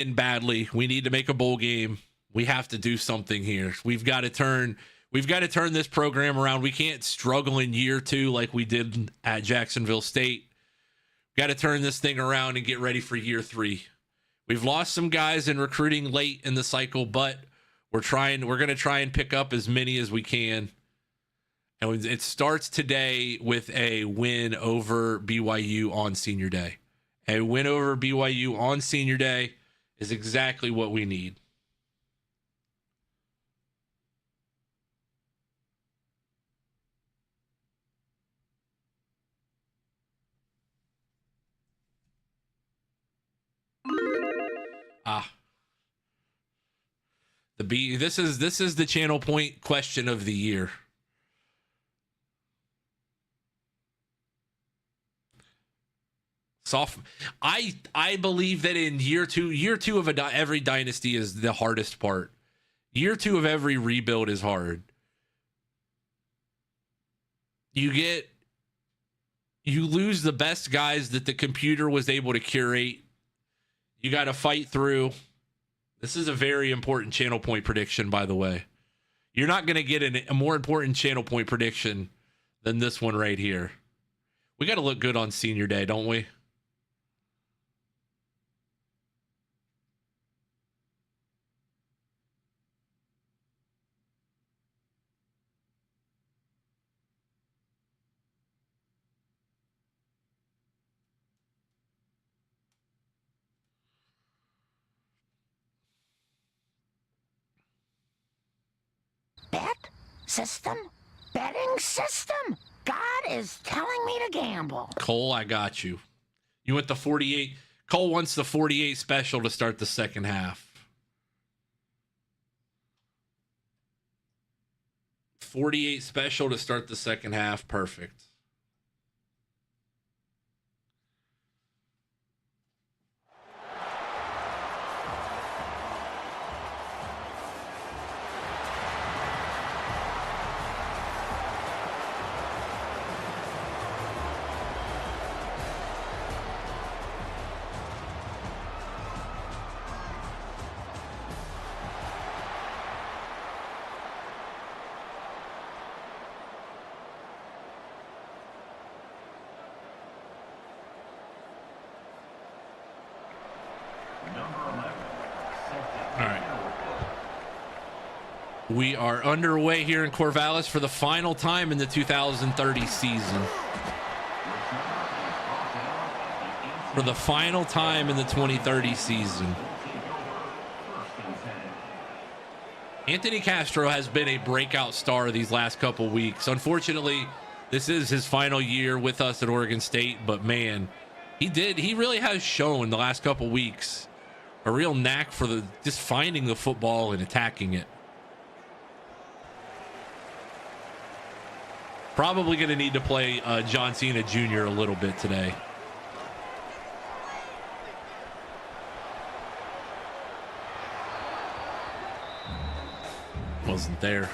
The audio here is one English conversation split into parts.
in badly. We need to make a bowl game. We have to do something here. We've got to turn this program around. We can't struggle in year 2 like we did at Jacksonville State. Got to turn this thing around and get ready for year 3. We've lost some guys in recruiting late in the cycle, but we're going to try and pick up as many as we can. And it starts today with a win over BYU on Senior Day. A win over BYU on Senior Day is exactly what we need. This is the Channel Point question of the year. I believe that in year two of every dynasty is the hardest part. Year 2 of every rebuild is hard. You lose the best guys that the computer was able to curate. You got to fight through. This is a very important Channel Point prediction, by the way. You're not going to get a more important Channel Point prediction than this one right here. We got to look good on Senior Day, don't we? Betting system. God is telling me to gamble. Cole, I got you. You want the 48. Cole wants the 48 special to start the second half. 48 special to start the second half. Perfect. We are underway here in Corvallis for the final time in the 2030 season. For the final time in the 2030 season. Anthony Castro has been a breakout star these last couple weeks. Unfortunately, this is his final year with us at Oregon State, but man, he really has shown the last couple weeks a real knack for just finding the football and attacking it. Probably going to need to play John Cena Jr. a little bit today. Wasn't there.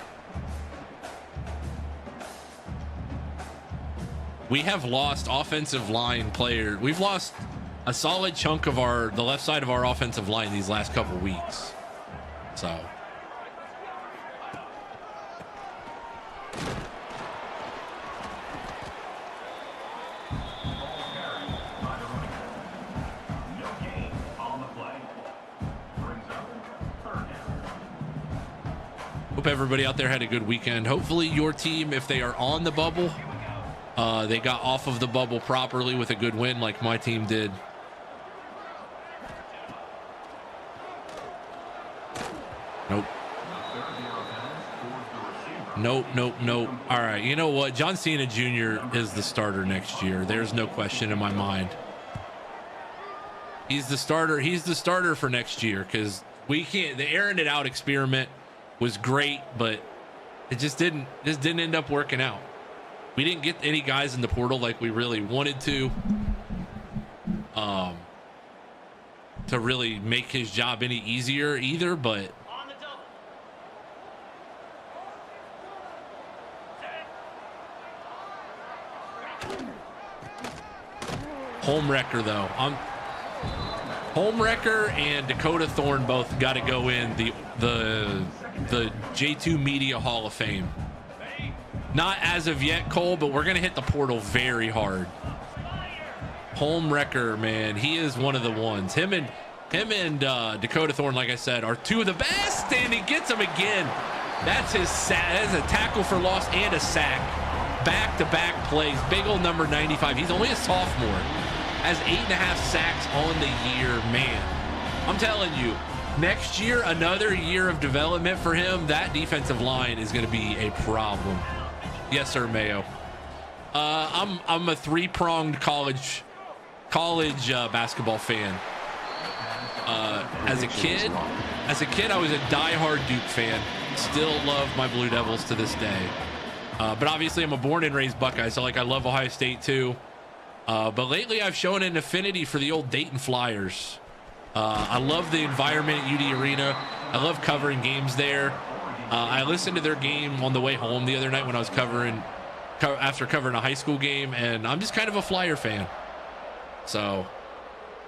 We have lost offensive line player. We've lost a solid chunk of the left side of our offensive line these last couple weeks. So. Hope everybody out there had a good weekend. Hopefully your team, if they are on the bubble, they got off of the bubble properly with a good win like my team did. Nope. All right, you know what? John Cena Jr. is the starter next year. There's no question in my mind. He's the starter. He's the starter for next year because we can't. The airing it out experiment was great, but it just didn't end up working out. We didn't get any guys in the portal like we really wanted to really make his job any easier either, but home wrecker though. Homewrecker and Dakota Thorne both got to go in the J2 Media Hall of Fame. Not as of yet, Cole, but we're going to hit the portal very hard. Homewrecker, man, he is one of the ones. Him and Dakota Thorne, like I said, are two of the best, and he gets them again. That's his sack. That's a tackle for loss and a sack. Back-to-back plays. Big old number 95. He's only a sophomore. Has 8.5 sacks on the year, man. I'm telling you, next year, another year of development for him. That defensive line is going to be a problem. Yes, sir, Mayo. I'm a three-pronged college basketball fan. As a kid, I was a diehard Duke fan. Still love my Blue Devils to this day. But obviously, I'm a born and raised Buckeye, so like I love Ohio State too. But lately, I've shown an affinity for the old Dayton Flyers. I love the environment at UD Arena. I love covering games there. I listened to their game on the way home the other night when I was after covering a high school game, and I'm just kind of a Flyer fan. So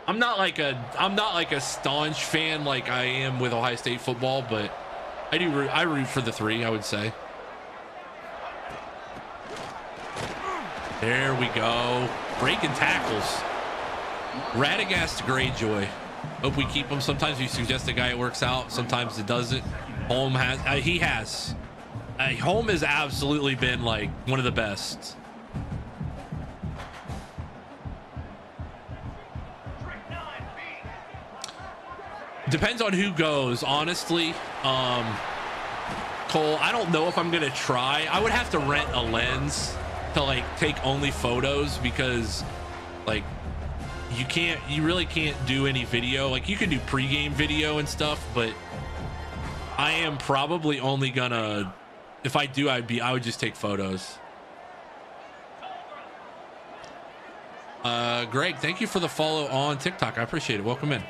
I'm not like a staunch fan like I am with Ohio State football, but I root for the three, I would say. There we go. Breaking tackles. Radagast Greyjoy. Hope we keep him. Sometimes we suggest a guy it works out. Sometimes it doesn't. Holm has. He has. Holm has absolutely been like one of the best. Depends on who goes, honestly. Cole, I don't know if I'm gonna try. I would have to rent a lens to like take only photos, because like you really can't do any video. Like you can do pregame video and stuff, but I am probably only gonna, if I do, I would just take photos. Greg, thank you for the follow on TikTok. I appreciate it. Welcome in.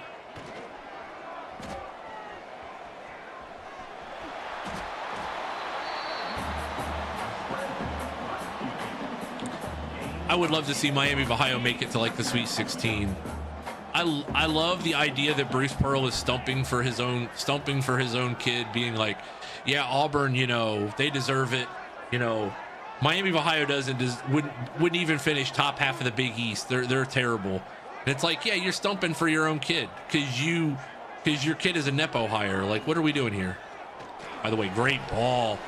I would love to see Miami of Ohio make it to like the Sweet 16. I love the idea that Bruce Pearl is stumping for his own kid, being like, yeah, Auburn, you know, they deserve it. You know, Miami of Ohio wouldn't even finish top half of the Big East. They're terrible. And it's like, yeah, you're stumping for your own kid because your kid is a Nepo hire. Like, what are we doing here? By the way, great ball.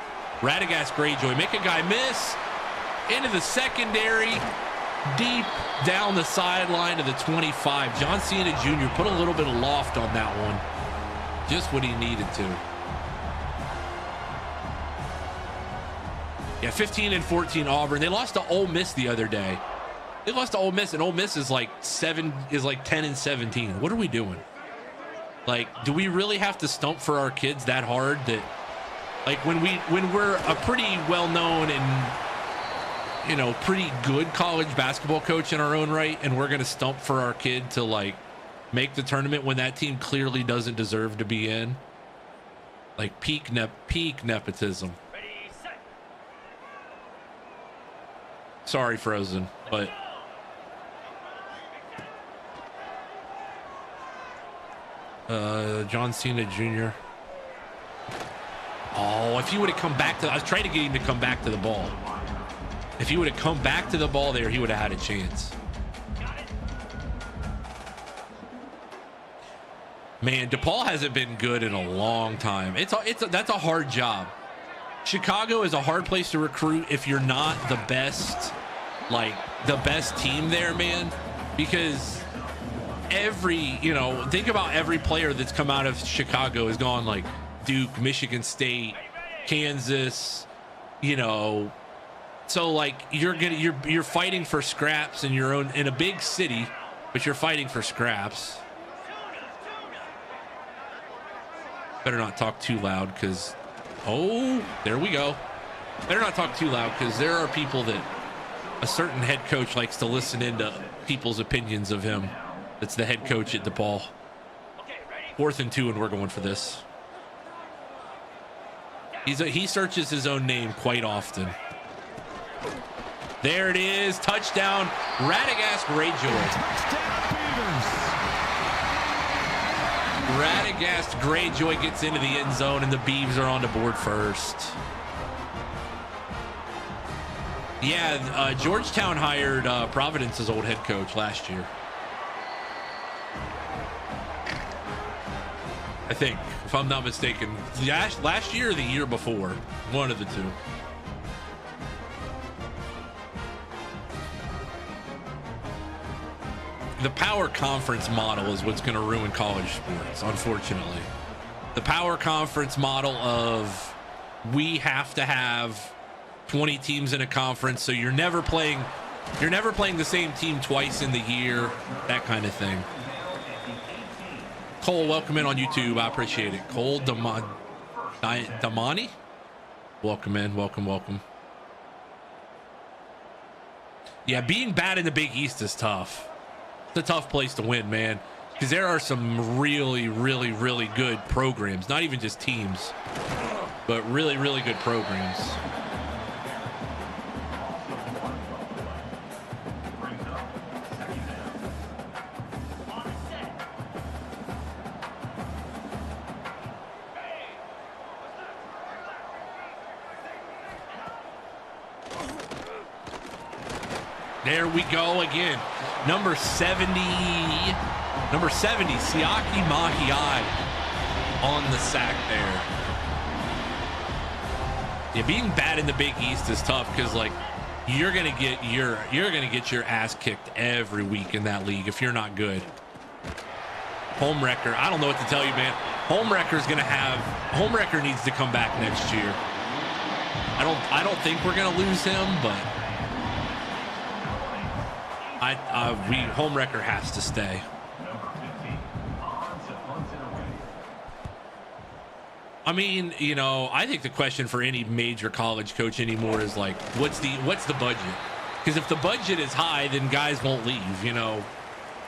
Radagast Greyjoy, make a guy miss. Into the secondary, deep down the sideline to the 25. John Cena Jr. put a little bit of loft on that one. Just what he needed to. Yeah, 15-14 Auburn. They lost to Ole Miss the other day. They lost to Ole Miss, and Ole Miss is like 10-17. What are we doing? Like, do we really have to stump for our kids that hard? That, like, when we're a pretty well-known and, you know, pretty good college basketball coach in our own right, and we're gonna stump for our kid to like make the tournament when that team clearly doesn't deserve to be in? Like peak nepotism. Sorry, Frozen, but John Cena Jr. Oh, if he would have come back to, I was trying to get him to come back to the ball. If he would have come back to the ball there, he would have had a chance. Man, DePaul hasn't been good in a long time. That's a hard job. Chicago is a hard place to recruit if you're not the best team there, man. Because think about every player that's come out of Chicago has gone like Duke, Michigan State, Kansas, you know. So like you're fighting for scraps in your own, in a big city, but you're fighting for scraps. Better not talk too loud, because there we go. Better not talk too loud, because there are people that a certain head coach likes to listen into people's opinions of him. That's the head coach at DePaul. 4th and 2, and we're going for this. He searches his own name quite often. There it is. Touchdown. Radagast Greyjoy. Touchdown, Beavers. Radagast Greyjoy gets into the end zone, and the Beavs are on the board first. Yeah, Georgetown hired Providence's old head coach last year. I think, if I'm not mistaken. Last year or the year before. One of the two. The power conference model is what's going to ruin college sports, unfortunately. The power conference model of we have to have 20 teams in a conference, so you're never playing the same team twice in the year, that kind of thing. Cole, welcome in on YouTube. I appreciate it. Cole Damani? Welcome in. Welcome. Yeah, being bad in the Big East is tough. It's a tough place to win, man, because there are some really, really, really good programs. Not even just teams, but really, really good programs. There we go again. Number 70, Siaki Mahiai on the sack there. Yeah, being bad in the Big East is tough because like you're gonna get your ass kicked every week in that league if you're not good. Homewrecker, I don't know what to tell you, man. Homewrecker needs to come back next year. I don't think we're gonna lose him, but Homewrecker has to stay. I mean, you know, I think the question for any major college coach anymore is like, what's the budget? Because if the budget is high, then guys won't leave. You know,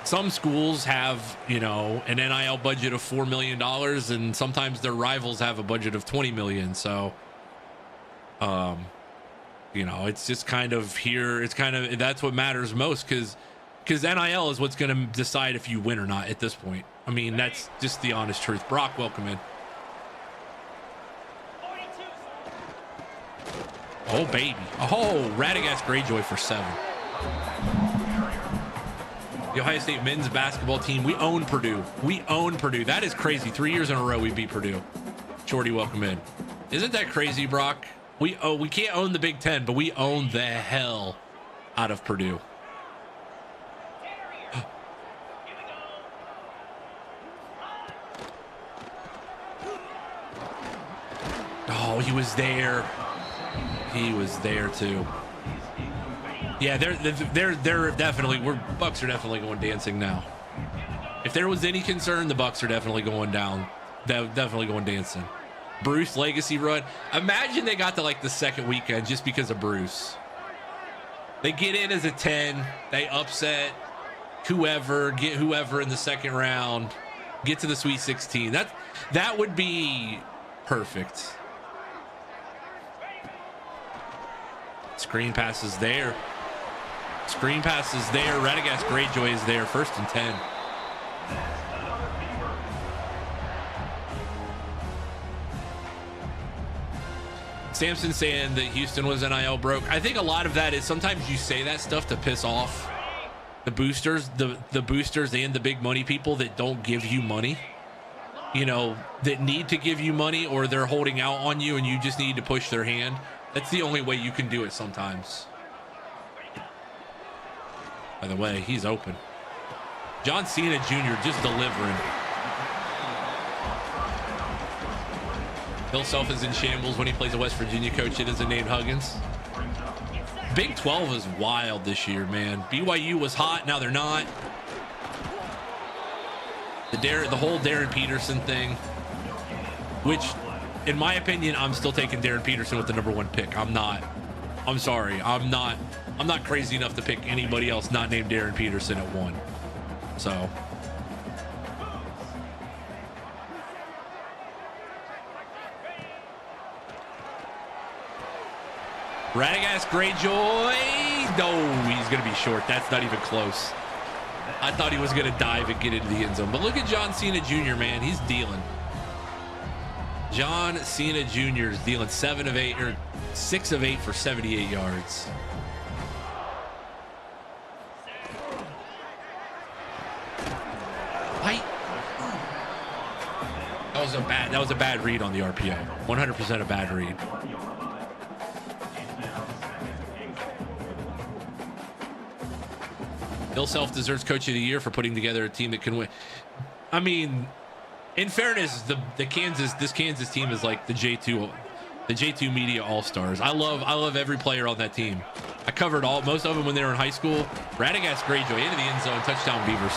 some schools have, you know, an NIL budget of $4 million, and sometimes their rivals have a budget of $20 million. So, you know, it's just kind of here. It's kind of, that's what matters most because NIL is what's going to decide if you win or not at this point. I mean, that's just the honest truth. Brock, welcome in. Oh, baby. Oh, Radagast Greyjoy for 7. The Ohio State men's basketball team. We own Purdue. That is crazy. 3 years in a row we beat Purdue. Shorty, welcome in. Isn't that crazy, Brock? We can't own the Big Ten, but we own the hell out of Purdue. Oh, he was there. He was there too. Yeah, they're definitely. Bucks are definitely going dancing now. If there was any concern, the Bucks are definitely going down. They're definitely going dancing. Bruce legacy run. Imagine they got to like the second weekend just because of Bruce. They get in as a 10. They upset get whoever in the second round. Get to the Sweet 16. That would be perfect. Screen passes there. Radagast Greyjoy is there. 1st and 10. Samson saying that Houston was NIL broke. I think a lot of that is sometimes you say that stuff to piss off the boosters, the boosters and the big money people that don't give you money, you know, that need to give you money, or they're holding out on you and you just need to push their hand. That's the only way you can do it sometimes. By the way, he's open. John Cena Jr. just delivering. Bill Self is in shambles when he plays a West Virginia coach that isn't named Huggins. Big 12 is wild this year, man. BYU was hot, now they're not. The whole Darren Peterson thing, which, in my opinion, I'm still taking Darren Peterson with the #1 pick. I'm sorry. I'm not crazy enough to pick anybody else not named Darren Peterson at 1. So. Radagast Greyjoy. No, he's going to be short. That's not even close. I thought he was going to dive and get into the end zone. But look at John Cena Jr., man. He's dealing. John Cena Jr. is dealing 7 of 8 or 6 of 8 for 78 yards. That was a bad read on the RPO. 100% a bad read. Bill Self deserves Coach of the Year for putting together a team that can win. I mean, in fairness, this Kansas team is like the J2 Media All-Stars. I love every player on that team. I covered most of them when they were in high school. Radagast Greyjoy into the end zone, touchdown Beavers.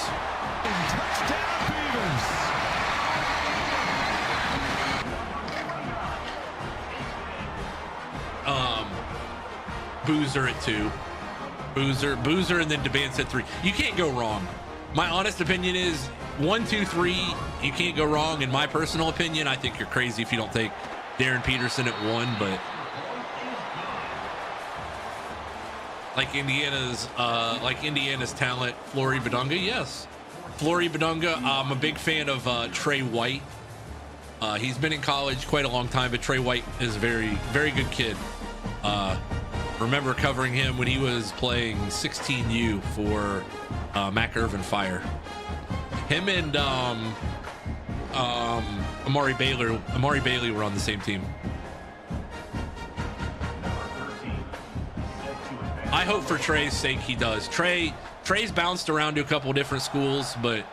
Touchdown Beavers. Boozer at 2. Boozer, and then DeBance at 3. You can't go wrong. My honest opinion is 1, 2, 3. You can't go wrong. In my personal opinion, I think you're crazy if you don't take Darren Peterson at 1. But like Indiana's talent, Flory Badunga, yes. Flory Badunga. I'm a big fan of Trey White. He's been in college quite a long time, but Trey White is a very, very good kid. Remember covering him when he was playing 16U for Mac Irvin Fire. Him and Amari Bailey were on the same team. I hope for Trey's sake he does. Trey's bounced around to a couple different schools, but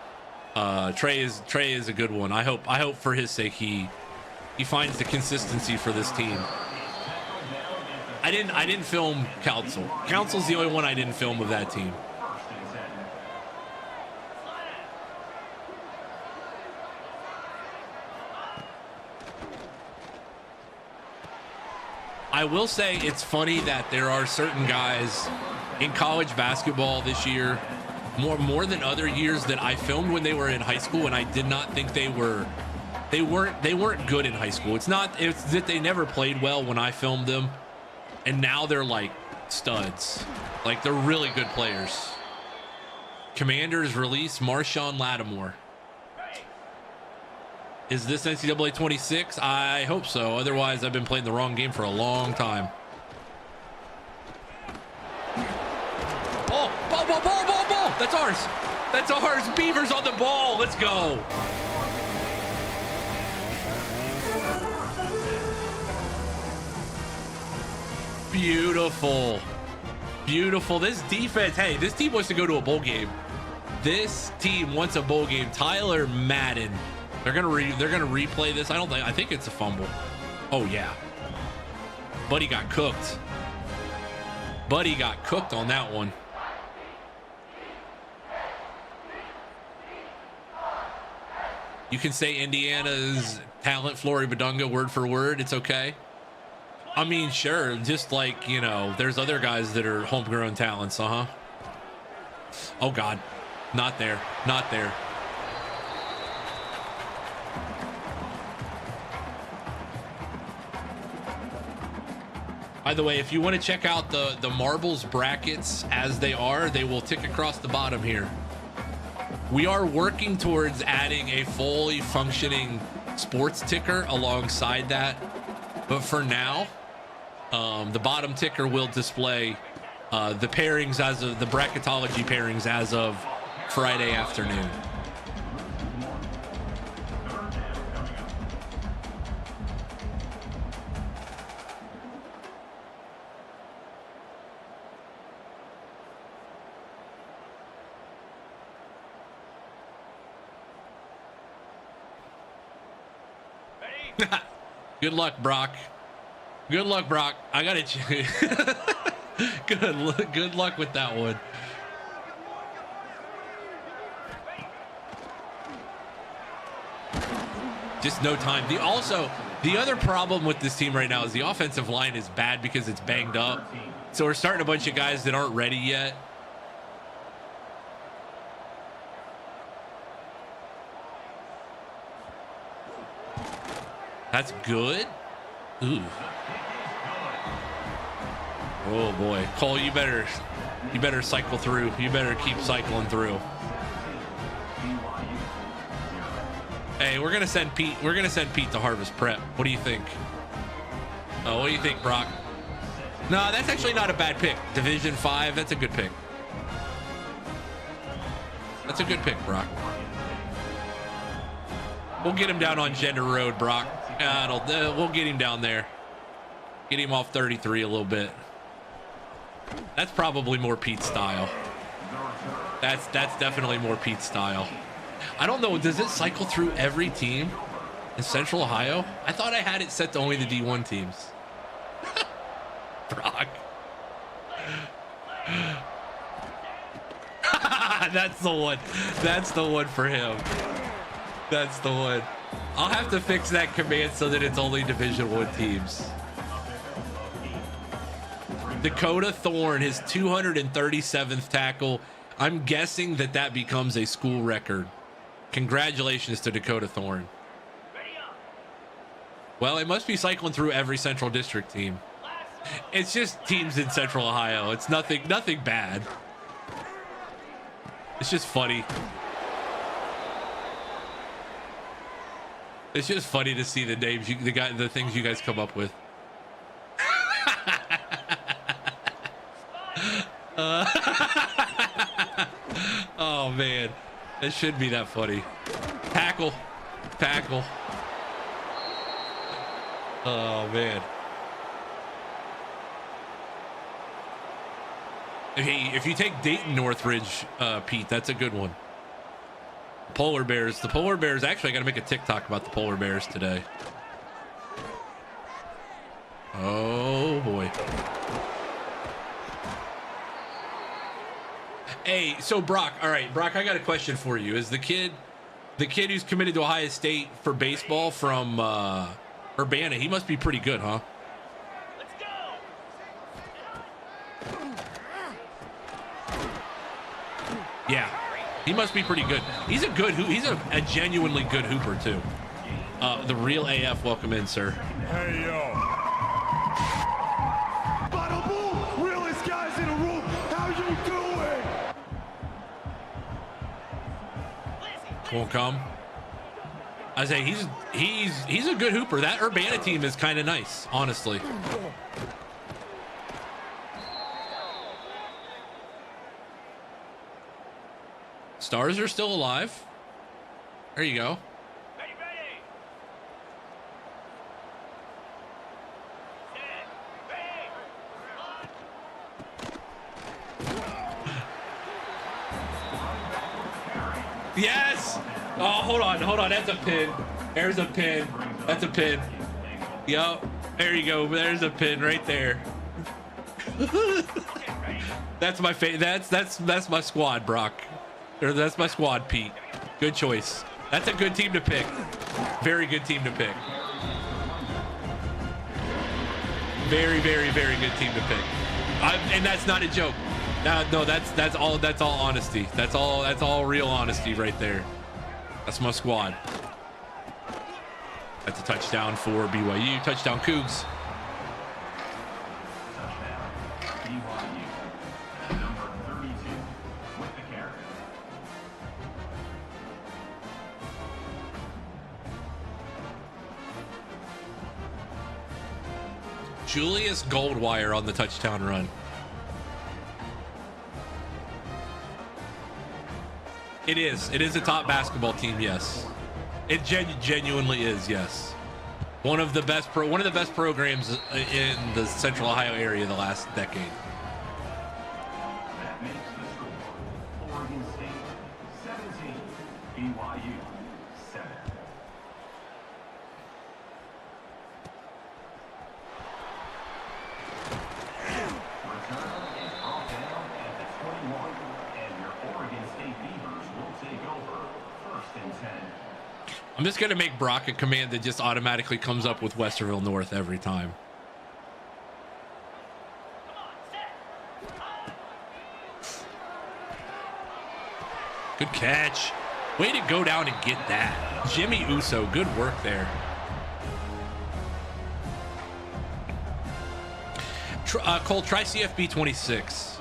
Trey is a good one. I hope for his sake he finds the consistency for this team. I didn't film Council. Council's the only one I didn't film of that team. I will say it's funny that there are certain guys in college basketball this year, more than other years, that I filmed when they were in high school, and I did not think they weren't good in high school. It's that they never played well when I filmed them. And now they're like studs. Like they're really good players. Commanders release Marshawn Lattimore. Is this NCAA 26? I hope so. Otherwise, I've been playing the wrong game for a long time. Ball. That's ours. That's ours. Beavers on the ball. Let's go. Beautiful. This defense, hey, this team wants to go to a bowl game. This team wants a bowl game. Tyler Madden. They're gonna replay this. I think it's a fumble. Oh yeah. Buddy got cooked. On that one. You can say Indiana's talent, Flory Badunga, word for word. It's okay. I mean, sure, just like, there's other guys that are homegrown talents, Oh, God. Not there. By the way, if you want to check out the marbles brackets as they will tick across the bottom here. We are working towards adding a fully functioning sports ticker alongside that. But for now, the bottom ticker will display the pairings the bracketology pairings as of Friday afternoon. Good luck, Brock. I got it. Good luck with that one. Just no time. The other problem with this team right now is the offensive line is bad because it's banged up. So we're starting a bunch of guys that aren't ready yet. That's good. Ooh. Oh boy, Cole, you better cycle through. You better keep cycling through. we're gonna send Pete. We're gonna send Pete to Harvest Prep. What do you think? Oh, what do you think, Brock? No, that's actually not a bad pick. Division 5. That's a good pick. That's a good pick, Brock. We'll get him down on Gender Road, Brock. We'll get him down there. Get him off 33 a little bit. That's probably more Pete's style. That's definitely more Pete's style. I don't know. Does it cycle through every team in Central Ohio? I thought I had it set to only the D1 teams. Brock. That's the one. That's the one for him. That's the one. I'll have to fix that command so that it's only Division 1 teams. Dakota Thorne, his 237th tackle. I'm guessing that becomes a school record. Congratulations to Dakota Thorne. Well, it must be cycling through every Central District team. It's just teams in Central Ohio. It's nothing bad. It's just funny. It's just funny to see the names, the things you guys come up with. Oh man, it shouldn't be that funny. Tackle. Oh man. If you take Dayton Northridge, Pete, that's a good one. Polar Bears. The Polar Bears. Actually, I got to make a TikTok about the Polar Bears today. Oh boy. Hey, so Brock. All right, Brock. I got a question for you. Is the kid who's committed to Ohio State for baseball from Urbana? He must be pretty good, huh? Yeah, he must be pretty good. He's a genuinely good hooper too. The real AF, welcome in, sir. Hey, yo. Bada boom! Realest guys in the room, how you doing? Won't come. I say he's a good hooper. That Urbana team is kind of nice, honestly. Stars are still alive. There you go. Yes. Oh, hold on. That's a pin. There's a pin. That's a pin. Yup. There you go. There's a pin right there. That's my that's my squad, Brock. That's my squad, Pete. Good choice. That's a good team to pick. Very good team to pick. Very, very, very good team to pick. And that's not a joke. No, that's all honesty. That's all real honesty right there. That's my squad. That's a touchdown for BYU. Touchdown Cougs. Julius Goldwire on the touchdown run. It is a top basketball team, yes. It genuinely is, yes. One of the best programs in the Central Ohio area the last decade. That makes the score Oregon State 17, BYU 7. Return is brought down at the 21, and your Oregon State Beavers will take over 1st and 10. I'm just gonna make Brock a command that just automatically comes up with Westerville North every time. Good catch. Way to go down and get that. Jimmy Uso, good work there. Cole, try CFB 26.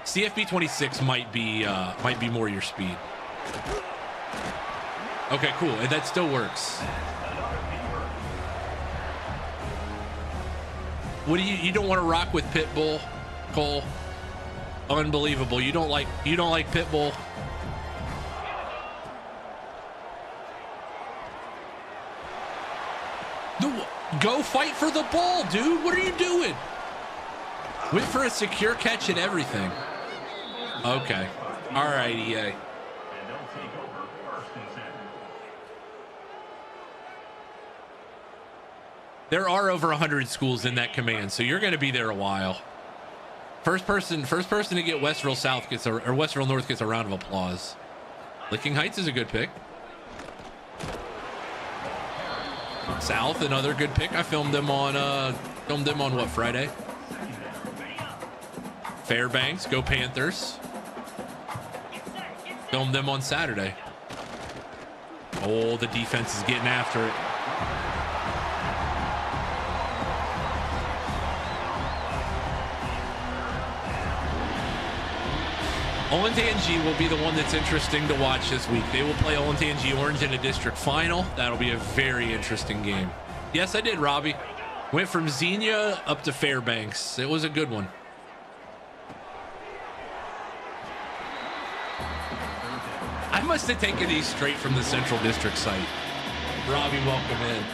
CFB 26 might be more your speed. Okay, cool. And that still works. What do you don't want to rock with Pitbull, Cole? Unbelievable. You don't like Pitbull? Go fight for the ball, dude. What are you doing? Went for a secure catch and everything. Okay. All right, EA. And they'll take over first and 10. There are over 100 schools in that command, so you're going to be there a while. First person to get Westville South gets or Westville North gets a round of applause. Licking Heights is a good pick. South, another good pick. I filmed them on what, Friday? Fairbanks, go Panthers. Filmed them on Saturday. Oh, the defense is getting after it. Olentangy will be the one that's interesting to watch this week. They will play Olentangy Orange in a district final. That'll be a very interesting game. Yes, I did, Robbie. Went from Xenia up to Fairbanks. It was a good one. I must have taken these straight from the Central District site. Robbie, welcome in.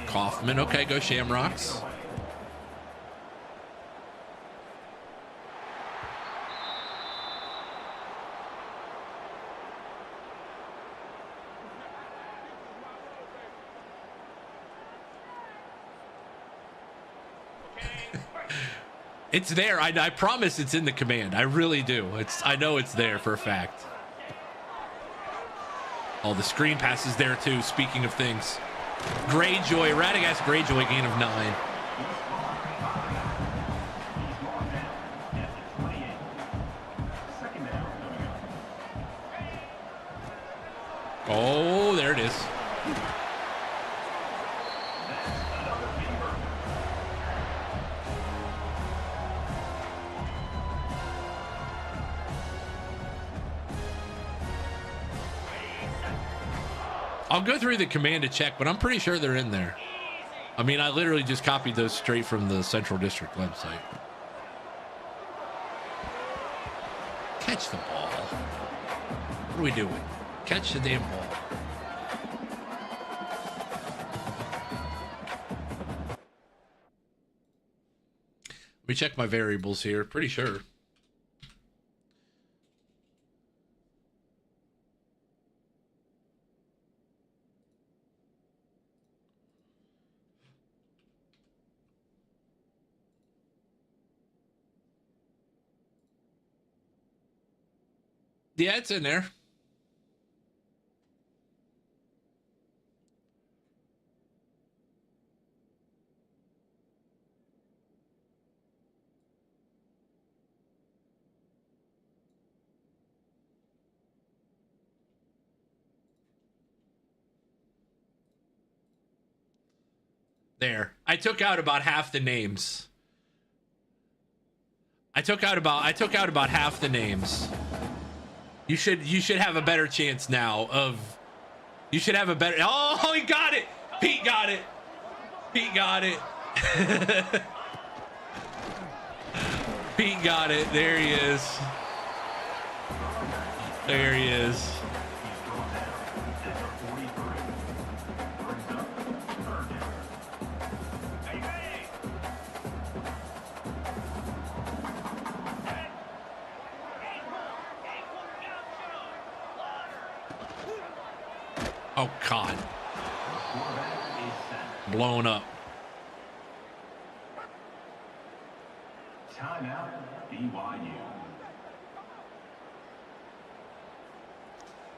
Kaufman, okay, go Shamrocks. It's there. I promise it's in the command. I really do. I know it's there for a fact. Oh, the screen passes there too. Speaking of things, Greyjoy, Radagast Greyjoy, gain of 9. Oh, there it is. I'll go through the command to check, but I'm pretty sure they're in there. I mean, I literally just copied those straight from the Central District website. Catch the ball. What are we doing? Catch the damn ball. Let me check my variables here. Pretty sure. Yeah, it's in there. There. I took out about half the names. I took out about half the names. You should have a better chance now of. You should have a better. Oh, he got it. Pete got it. Pete got it. Pete got it. There he is. There he is. Oh, God. Blown up. Timeout, BYU.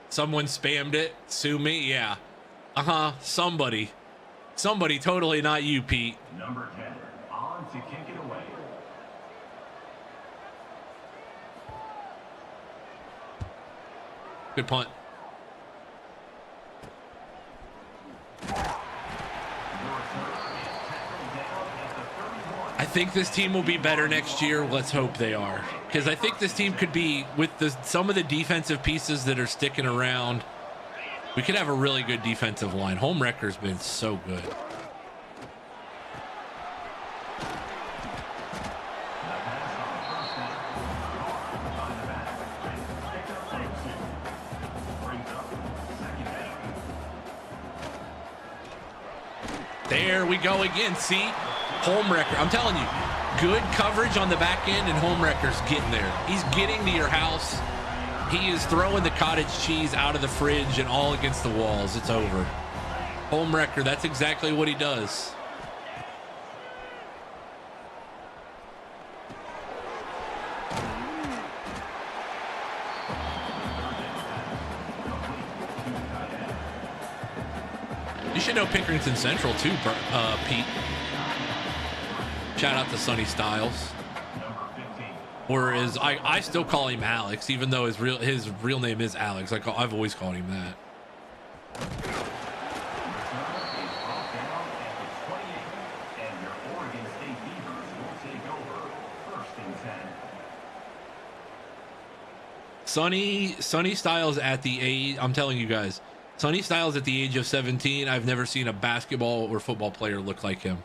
Someone spammed it. Sue me? Yeah. Somebody. Somebody, totally not you, Pete. Number 10, on to kick it away. Good punt. think this team will be better next year. Let's hope they are, because I think this team could be, with some of the defensive pieces that are sticking around, we could have a really good defensive line. Homewrecker's been so good. There we go again. See, Homewrecker. I'm telling you, good coverage on the back end, and Homewrecker's getting there. He's getting to your house. He is throwing the cottage cheese out of the fridge and all against the walls. It's over. Homewrecker, that's exactly what he does. You should know Pickerington Central too, Pete. Shout out to Sonny Styles. Or as I still call him Alex, even though his real name is Alex. I've always called him that. Sonny Styles at the age, I'm telling you guys, Sonny Styles at the age of 17, I've never seen a basketball or football player look like him.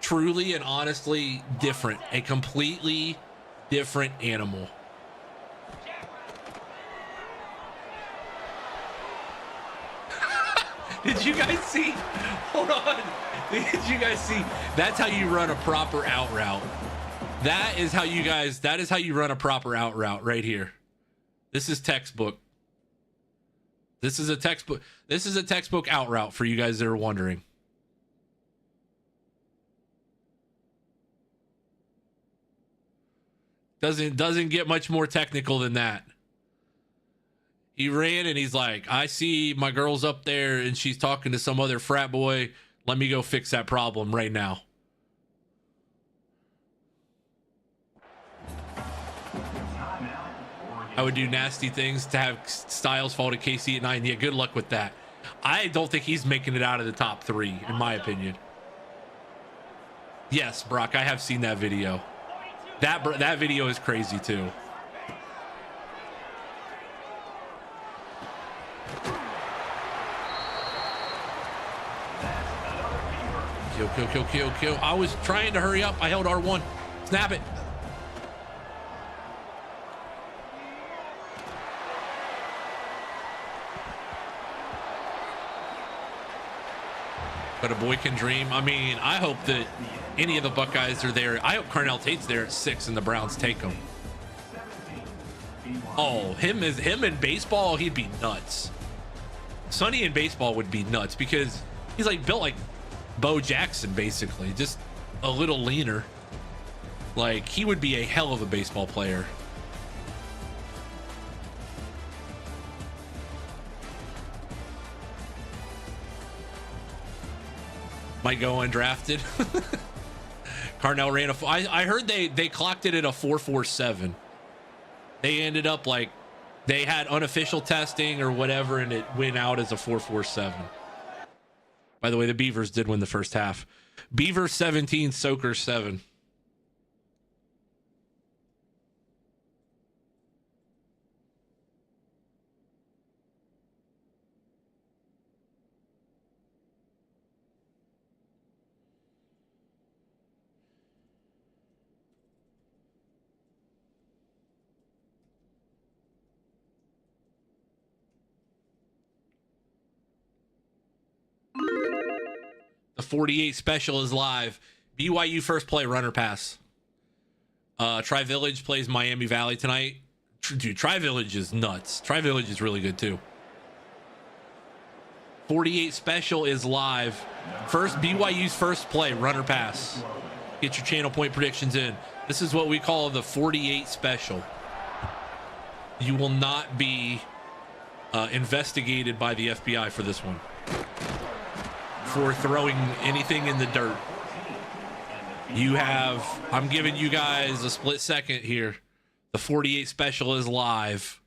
Truly and honestly different. A completely different animal. Did you guys see? Hold on. Did you guys see? That's how you run a proper out route. That is how you run a proper out route right here. This is textbook. This is a textbook out route for you guys that are wondering. Doesn't get much more technical than that. He ran and he's like, I see my girl's up there and she's talking to some other frat boy. Let me go fix that problem right now. I would do nasty things to have Styles fall to KC at 9. Yeah, good luck with that. I don't think he's making it out of the top 3, in my opinion. Yes, Brock, I have seen that video. That video is crazy too. Kill. I was trying to hurry up. I held R1. Snap it. But a boy can dream. I mean, I hope that any of the Buckeyes are there. I hope Carnell Tate's there at 6 and the Browns take him. Oh, him in baseball, he'd be nuts. Sonny in baseball would be nuts because he's like built like Bo Jackson, basically, just a little leaner. Like, he would be a hell of a baseball player. Might go undrafted. Carnell ran I heard they clocked it at a 4.47. They ended up like they had unofficial testing or whatever, and it went out as a 4.47. By the way, the Beavers did win the first half. Beavers 17, Soakers 7. The 48 special is live. BYU first play, runner pass. Tri-Village plays Miami Valley tonight. Dude, Tri-Village is nuts. Tri-Village is really good too. 48 special is live. BYU's first play, runner pass. Get your channel point predictions in. This is what we call the 48 special. You will not be investigated by the FBI for this one. For throwing anything in the dirt. I'm giving you guys a split second here. The 48 special is live.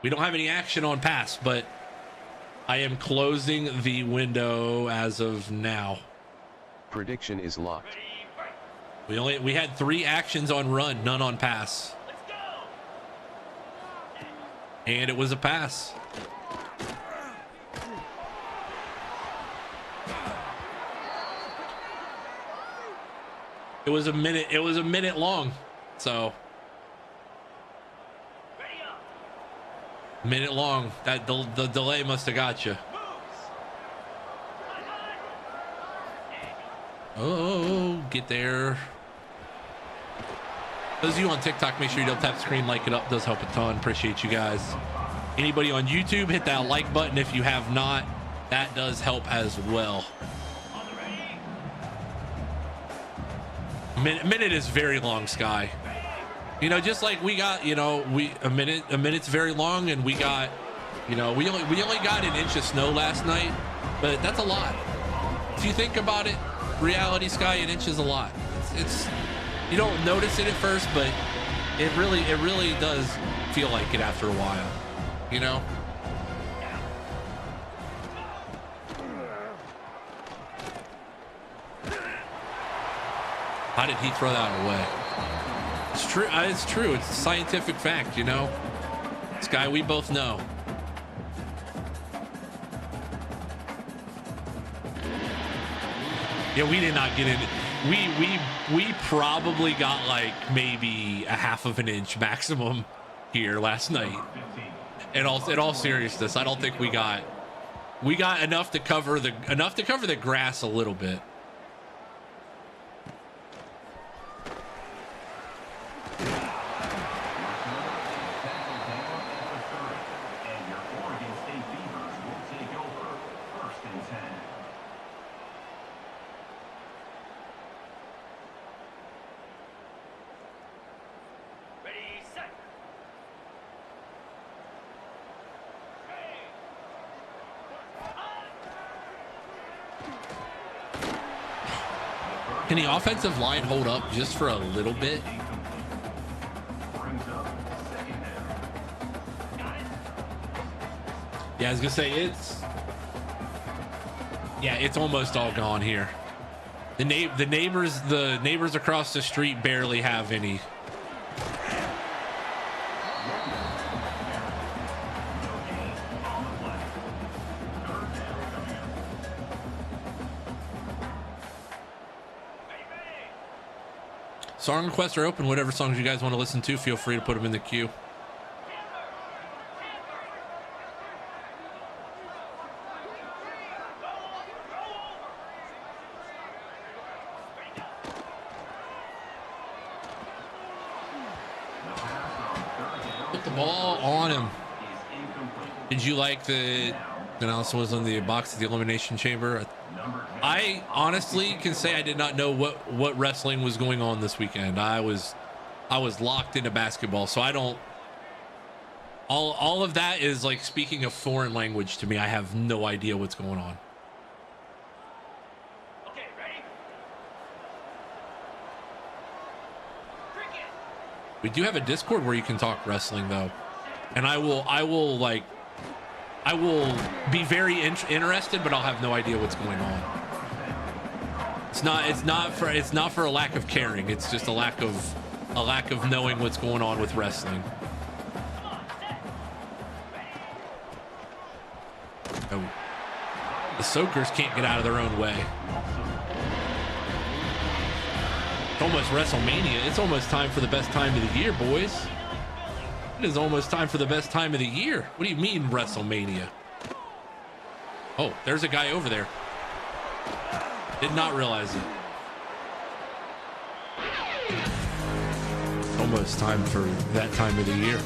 We don't have any action on pass, but I am closing the window as of now. Prediction is locked. We had 3 actions on run, none on pass. And it was a pass. It was a minute long. So minute long. That the delay must have got you. Oh, get there. Those of you on TikTok, make sure you don't tap the screen, like it up, does help a ton. Appreciate you guys. Anybody on YouTube, hit that like button if you have not. That does help as well. Minute is very long, Sky. You know, just like we got, you know, a minute's very long, and we got, you know, we only got an inch of snow last night, but that's a lot. If you think about it, reality, Sky, an inch is a lot. It's you don't notice it at first, but it really does feel like it after a while, you know. How did he throw that away? It's true. It's true. It's a scientific fact, you know. Sky, we both know. Yeah, we did not get in. We probably got like maybe a half of an inch maximum here last night. In all seriousness, I don't think we got enough to cover the grass a little bit. Can the offensive line hold up just for a little bit? Yeah, I was gonna say it's almost all gone here. The neighbors across the street barely have any. Song requests are open. Whatever songs you guys want to listen to, feel free to put them in the queue. Put the ball on him. Did you like the announcement was on the box at the Elimination Chamber? I honestly can say I did not know what wrestling was going on this weekend. I was locked into basketball, so I don't. All of that is like speaking a foreign language to me. I have no idea what's going on. Okay, ready? We do have a Discord where you can talk wrestling though, and I will be very interested, but I'll have no idea what's going on. It's not for a lack of caring. It's just a lack of knowing what's going on with wrestling. Oh. The Soakers can't get out of their own way. It's almost WrestleMania. It's almost time for the best time of the year, boys. It is almost time for the best time of the year. What do you mean WrestleMania? Oh, there's a guy over there. Did not realize it. Almost time for that time of the year.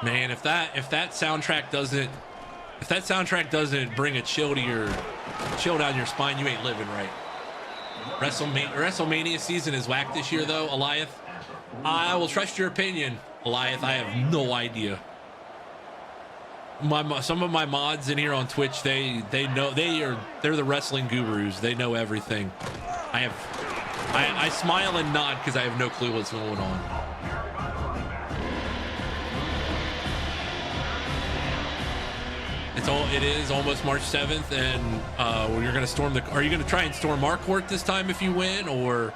Man, if that soundtrack doesn't bring a chill down your spine, you ain't living right. WrestleMania season is whack this year, though, Eliath. I will trust your opinion, Eliath. I have no idea. some of my mods in here on Twitch, they're the wrestling gurus. They know everything. I smile and nod because I have no clue what's going on. It is almost March 7th, and you're going to storm are you going to try and storm our court this time if you win, or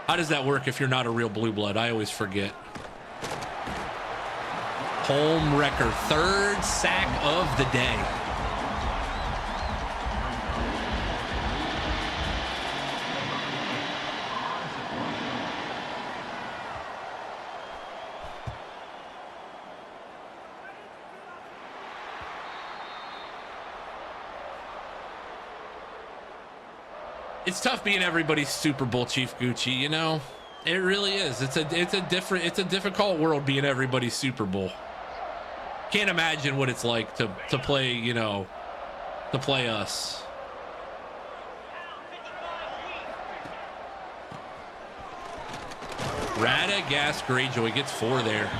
how does that work if you're not a real blue blood? I always forget. Home wrecker, 3rd sack of the day. It's tough being everybody's Super Bowl Chief Gucci, you know. It really is. It's a difficult world being everybody's Super Bowl. Can't imagine what it's like to play, you know, to play us. Radagast Greyjoy gets 4 there.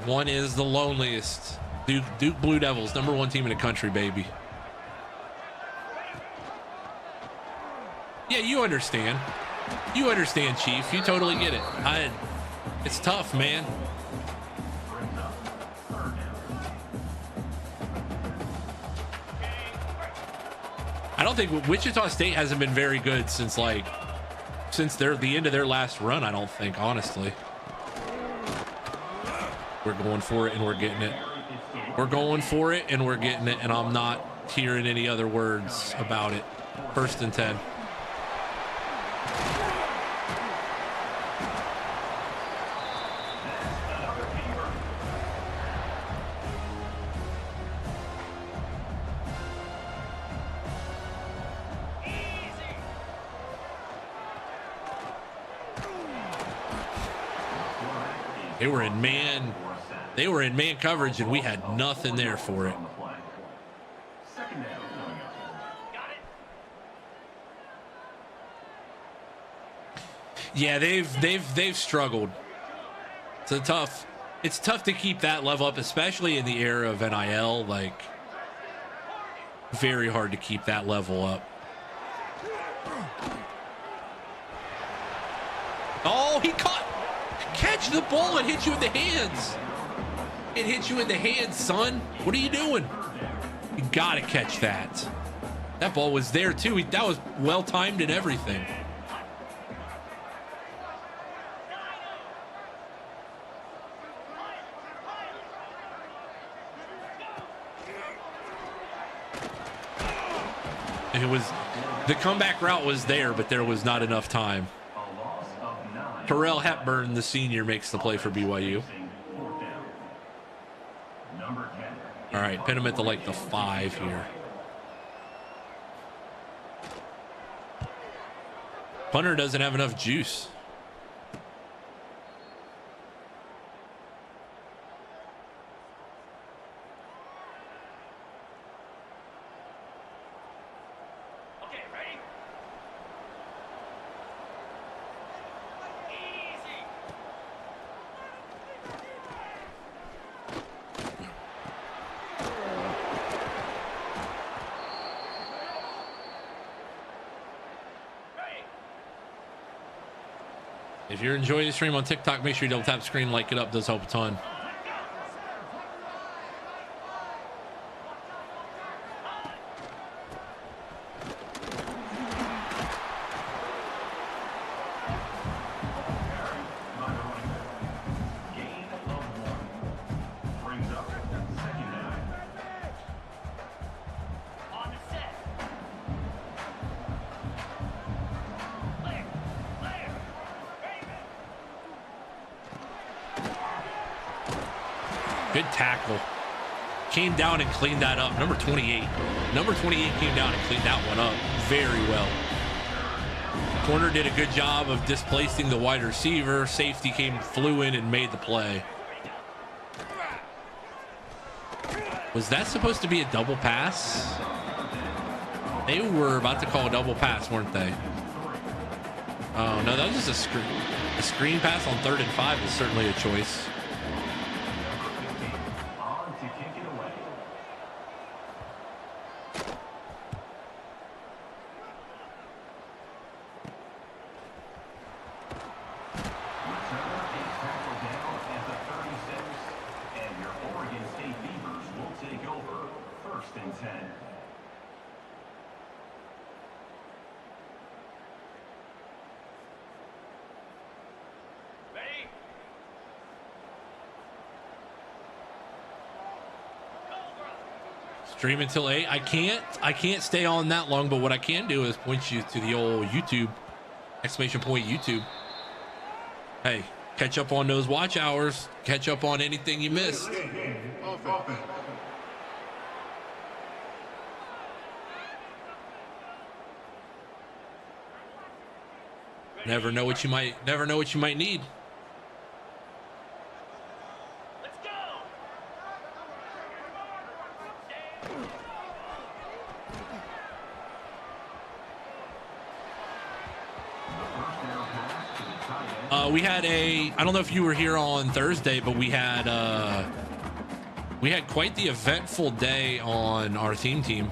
One is the loneliest. Duke Blue Devils, #1 team in the country, baby. Yeah, you understand. You understand, Chief. You totally get it. It's tough, man. I don't think Wichita State hasn't been very good since they're the end of their last run, I don't think, honestly. We're going for it and we're getting it. We're going for it and we're getting it, and I'm not hearing any other words about it. 1st and 10. They were in man coverage, and we had nothing there for it. Yeah, they've struggled. It's tough to keep that level up, especially in the era of NIL. Like, very hard to keep that level up. Oh, catch the ball and hit you in the hands. It hit you in the hands, son. What are you doing? You gotta catch that. That ball was there too. That was well timed and everything. The comeback route was there, but there was not enough time. Terrell Hepburn, the senior, makes the play for BYU. All right, pin him at the 5 here. Punter doesn't have enough juice. If you're enjoying the stream on TikTok, make sure you double tap the screen, like it up, does help a ton. Good tackle. Came down and cleaned that up. Number 28. Number 28 came down and cleaned that one up very well. Corner did a good job of displacing the wide receiver. Safety flew in and made the play. Was that supposed to be a double pass? They were about to call a double pass, weren't they? Oh, no, that was just a screen. A screen pass on 3rd and 5 is certainly a choice. On to kick it away. Returner is tackled down at the 36, and your Oregon State Beavers will take over 1st and 10. Stream until 8. I can't stay on that long, but what I can do is point you to the old YouTube, exclamation point YouTube. Hey, catch up on those watch hours, catch up on anything you missed. Never know what you might need. We had I don't know if you were here on Thursday, but we had quite the eventful day on our theme team.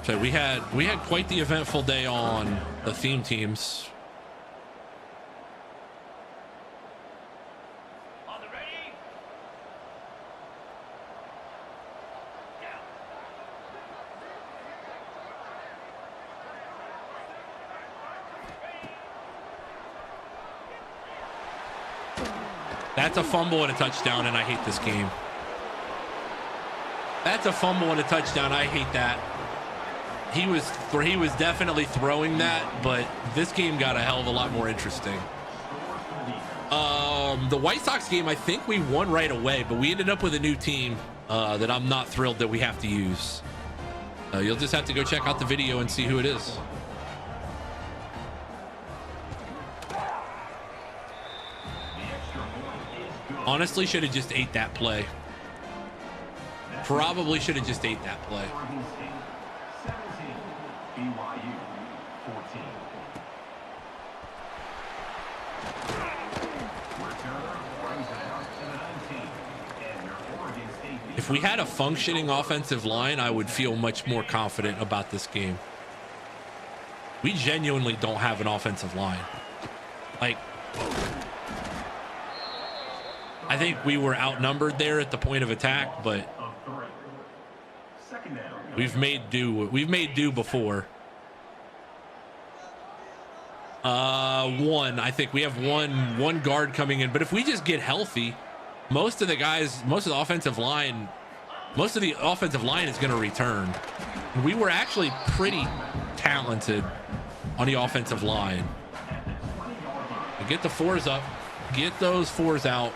So we had quite the eventful day on the theme teams. On the ready. That's a fumble and a touchdown, and I hate this game. That's a fumble and a touchdown. I hate that. He was definitely throwing that, but this game got a hell of a lot more interesting. The White Sox game, I think we won right away, but we ended up with a new team that I'm not thrilled that we have to use. You'll just have to go check out the video and see who it is. Honestly, should have just ate that play. Probably should have just ate that play. BYU 14. Returner brings it out to the 19, and your Oregon State Beavers. If we had a functioning offensive line, I would feel much more confident about this game. We genuinely don't have an offensive line. Like, I think we were outnumbered there at the point of attack, but we've made do. We've made do before. I think we have one guard coming in, but if we just get healthy, most of the offensive line is going to return. We were actually pretty talented on the offensive line. And get the fours up, get those fours out.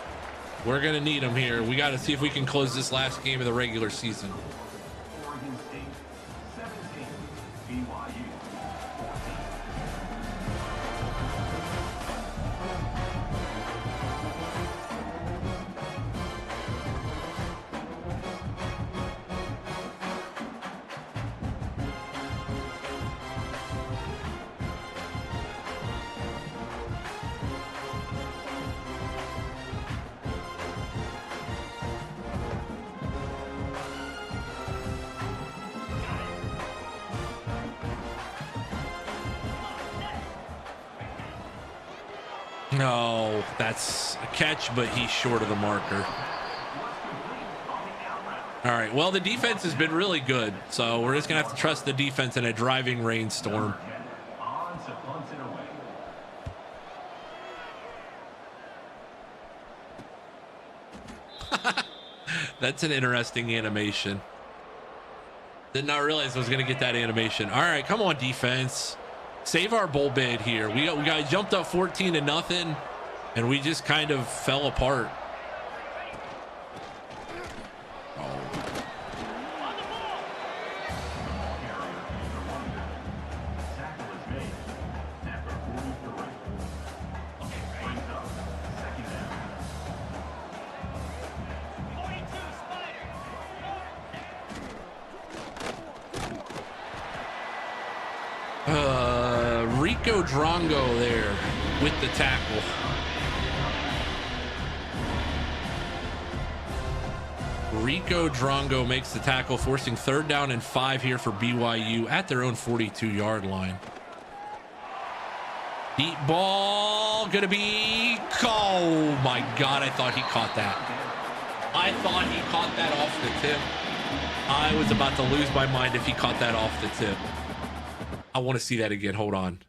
We're going to need them here. We got to see if we can close this last game of the regular season. Oregon State 17, BYU 14. No, that's a catch, but he's short of the marker. All right, well, the defense has been really good, so we're just going to have to trust the defense in a driving rainstorm. On to punt it away. That's an interesting animation. Did not realize I was going to get that animation. All right, come on, defense. Save our bowl bid here. We got jumped up 14-0, and we just kind of fell apart. Rico Drongo there with the tackle. Rico Drongo makes the tackle, forcing 3rd down and 5 here for BYU at their own 42-yard line. Deep ball, gonna be, oh my God, I thought he caught that. I thought he caught that off the tip. I was about to lose my mind if he caught that off the tip. I want to see that again, hold on.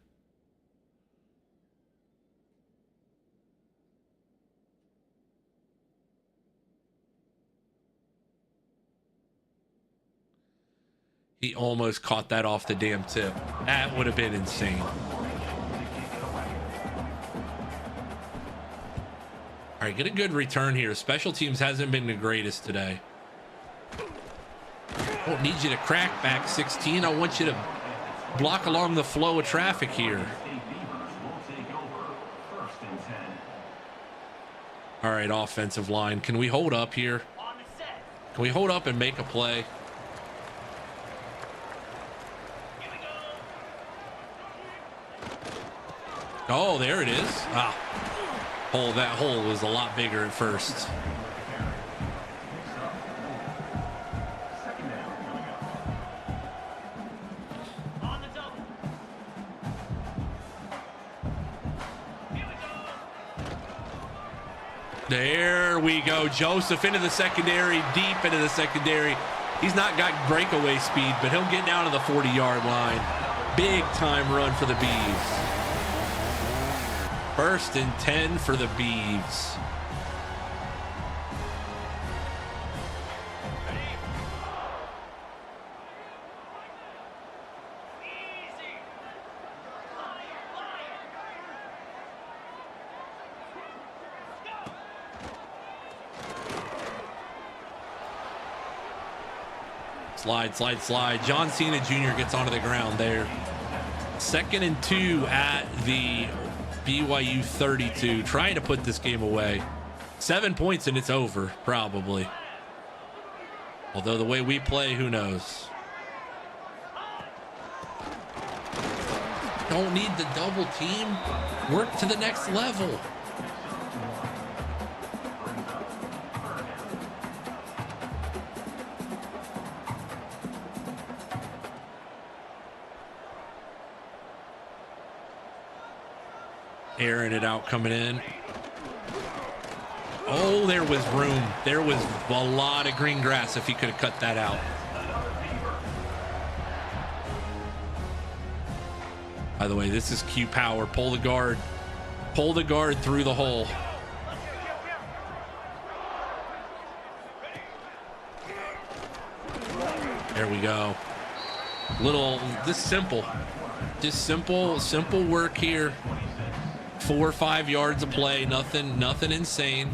He almost caught that off the damn tip. That would have been insane. All right, get a good return here. Special teams hasn't been the greatest today. I don't need you to crack back 16. I want you to block along the flow of traffic here. All right, offensive line. Can we hold up here? Can we hold up and make a play? Oh, there it is. Ah, that hole was a lot bigger at first. There we go. Joseph into the secondary, deep into the secondary. He's not got breakaway speed, but he'll get down to the 40-yard line. Big time run for the Beavs. 1st and 10 for the Beavs. Slide. John Cena Jr. gets onto the ground there. 2nd and 2 at the BYU 32, trying to put this game away. 7 points and it's over, probably. Although the way we play, who knows? Don't need the double team. Work to the next level. Airing it out, coming in. Oh, there was room. There was a lot of green grass if he could have cut that out. By the way, this is Q power. Pull the guard. Pull the guard through the hole. There we go. Just simple work here. 4 or 5 yards of play, nothing insane.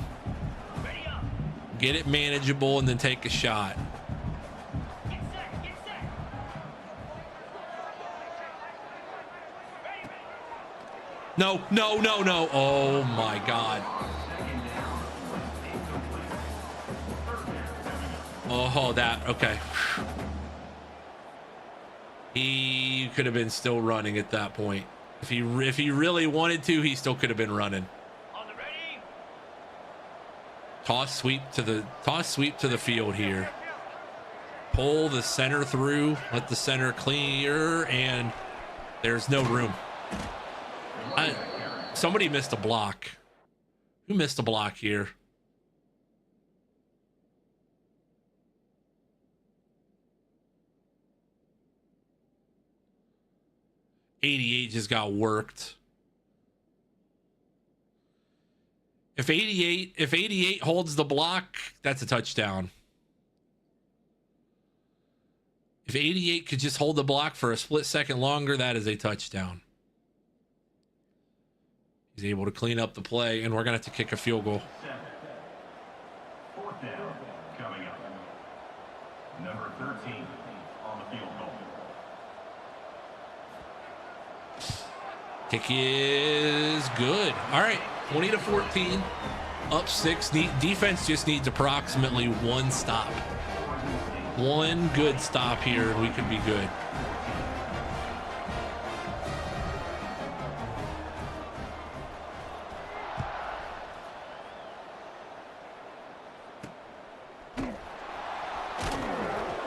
Get it manageable and then take a shot. No. Oh my God. Oh, okay. He could have been still running at that point. If he really wanted to, he still could have been running. Toss sweep to the field here. Pull the center through, let the center clear, and there's no room. Somebody missed a block. Who missed a block here? '88 just got worked. If 88 holds the block, that's a touchdown. If 88 could just hold the block for a split second longer, that is a touchdown. He's able to clean up the play, and we're going to have to kick a field goal. 4th down coming up. Number 13 on the field goal. Kick is good. All right, 20-14, up 6. Defense just needs approximately 1 stop. 1 good stop here, and we could be good.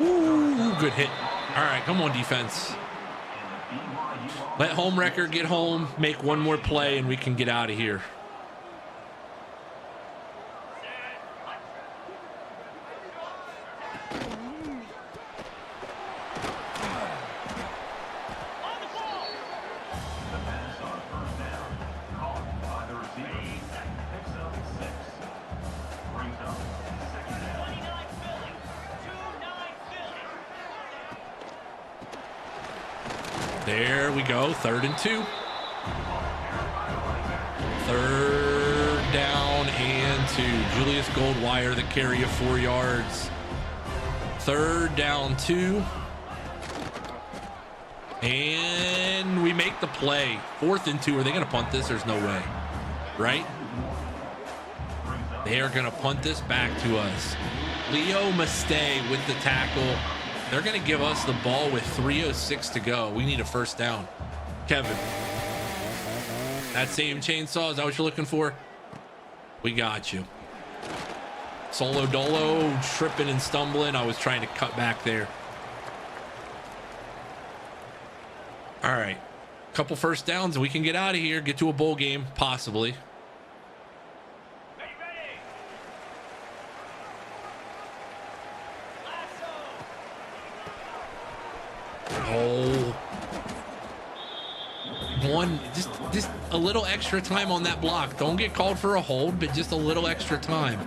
Ooh, good hit. All right, come on, defense. Let home record get home, make one more play, and we can get out of here. There we go, 3rd and 2. 3rd down and 2. Julius Goldwire, the carry of 4 yards. 3rd down 2. And we make the play. 4th and 2. Are they going to punt this? There's no way, right? They are going to punt this back to us. Leo Mastay with the tackle. They're going to give us the ball with 3:06 to go. We need a 1st down. Kevin, that same chainsaw, is that what you're looking for? We got you. Solo Dolo tripping and stumbling. I was trying to cut back there. All right. Couple 1st downs and we can get out of here, get to a bowl game, possibly. Oh, just a little extra time on that block. Don't get called for a hold, but just a little extra time.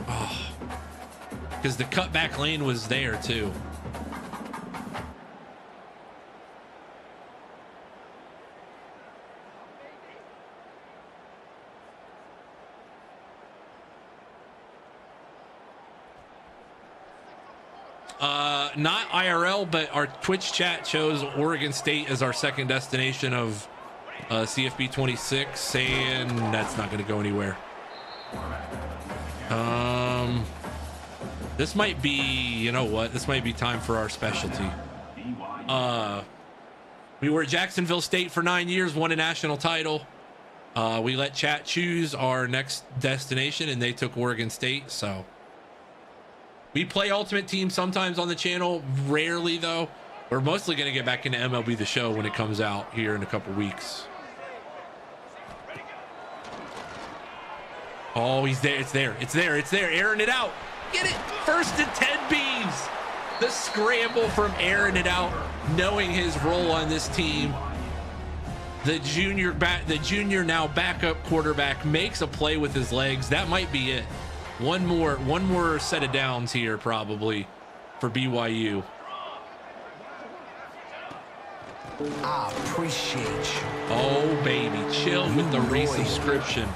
Oh, because the cutback lane was there too. Not IRL, but our Twitch chat shows Oregon State as our 2nd destination of CFB 26, and that's not going to go anywhere. This might be, you know what? This might be time for our specialty. We were at Jacksonville State for 9 years, won a national title. We let chat choose our next destination, and they took Oregon State, so... We play Ultimate Team sometimes on the channel, rarely though. We're mostly going to get back into MLB The Show when it comes out here in a couple weeks. Oh, he's there. It's there. It's there. It's there. Airing it out. Get it. 1st and 10 Beavs. The scramble from airing it out, knowing his role on this team. The junior now backup quarterback makes a play with his legs. That might be it. One more set of downs here probably for BYU. I appreciate you. Oh baby, chill with the resubscription.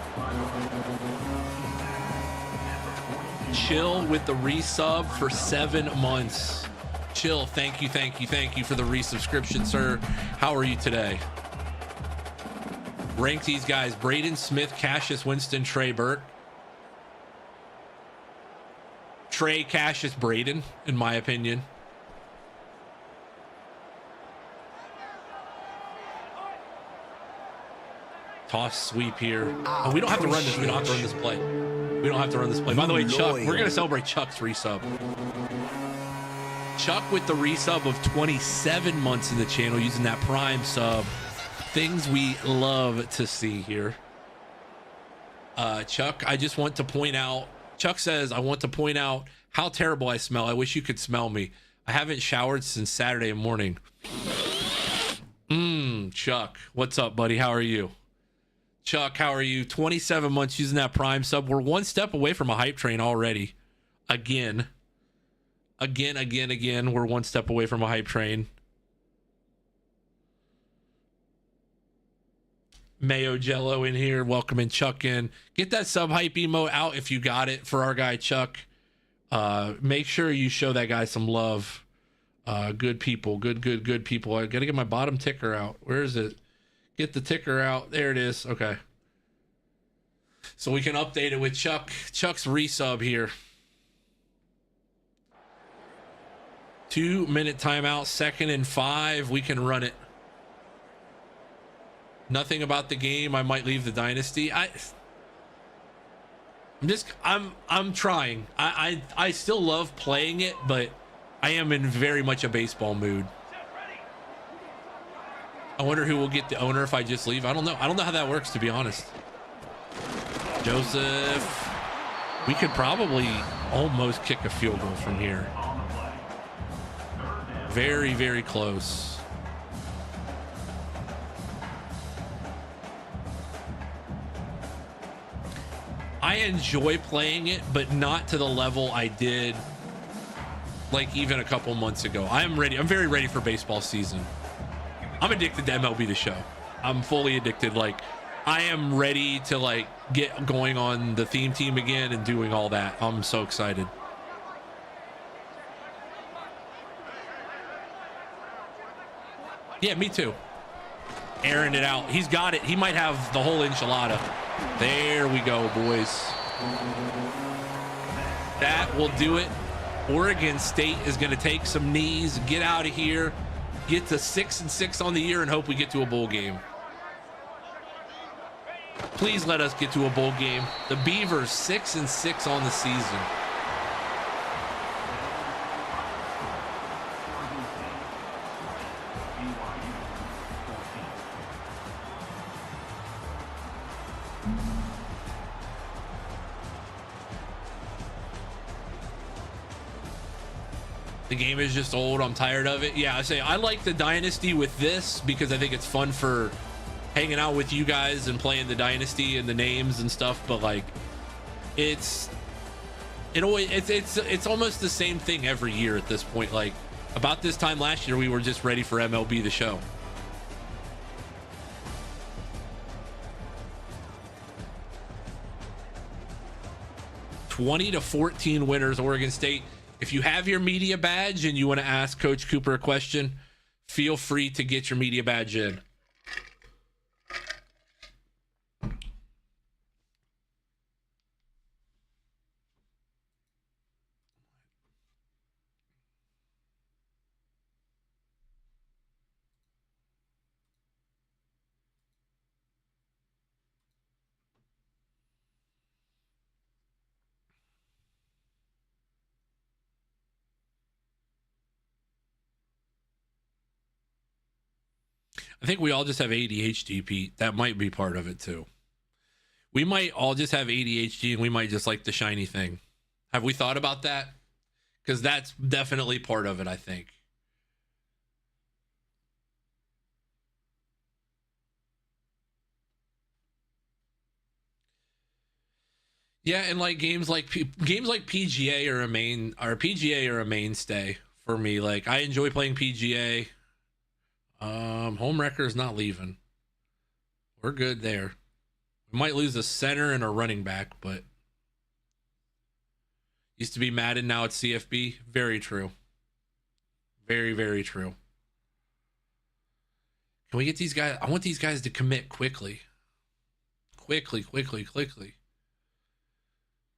Chill with the resub for 7 months. Chill. Thank you for the resubscription, sir. How are you today? Rank these guys: Braden Smith, Cassius Winston, Trey Burke. Trey, Cassius, Braden, in my opinion. Toss sweep here. Oh, we don't have to run this. We don't have to run this play. We don't have to run this play. By the way, Chuck, we're going to celebrate Chuck's resub. Chuck with the resub of 27 months in the channel using that Prime sub. Things we love to see here. Chuck, I just want to point out, Chuck says, I want to point out how terrible I smell. I wish you could smell me. I haven't showered since Saturday morning. Chuck, what's up, buddy? How are you? Chuck, how are you? 27 months using that Prime sub. We're 1 step away from a hype train already. Again. We're 1 step away from a hype train. Mayo Jello in here, welcoming Chuck in. Get that sub hype emote out if you got it for our guy Chuck. Make sure you show that guy some love. Good people, good people. I gotta get my bottom ticker out. Where is it? Get the ticker out. There it is. Okay, so we can update it with Chuck's resub here. 2-minute timeout, 2nd and 5. We can run it. Nothing about the game. I might leave the Dynasty. I'm trying. I still love playing it, but I am in very much a baseball mood. I wonder who will get the owner if I just leave. I don't know. I don't know how that works, to be honest. Joseph. We could probably almost kick a field goal from here. Very, very close. I enjoy playing it, but not to the level I did like even a couple months ago. I'm ready. I'm very ready for baseball season. I'm addicted to MLB The Show. I'm fully addicted. Like, I am ready to like get going on the theme team again and doing all that. I'm so excited. Yeah, me too. Airing it out. He's got it. He might have the whole enchilada. There we go, boys. That will do it. Oregon State is going to take some knees, get out of here, get to 6-6 on the year, and hope we get to a bowl game. Please let us get to a bowl game. The Beavers 6-6 on the season. The game is just old. I'm tired of it. Yeah, I like the Dynasty with this because I think it's fun for hanging out with you guys and playing the Dynasty and the names and stuff. But like, it's almost the same thing every year at this point. Like, about this time last year, we were just ready for MLB The Show. $20-14 winners, Oregon State. If you have your media badge and you want to ask Coach Cooper a question, feel free to get your media badge in. I think we all just have ADHD, Pete. That might be part of it too. We might all just have ADHD and we might just like the shiny thing. Have we thought about that? Because that's definitely part of it, I think. Yeah, and like games like PGA are a mainstay for me. Like, I enjoy playing PGA. Homewrecker is not leaving. We're good there. We might lose a center and a running back, but used to be Madden, now it's CFB. Very true. Very, very true. Can we get these guys? I want these guys to commit quickly. Quickly.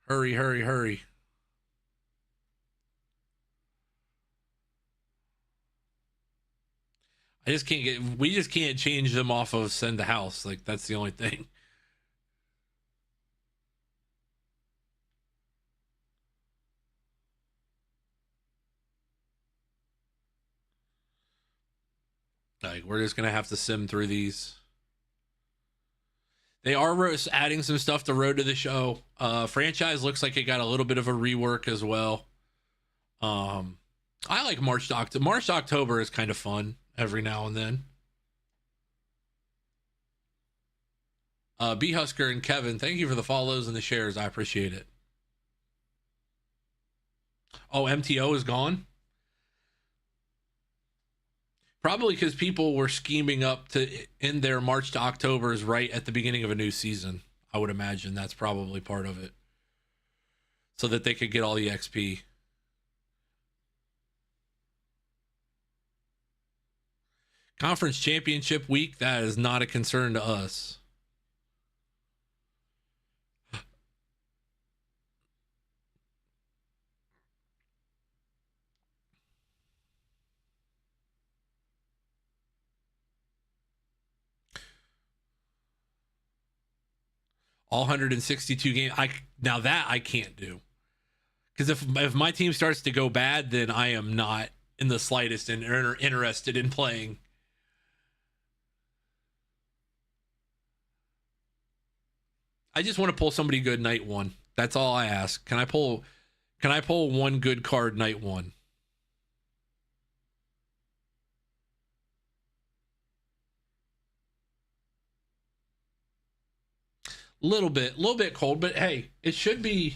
Hurry. We just can't change them off of send to house. Like, that's the only thing. Like, we're just going to have to sim through these. They are adding some stuff to Road to the Show. Franchise looks like it got a little bit of a rework as well. I like March to October. March to October is kind of fun every now and then. B Husker and Kevin, thank you for the follows and the shares. I appreciate it. Oh, MTO is gone? Probably because people were scheming up to end their March to Octobers right at the beginning of a new season. I would imagine that's probably part of it. So that they could get all the XP. Conference championship week, that is not a concern to us. all 162 games. Now that I can't do, because if my team starts to go bad, then I am not in the slightest interested in playing. I just want to pull somebody good night one. That's all I ask. Can I pull one good card night one? Little bit cold, but hey, it's going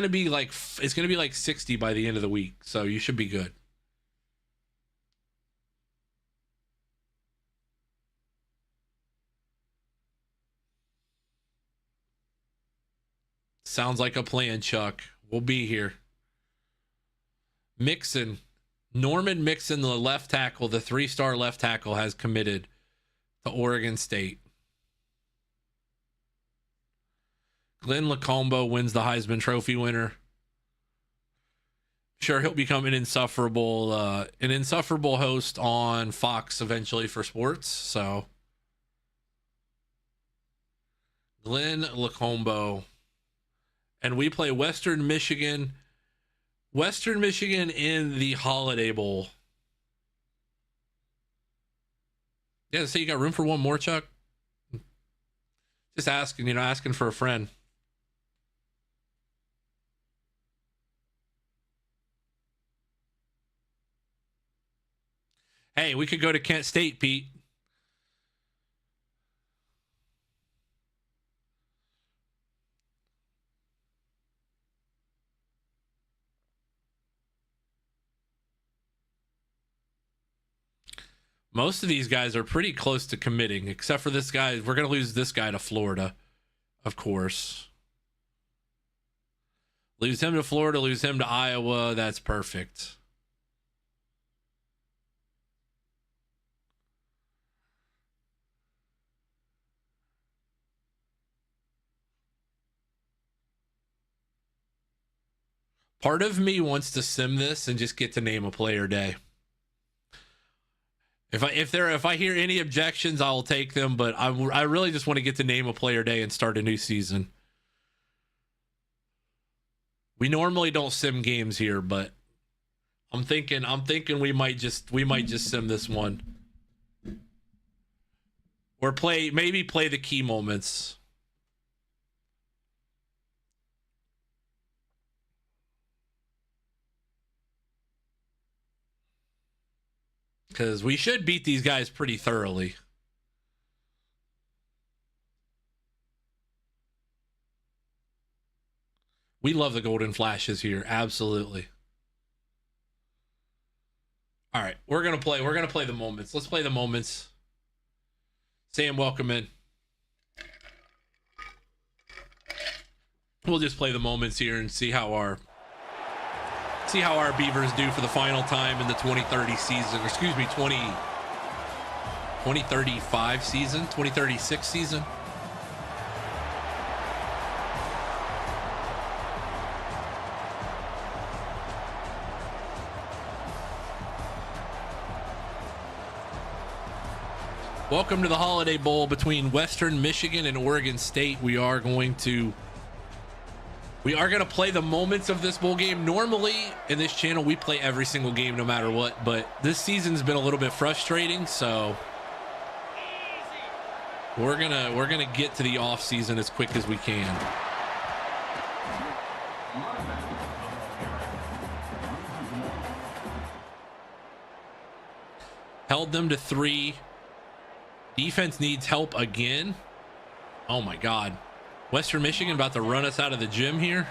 to be like 60 by the end of the week, so you should be good. Sounds like a plan, Chuck. We'll be here. Mixon, Norman Mixon, the left tackle, the 3-star left tackle, has committed to Oregon State. Glenn Lacombo wins the Heisman Trophy winner. Sure, he'll become an insufferable host on Fox eventually for sports. So, Glenn Lacombo, and we play Western Michigan in the Holiday Bowl. Yeah, so you got room for one more, Chuck? Just asking for a friend. Hey, we could go to Kent State, Pete. Most of these guys are pretty close to committing, except for this guy. We're going to lose this guy to Florida, of course. Lose him to Florida, lose him to Iowa. That's perfect. Part of me wants to sim this and just get to name a player day. If I hear any objections, I'll take them, but I really just want to get to name a player day and start a new season. We normally don't sim games here, but I'm thinking we might just sim this one. Or maybe play the key moments. Because we should beat these guys pretty thoroughly. We love the golden flashes here. Absolutely. All right. We're going to play the moments. Let's play the moments. Sam, welcome in. We'll just play the moments here and see how our Beavers do for the final time in the 2030 season. Or excuse me, 2035 season, 2036 season. Welcome to the Holiday Bowl between Western Michigan and Oregon State. We are going to play the moments of this bowl game. Normally in this channel, we play every single game no matter what, but this season's been a little bit frustrating, so we're gonna get to the off season as quick as we can. Held them to 3. Defense needs help again. Oh my God. Western Michigan about to run us out of the gym here.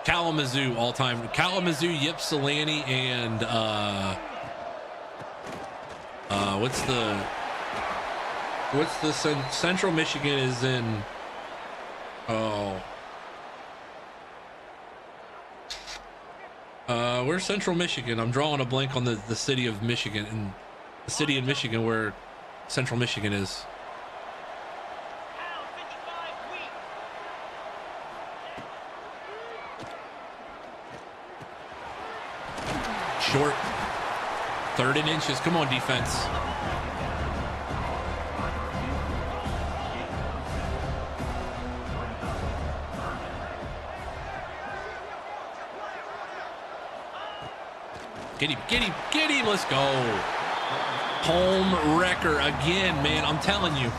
Kalamazoo all time. Kalamazoo, Ypsilanti, and what's the Central Michigan is in? Where's Central Michigan? I'm drawing a blank on the city of Michigan, and the city in Michigan where Central Michigan is. Short. 3rd and inches. Come on, defense. Get him, get him, get him. Let's go. Home wrecker again, man. I'm telling you.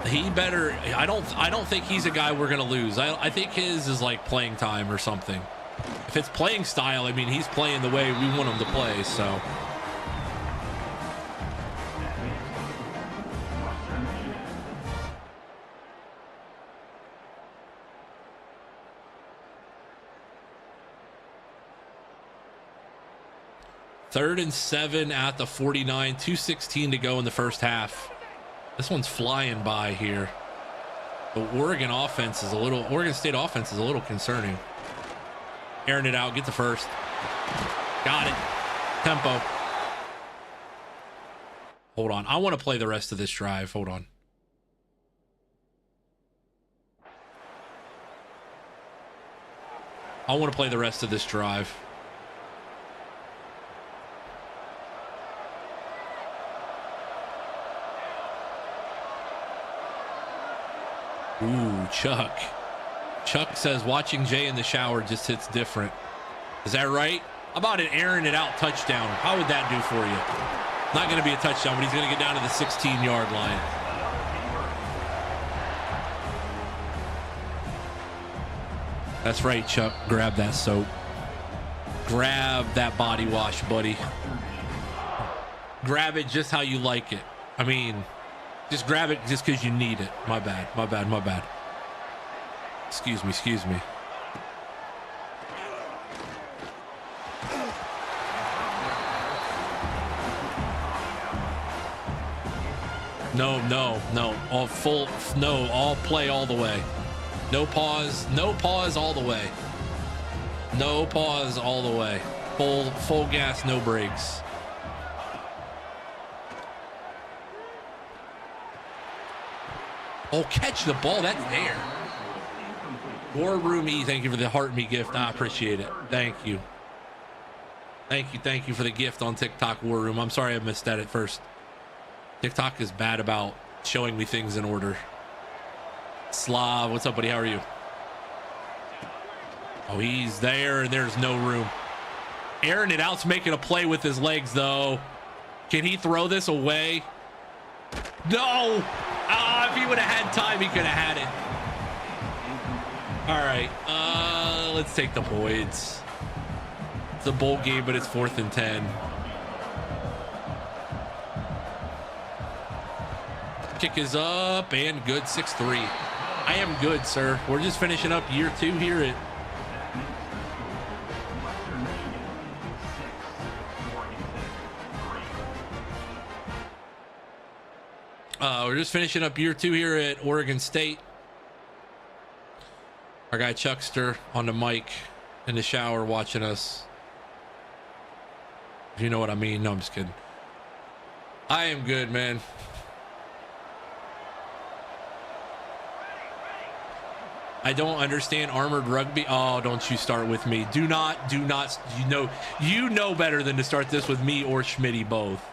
He better. I don't think he's a guy we're gonna lose. I think his is like playing time or something. If it's playing style, I mean, he's playing the way we want him to play. So. Third and 7 at the 49. 2:16 to go in the first half. This one's flying by here. The Oregon State offense is a little concerning. Airing it out, get the first. Got it. Tempo. Hold on. I want to play the rest of this drive. Hold on. I want to play the rest of this drive. Ooh, Chuck. Chuck says watching Jay in the shower just hits different. Is that right? How about an airing it out touchdown? How would that do for you? Not going to be a touchdown, but he's going to get down to the 16-yard line. That's right, Chuck. Grab that soap. Grab that body wash, buddy. Grab it just how you like it. I mean, just grab it just because you need it. My bad, my bad, my bad. Excuse me, excuse me. No, no, no. All full, no, all play all the way. No pause all the way. No pause all the way. Full gas, no brakes. Oh, catch the ball. That's there. War Room E, thank you for the heart me gift. I appreciate it. Thank you. Thank you for the gift on TikTok, War Room. I'm sorry I missed that at first. TikTok is bad about showing me things in order. Slav, what's up, buddy? How are you? Oh, he's there, and there's no room. Airing it out's making a play with his legs, though. Can he throw this away? No! If he would have had time, he could have had it. All right, let's take the points. It's a bowl game, but it's 4th and 10. Kick is up and good. 6-3. I am good, sir. We're just finishing up year 2 here at we're just finishing up year 2 here at Oregon State. Our guy Chuckster on the mic in the shower watching us. If you know what I mean. No, I'm just kidding. I am good, man. I don't understand armored rugby. Oh, don't you start with me. Do not, you know better than to start this with me or Schmitty both.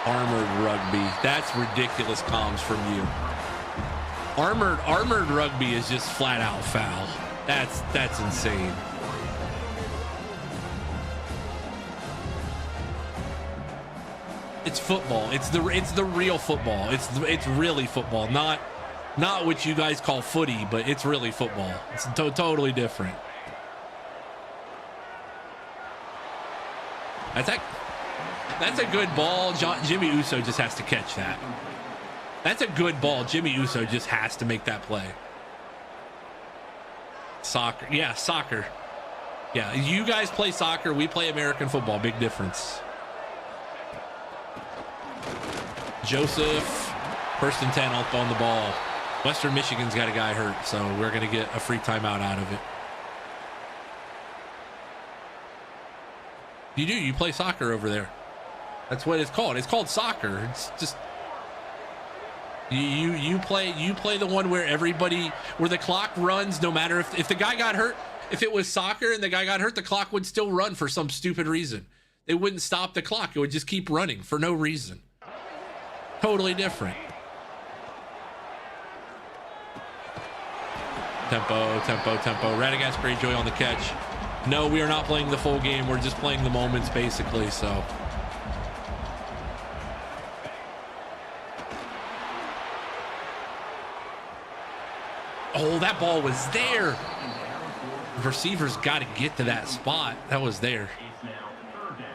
Armored rugby. That's ridiculous comms from you. Armored rugby is just flat out foul. That's insane. It's football. It's the real football. It's really football. Not what you guys call footy, but it's really football. It's totally different. That's a good ball. Jimmy Uso just has to catch that. That's a good ball. Jimmy Uso just has to make that play. Soccer. Yeah, soccer. Yeah, you guys play soccer. We play American football. Big difference. Joseph, 1st and 10 up on the ball. Western Michigan's got a guy hurt, so we're going to get a free timeout out of it. You play soccer over there. That's what it's called. It's called soccer. It's just you play the one where the clock runs no matter if the guy got hurt. If it was soccer and the guy got hurt, the clock would still run for some stupid reason. They wouldn't stop the clock. It would just keep running for no reason. Totally different. Tempo. Radagast Greyjoy on the catch. No, we are not playing the full game. We're just playing the moments, basically, so. Oh, that ball was there. The receiver's got to get to that spot. That was there.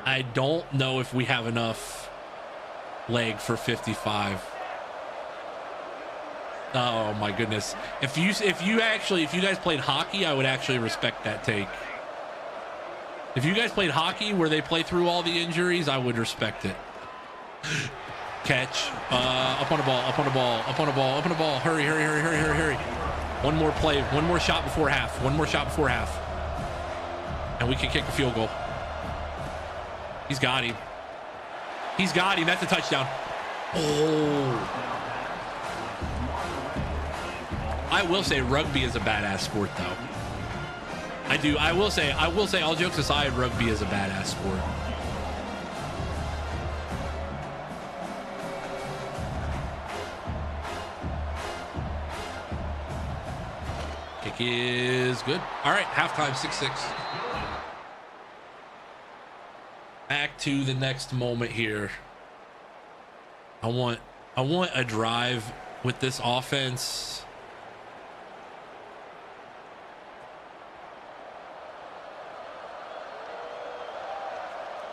I don't know if we have enough leg for 55. Oh my goodness. If you guys played hockey, I would actually respect that take. If you guys played hockey where they play through all the injuries, I would respect it. Catch. Up on the ball. Hurry. One more play. One more shot before half. And we can kick a field goal. He's got him. That's a touchdown. Oh. I will say rugby is a badass sport, though. I will say, all jokes aside, rugby is a badass sport. Kick is good. All right, halftime, 6-6. Back to the next moment here. I want a drive with this offense.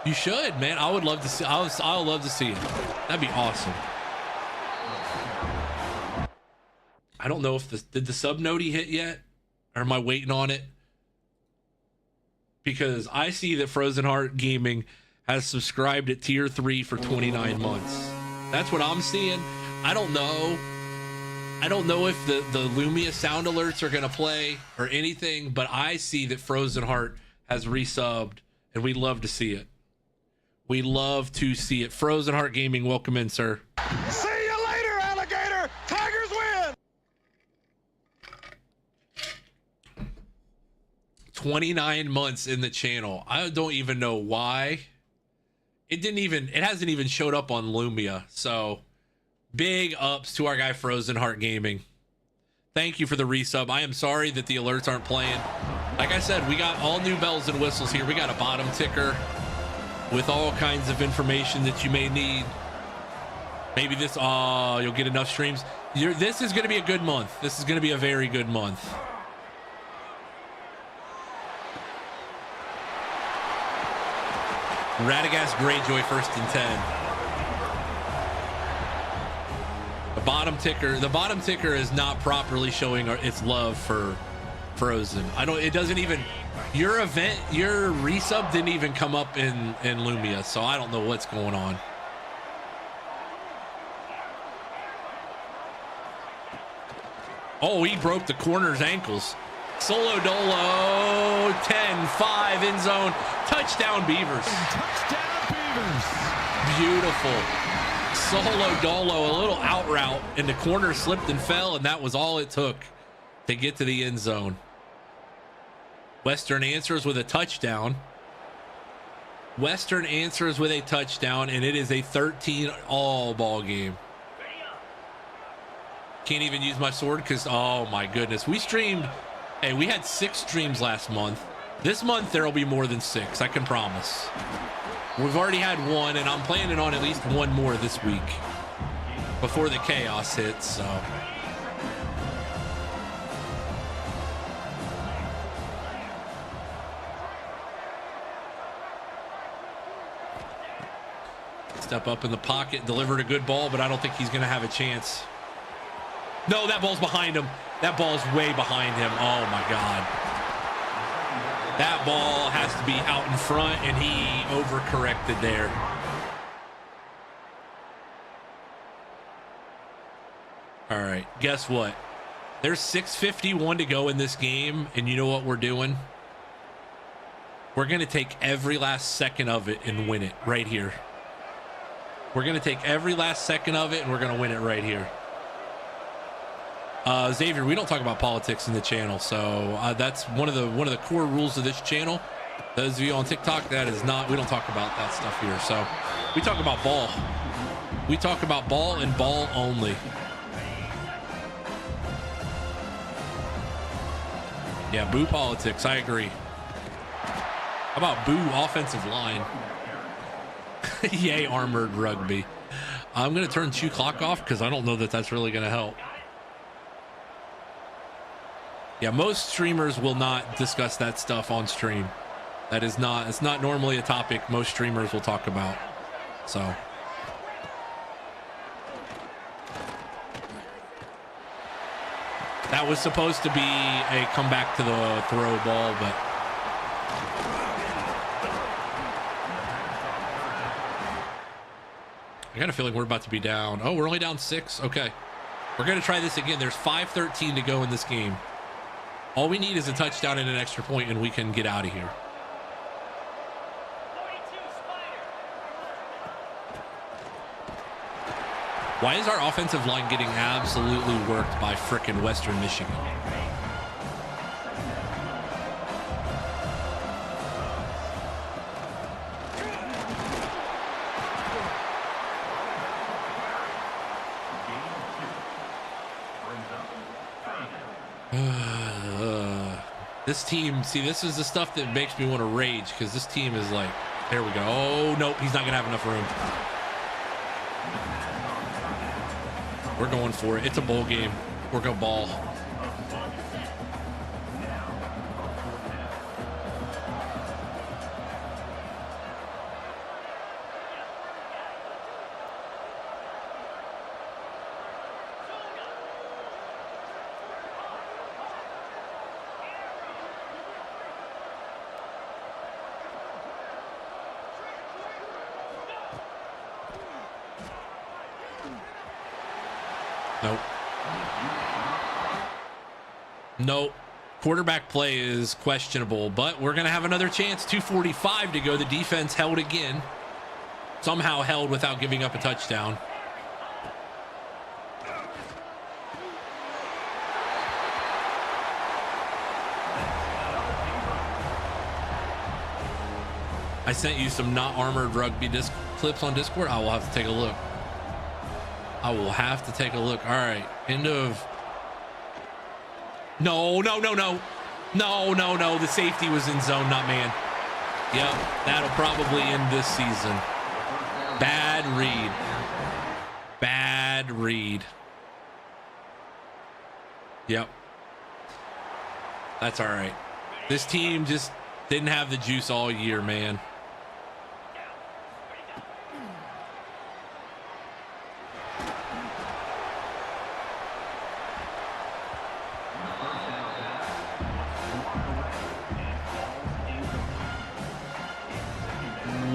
You should, man. I would love to see. I would love to see it. That'd be awesome. I don't know if did the sub noti hit yet, or am I waiting on it? Because I see that Frozen Heart Gaming has subscribed at tier 3 for 29 months. That's what I'm seeing. I don't know. I don't know if the Lumia sound alerts are gonna play or anything, but I see that Frozen Heart has resubbed, and we'd love to see it. We love to see it. Frozen Heart Gaming, welcome in, sir. See you later, alligator. Tigers win. 29 months in the channel. I don't even know why. It hasn't even showed up on Lumia. So big ups to our guy Frozen Heart Gaming. Thank you for the resub. I am sorry that the alerts aren't playing. Like I said, we got all new bells and whistles here. We got a bottom ticker with all kinds of information that you may need. Maybe this, you'll get enough streams. This is going to be a good month. This is going to be a very good month. Radagast Greyjoy, 1st and 10. The bottom ticker is not properly showing its love for Frozen. It doesn't even, your resub didn't even come up in Lumia, so I don't know what's going on. Oh, he broke the corner's ankles. Solo Dolo, 10-5 end zone. Touchdown Beavers. Touchdown Beavers. Beautiful. Solo Dolo, a little out route, and the corner slipped and fell, and that was all it took to get to the end zone. Western answers with a touchdown. And it is a 13-all ball game. Can't even use my sword because, oh my goodness. We had 6 streams last month. This month there will be more than 6, I can promise. We've already had 1, and I'm planning on at least 1 more this week before the chaos hits, so. Step up in the pocket, delivered a good ball, but I don't think he's going to have a chance. No, that ball's behind him. That ball's way behind him. Oh my God. That ball has to be out in front, and he overcorrected there. All right, guess what? There's 6:51 to go in this game, and you know what we're doing? We're going to take every last second of it and win it right here. We're going to take every last second of it, and we're going to win it right here. Xavier, we don't talk about politics in the channel, so that's one of the core rules of this channel. Those of you on TikTok, we don't talk about that stuff here. So we talk about ball. We talk about ball and ball only. Yeah, boo politics. I agree. How about boo offensive line? Yay, armored rugby. I'm going to turn 2 clock off because I don't know that that's really going to help. Yeah, most streamers will not discuss that stuff on stream. It's not normally a topic most streamers will talk about. So. That was supposed to be a comeback to the throw ball, but. I got a feeling we're about to be down. Oh, we're only down 6. Okay. We're going to try this again. There's 5:13 to go in this game. All we need is a touchdown and an extra point, and we can get out of here. Why is our offensive line getting absolutely worked by frickin' Western Michigan? This team, see, this is the stuff that makes me want to rage because this team is like, there we go. Oh, nope, he's not going to have enough room. We're going for it. It's a bowl game. We're going to ball. Nope. Nope. Quarterback play is questionable, but we're going to have another chance. 2:45 to go. The defense held again. Somehow held without giving up a touchdown. I sent you some not armored rugby clips on Discord. I will have to take a look. I will have to take a look. All right. End of. No. The safety was in zone, not man. Yep. That'll probably end this season. Bad read. Bad read. Yep. That's all right. This team just didn't have the juice all year, man.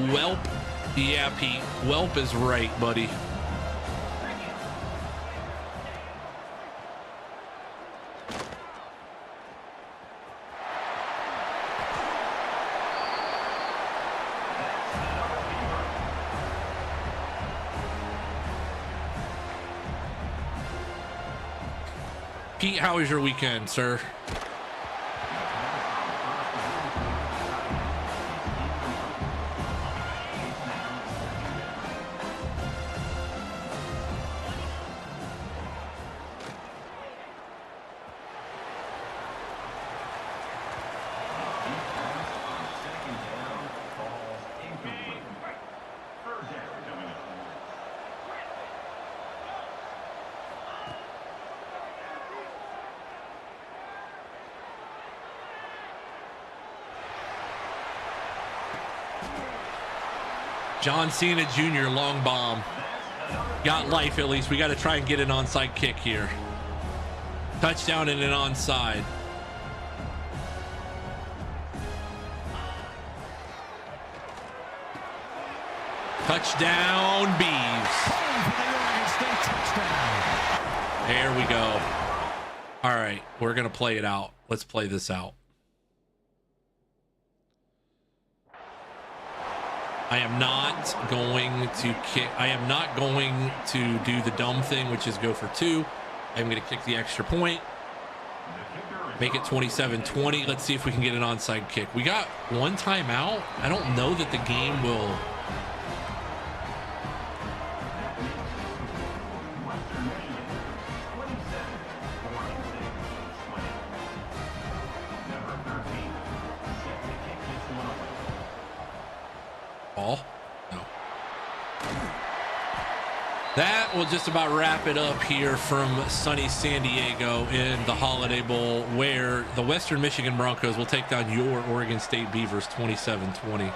Welp. Yeah, Pete. Welp is right, buddy. Pete, how was your weekend, sir? John Cena Jr. long bomb. Got life at least. We got to try and get an onside kick here. Touchdown and an onside. Touchdown, Beavs. There we go. All right, we're going to play it out. Let's play this out. I am not going to kick. I am not going to do the dumb thing, which is go for 2. I'm going to kick the extra point. Make it 27-20. Let's see if we can get an onside kick. We got one timeout. I don't know that the game will. that will just about wrap it up here from sunny San Diego in the Holiday Bowl, where the Western Michigan Broncos will take down your Oregon State Beavers 27-20.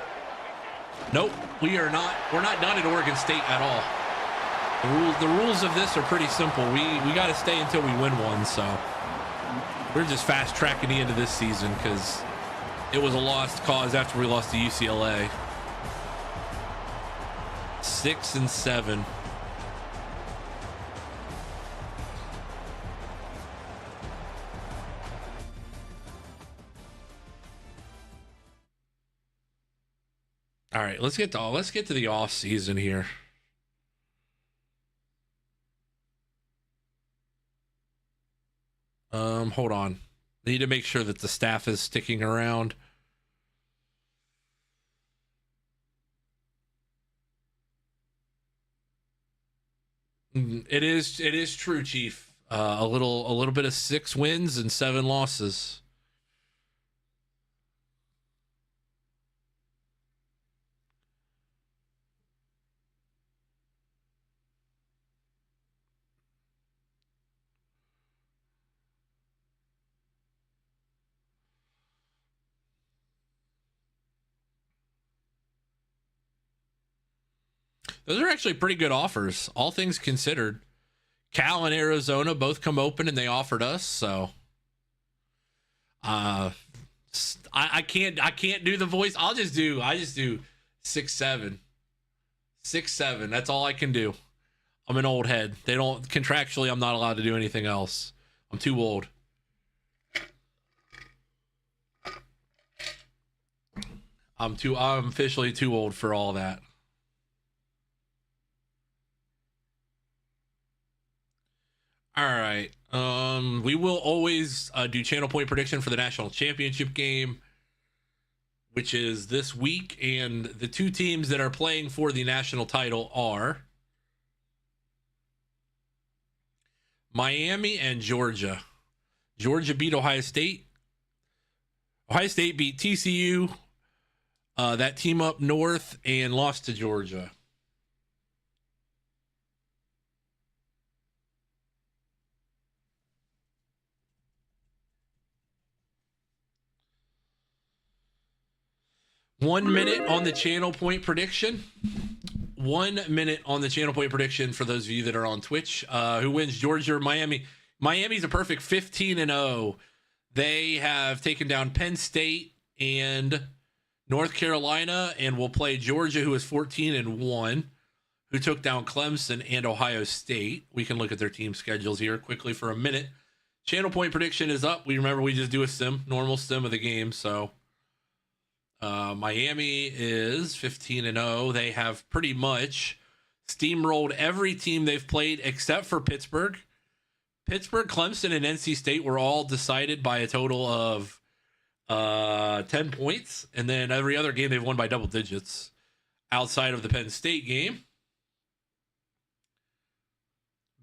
Nope, we're not done at Oregon State at all. The rules of this are pretty simple. We got to stay until we win one, so we're just fast tracking the end of this season because it was a lost cause after we lost to UCLA. 6-7. All right, let's get to the off season here. Hold on. I need to make sure that the staff is sticking around. It is true, Chief. A little bit of 6 wins and 7 losses. Those are actually pretty good offers, all things considered. Cal and Arizona both come open and they offered us, so I can't do the voice. I just do 6-7. 6-7. That's all I can do. I'm an old head. They don't contractually, I'm not allowed to do anything else. I'm too old. I'm officially too old for all that. All right. We will always do channel point prediction for the national championship game, which is this week. And the 2 teams that are playing for the national title are Miami and Georgia. Georgia beat Ohio State. Ohio State beat TCU, that team up north, and lost to Georgia. One minute on the channel point prediction. 1 minute on the channel point prediction for those of you that are on Twitch. Who wins, Georgia or Miami? Miami's a perfect 15-0. They have taken down Penn State and North Carolina, and will play Georgia, who is 14-1, who took down Clemson and Ohio State. We can look at their team schedules here quickly for a minute. Channel point prediction is up. We just do a normal sim of the game, so Miami is 15-0. They have pretty much steamrolled every team they've played except for Pittsburgh. Pittsburgh, Clemson, and NC State were all decided by a total of 10 points. And then every other game they've won by double digits outside of the Penn State game.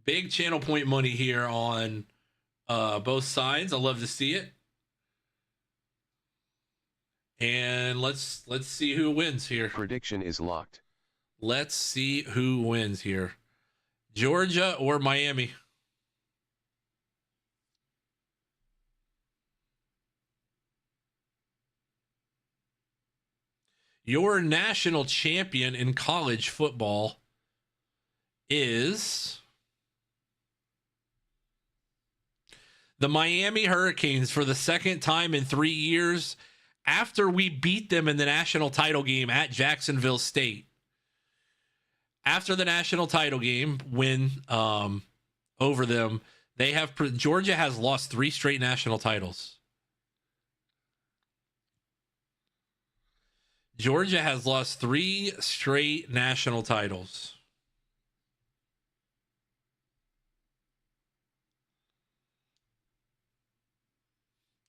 Big channel point money here on both sides. I love to see it. And let's see who wins here. Prediction is locked. Let's see who wins here. Georgia or Miami? Your national champion in college football is the Miami Hurricanes for the second time in 3 years, after we beat them in the national title game at Jacksonville State. After the national title game win over them, Georgia has lost 3 straight national titles. Georgia has lost 3 straight national titles.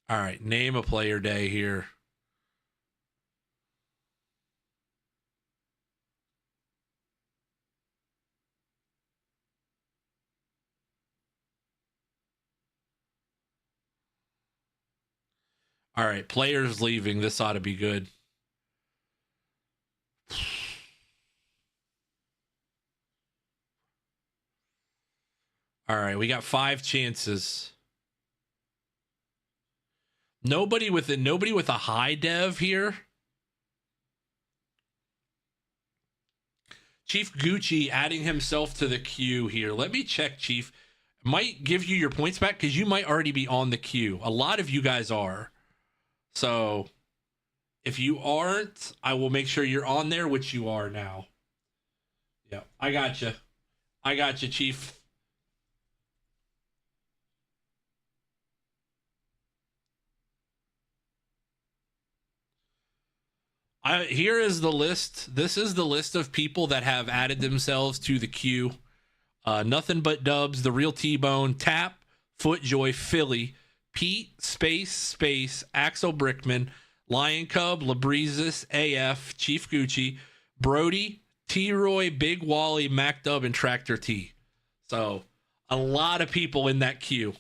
All right, name a player day here. All right, players leaving. This ought to be good. All right, we got 5 chances. Nobody with a high dev here. Chief Gucci adding himself to the queue here. Let me check, Chief. Might give you your points back because you might already be on the queue. A lot of you guys are. So if you aren't, I will make sure you're on there, which you are now. Yeah, I got you. I got you, Chief. Here is the list. This is the list of people that have added themselves to the queue. Nothing But Dubs, The Real T-Bone, Tap, Footjoy, Philly, Pete, Space, Axel Brickman, Lion Cub, Labreezes, AF, Chief Gucci, Brody, T-Roy, Big Wally, Mac Dub, and Tractor T. So a lot of people in that queue.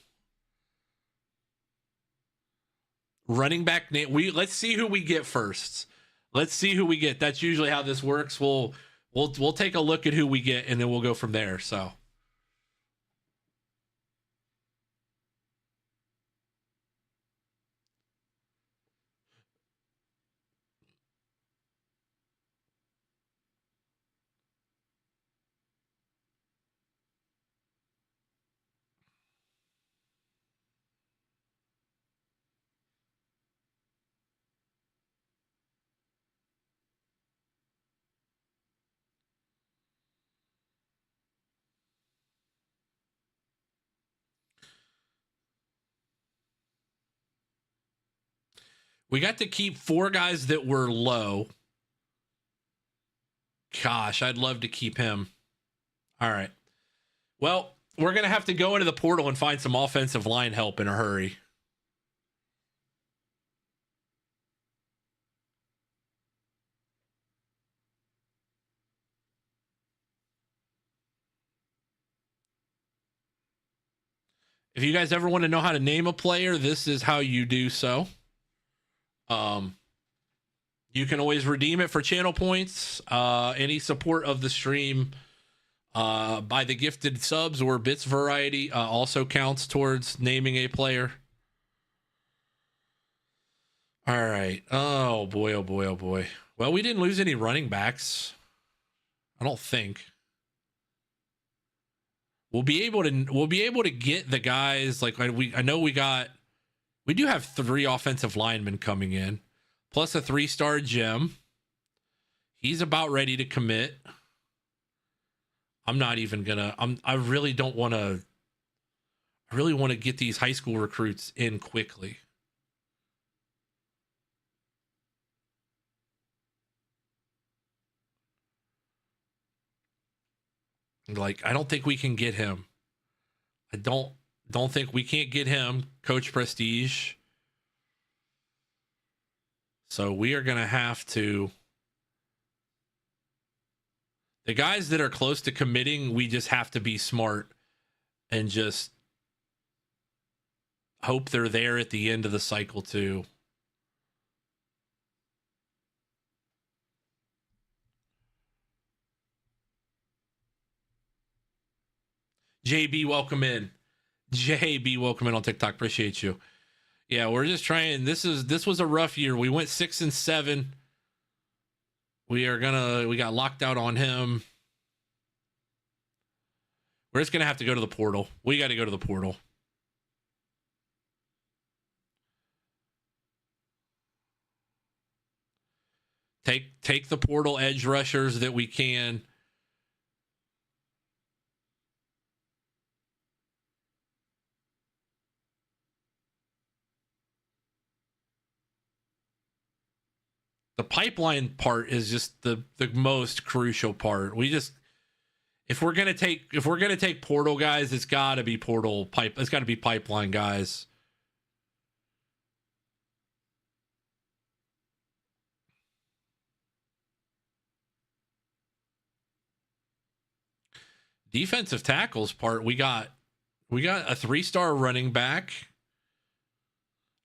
Running back, let's see who we get first. Let's see who we get. That's usually how this works. We'll take a look at who we get, and then we'll go from there. So, we got to keep 4 guys that were low. Gosh, I'd love to keep him. All right. Well, we're going to have to go into the portal and find some offensive line help in a hurry. If you guys ever want to know how to name a player, this is how you do so. You can always redeem it for channel points. Any support of the stream by the gifted subs or bits variety also counts towards naming a player. All right. Oh boy, oh boy, oh boy. Well, we didn't lose any running backs. I don't think. We'll be able to get the guys like we do have 3 offensive linemen coming in, plus a 3-star gem. He's about ready to commit. I'm not even gonna. I really don't want to. I really want to get these high school recruits in quickly. Like, I don't think we can get him. I don't think we can't get him, Coach Prestige. So we are going to have to. The guys that are close to committing, we just have to be smart and just hope they're there at the end of the cycle too. JB, welcome in. JB, welcome in on TikTok. Appreciate you. Yeah, we're just trying. This was a rough year. We went 6-7. We got locked out on him. We're just gonna have to go to the portal. We got to go to the portal. Take the portal edge rushers that we can. The pipeline part is just the most crucial part. If we're gonna take portal guys, it's gotta be it's gotta be pipeline guys. Defensive tackles part, we got a 3-star running back.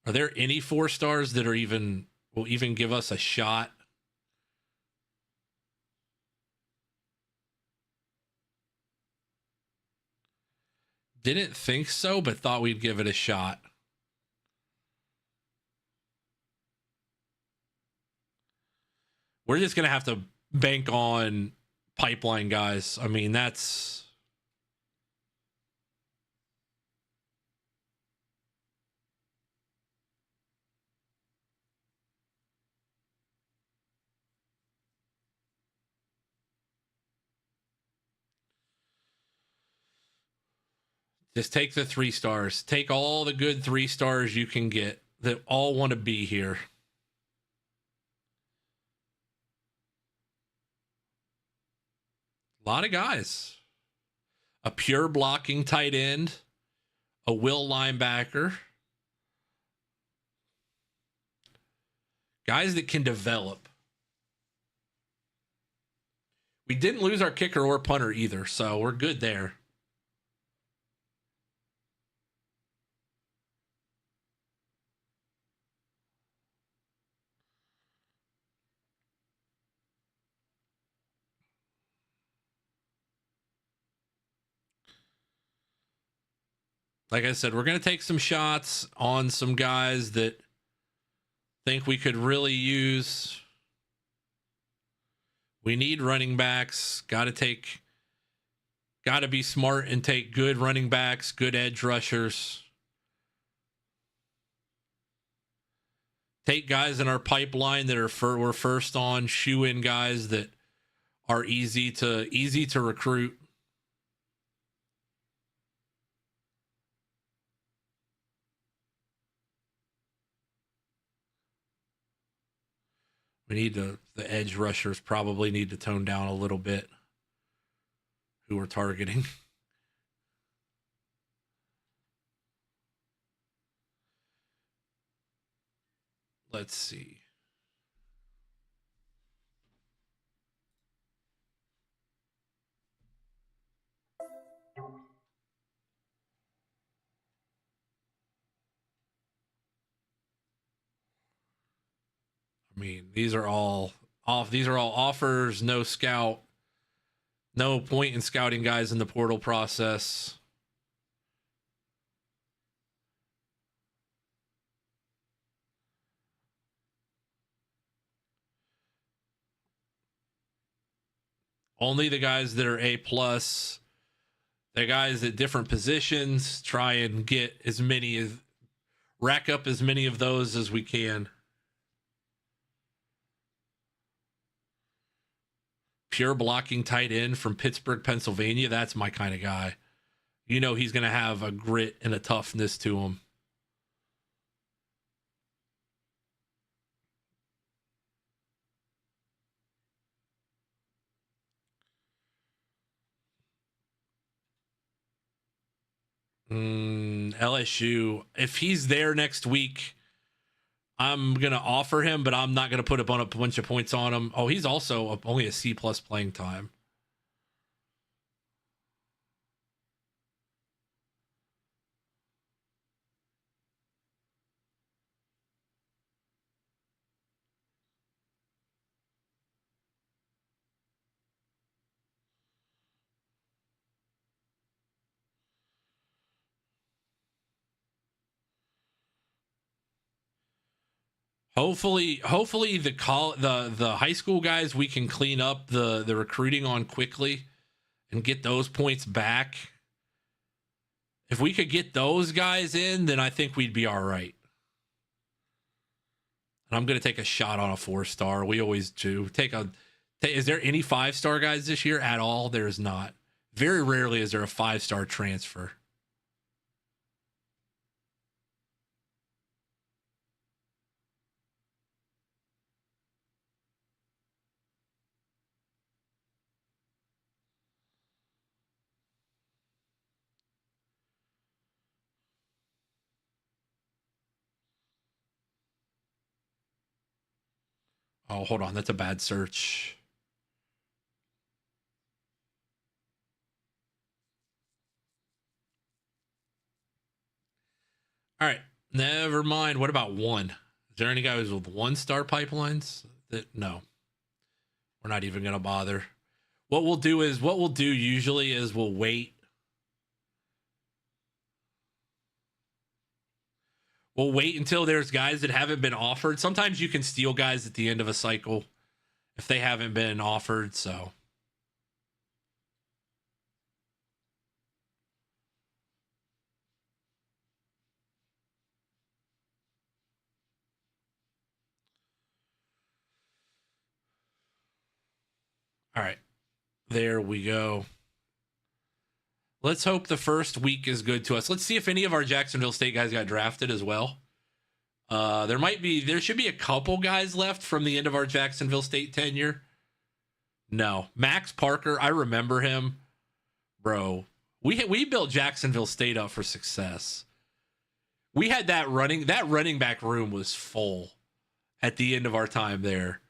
Are there any 4-stars that will even give us a shot? Didn't think so, but thought we'd give it a shot. We're just going to have to bank on pipeline guys. I mean, that's... Just take the 3 stars. Take all the good 3 stars you can get that all want to be here. A lot of guys. A pure blocking tight end. A will linebacker. Guys that can develop. We didn't lose our kicker or punter either, so we're good there. Like I said, we're going to take some shots on some guys that think we could really use. We need running backs. Got to be smart and take good running backs, good edge rushers. Take guys in our pipeline that we're first on, shoe in guys that are easy to recruit. We need the edge rushers probably need to tone down a little bit who we're targeting. Let's see. I mean, these are all offers, no scout, no point in scouting guys in the portal process. Only the guys that are A+, the guys at different positions, try and get rack up as many of those as we can. Pure blocking tight end from Pittsburgh, Pennsylvania. That's my kind of guy. You know, he's going to have a grit and a toughness to him. LSU, if he's there next week, I'm going to offer him, but I'm not going to put a bunch of points on him. Oh, he's also only a C+ playing time. Hopefully the high school guys, we can clean up the recruiting on quickly and get those points back. If we could get those guys in, then I think we'd be all right. And I'm going to take a shot on a 4-star. We always do. Is there any 5-star guys this year at all? There's not. Very rarely is there a 5-star transfer. Oh, hold on. That's a bad search. All right. Never mind. What about 1? Is there any guys with 1-star pipelines? No. We're not even going to bother. What we'll do usually is we'll wait We'll wait until there's guys that haven't been offered. Sometimes you can steal guys at the end of a cycle if they haven't been offered. So all right, there we go. Let's hope the first week is good to us. Let's see if any of our Jacksonville State guys got drafted as well. There should be a couple guys left from the end of our Jacksonville State tenure. No, Max Parker, I remember him, bro. We built Jacksonville State up for success. We had that running back room was full at the end of our time there.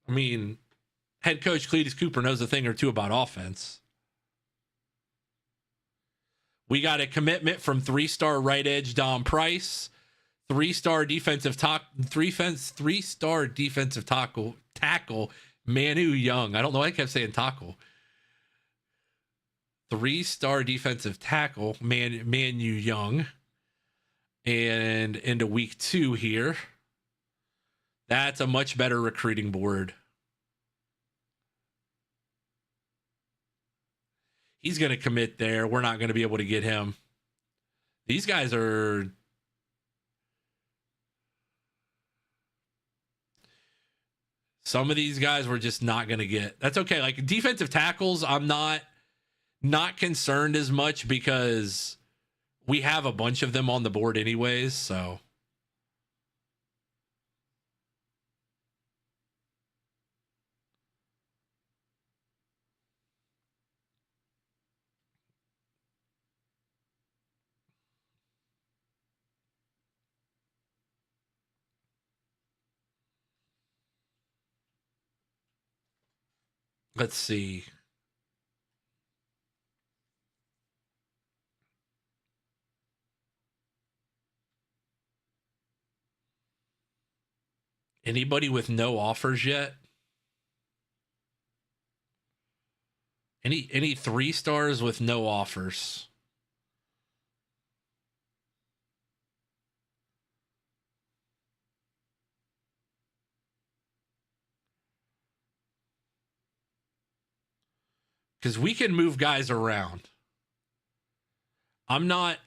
I mean, head coach Cleetus Cooper knows a thing or two about offense. We got a commitment from 3-star right edge Dom Price, 3-star defensive tackle Manu Young. I don't know why I kept saying tackle. 3-star defensive tackle Manu Young. And into week 2 here. That's a much better recruiting board. He's going to commit there. We're not going to be able to get him. These guys are... Some of these guys we're just not going to get. That's okay. Like defensive tackles, I'm not concerned as much because we have a bunch of them on the board anyways, so... Let's see. Anybody with no offers yet? Any 3-stars with no offers? Because we can move guys around. I'm not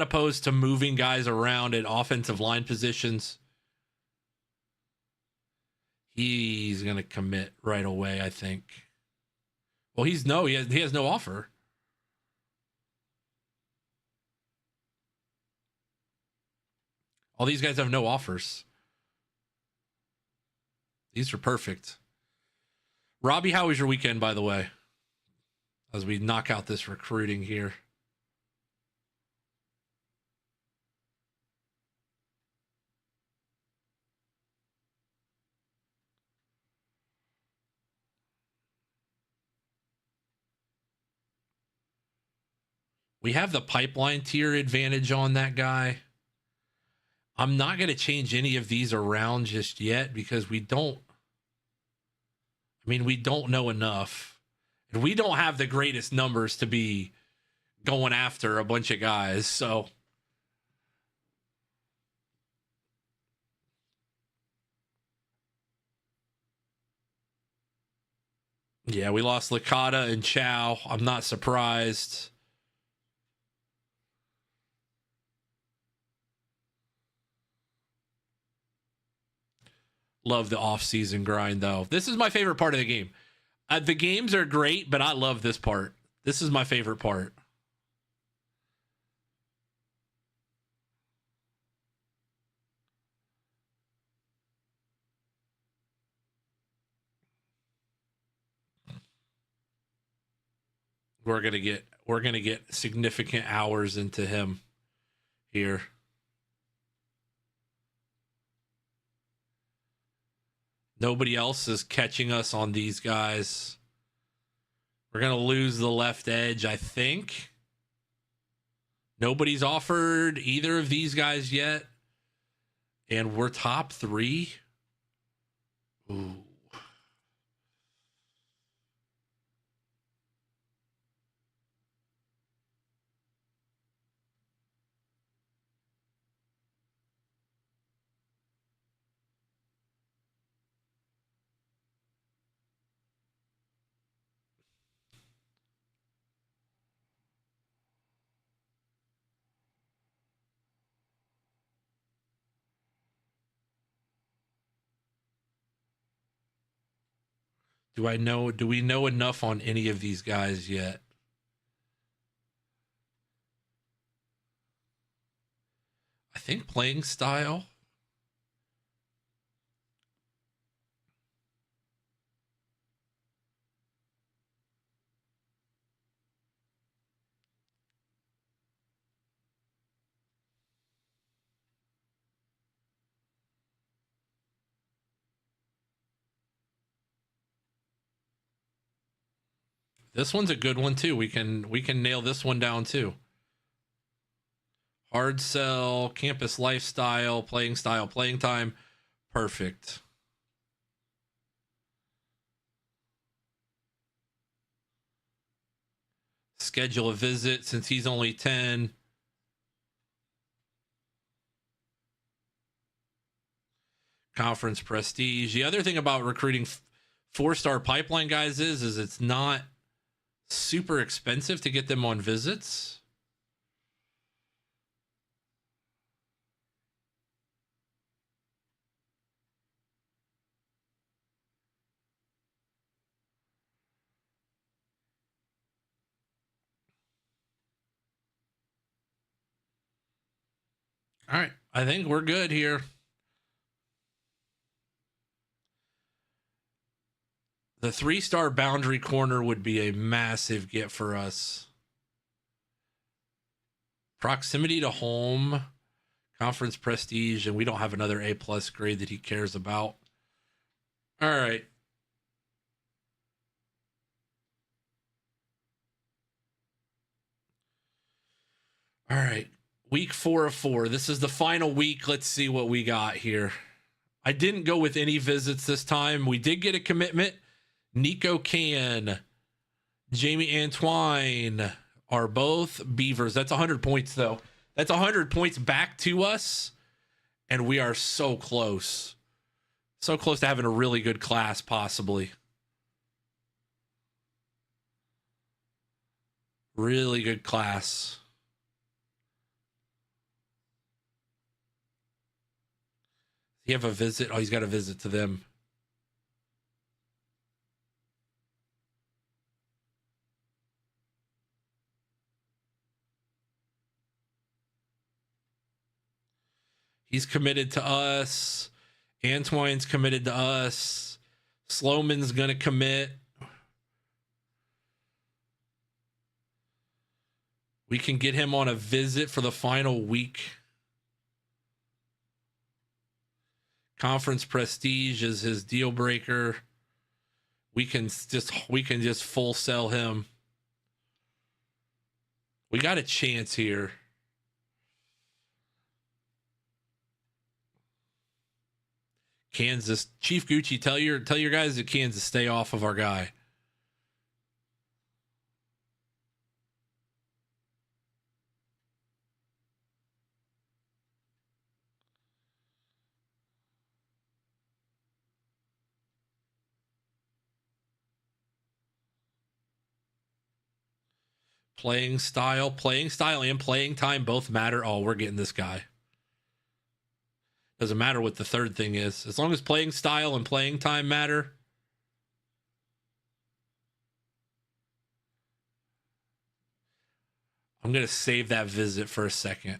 opposed to moving guys around at offensive line positions. He's going to commit right away, I think. Well, he has no offer. All these guys have no offers. These are perfect. Robbie, how was your weekend, by the way? As we knock out this recruiting here. We have the pipeline tier advantage on that guy. I'm not going to change any of these around just yet because we don't know enough. And we don't have the greatest numbers to be going after a bunch of guys. So yeah, we lost Licata and Chow. I'm not surprised. Love the off-season grind, though. This is my favorite part of the game. The games are great, but I love this part. This is my favorite part. We're gonna get significant hours into him here. Nobody else is catching us on these guys. We're going to lose the left edge, I think. Nobody's offered either of these guys yet. And we're top 3. Ooh. Do we know enough on any of these guys yet? I think playing style. This one's a good one too. We can nail this one down too. Hard sell, campus lifestyle, playing style, playing time. Perfect. Schedule a visit since he's only 10. Conference prestige. The other thing about recruiting 4-star pipeline guys is it's not super expensive to get them on visits. All right, I think we're good here. The 3-star boundary corner would be a massive get for us. Proximity to home, conference prestige, and we don't have another A+ grade that he cares about. All right. All right. Week 4 of 4. This is the final week. Let's see what we got here. I didn't go with any visits this time. We did get a commitment. Nico Can, Jamie Antoine are both Beavers. That's 100 points, though. That's 100 points back to us, and we are so close. So close to having a really good class, possibly. Really good class. You have a visit? Oh, he's got a visit to them. He's committed to us. Antoine's committed to us. Sloman's going to commit. We can get him on a visit for the final week. Conference prestige is his deal breaker. We can just full sell him. We got a chance here. Kansas, Chief Gucci, tell your guys at Kansas stay off of our guy. Playing style and playing time both matter. Oh, we're getting this guy. Doesn't matter what the third thing is. As long as playing style and playing time matter. I'm going to save that visit for a second.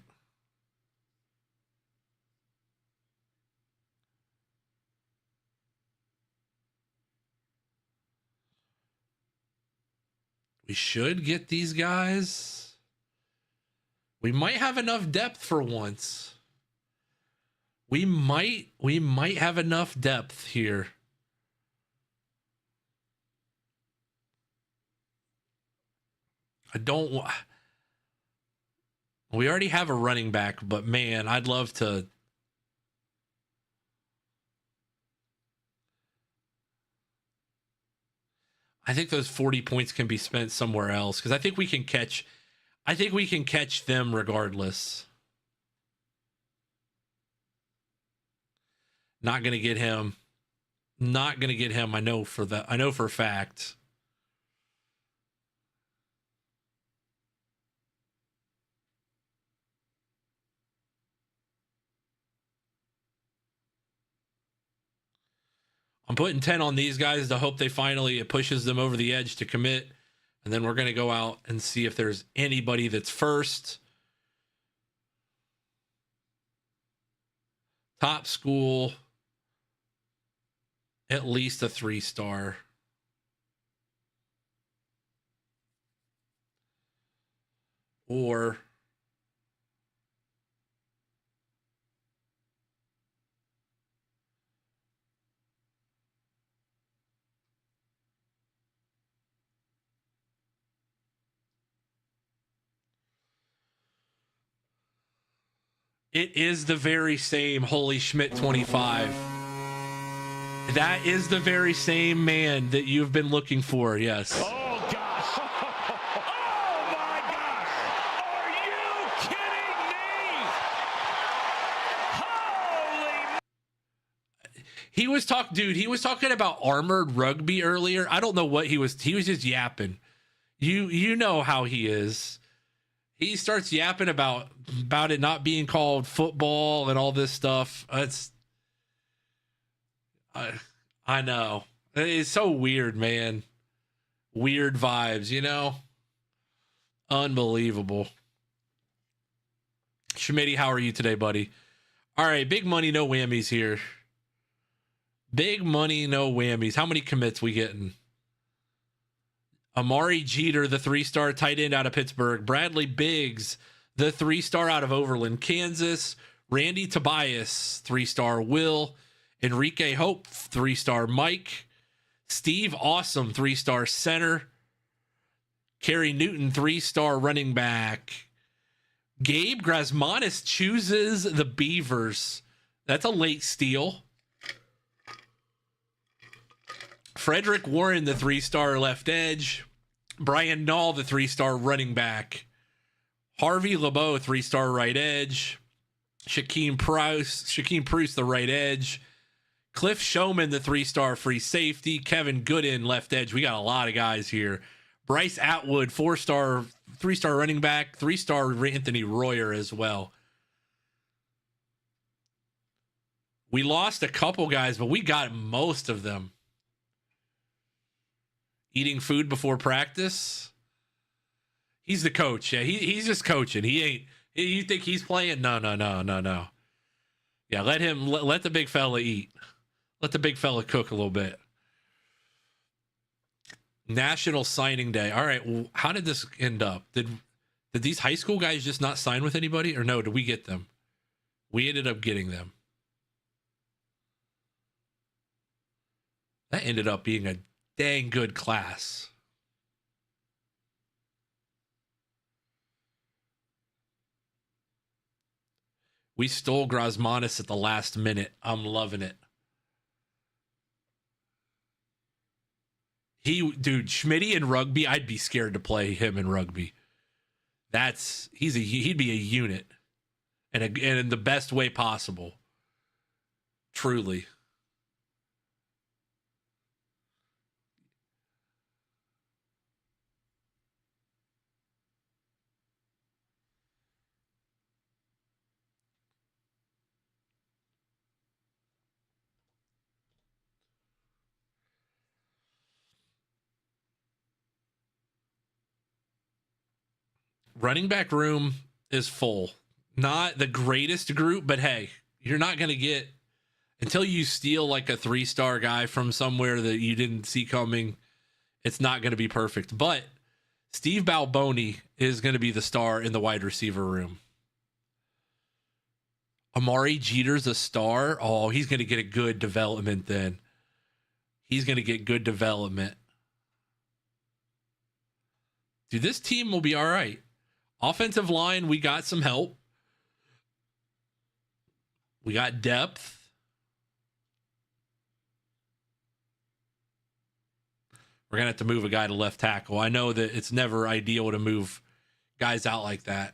We should get these guys. We might have enough depth for once. We might have enough depth here. We already have a running back, but man, I'd love to. I think those 40 points can be spent somewhere else because I think we can catch them regardless. Not going to get him. Not going to get him. I know for a fact. I'm putting 10 on these guys to hope it pushes them over the edge to commit. And then we're going to go out and see if there's anybody that's first. Top school, at least a 3-star. Or it is the very same Holy Schmidt 25. That is the very same man that you've been looking for, yes. Oh, gosh. Oh, my gosh. Are you kidding me? Holy. He was talking about armored rugby earlier. I don't know what he was just yapping. You know how he is. He starts yapping about it not being called football and all this stuff. I know. It's so weird, man. Weird vibes, you know? Unbelievable. Schmitty, how are you today, buddy? All right, big money, no whammies here. Big money, no whammies. How many commits we getting? Amari Jeter, the 3-star tight end out of Pittsburgh. Bradley Biggs, the 3-star out of Overland, Kansas. Randy Tobias, 3-star Will. Enrique Hope, 3-star Mike. Steve Awesome, 3-star center. Kerry Newton, 3-star running back. Gabe Grasmanis chooses the Beavers. That's a late steal. Frederick Warren, the 3-star left edge. Brian Nall, the 3-star running back. Harvey LeBeau, 3-star right edge. Shaquem Proust, the right edge. Cliff Showman, the 3-star free safety. Kevin Gooden, left edge. We got a lot of guys here. Bryce Atwood, 3-star running back. 3-star Anthony Royer as well. We lost a couple guys, but we got most of them. Eating food before practice. He's the coach. Yeah, he's just coaching. He ain't. You think he's playing? No. Yeah, let the big fella eat. Let the big fella cook a little bit. National Signing Day. All right. Well, how did this end up? Did these high school guys just not sign with anybody, or no? Did we get them? We ended up getting them. That ended up being a dang good class. We stole Grasmanis at the last minute. I'm loving it. Schmitty in rugby, I'd be scared to play him in rugby. He'd be a unit, and in the best way possible. Truly. Running back room is full. Not the greatest group, but hey, you're not going to get, until you steal like a 3-star guy from somewhere that you didn't see coming, it's not going to be perfect. But Steve Balboni is going to be the star in the wide receiver room. Amari Jeter's a star. Oh, he's going to get a good development then. He's going to get good development. Dude, this team will be all right. Offensive line, we got some help. We got depth. We're going to have to move a guy to left tackle. I know that it's never ideal to move guys out like that.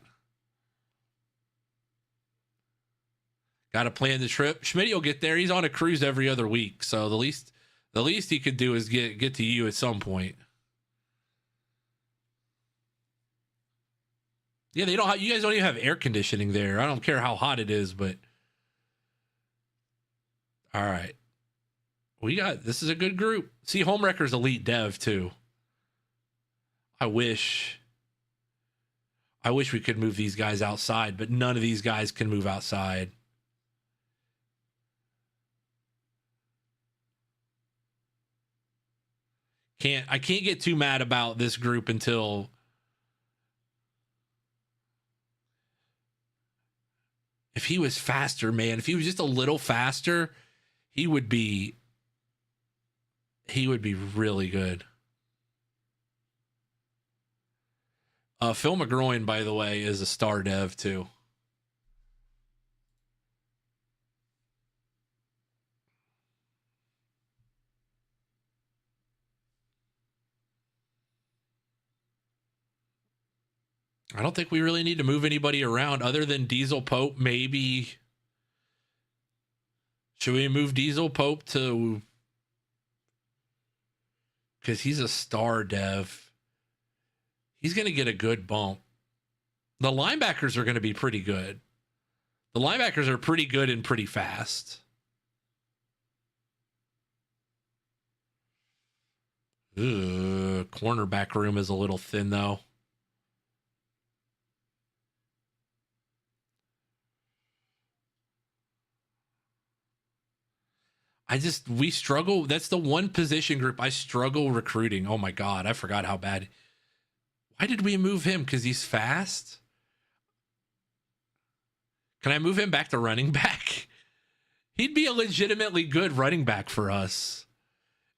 Got to plan the trip. Schmitty will get there. He's on a cruise every other week. So the least he could do is get to you at some point. Yeah, you guys don't even have air conditioning there. I don't care how hot it is, but all right. This is a good group. See, Homewrecker's elite dev too. I wish we could move these guys outside, but none of these guys can move outside. I can't get too mad about this group until if he was faster, man. If he was just a little faster, he would be really good. Phil McGroin, by the way, is a star dev too. I don't think we really need to move anybody around other than Diesel Pope. Maybe. Should we move Diesel Pope to... because he's a star dev. He's going to get a good bump. The linebackers are going to be pretty good. The linebackers are pretty good and pretty fast. Cornerback room is a little thin, though. We struggle. That's the one position group I struggle recruiting. Oh my God, I forgot how bad. Why did we move him? Because he's fast? Can I move him back to running back? He'd be a legitimately good running back for us.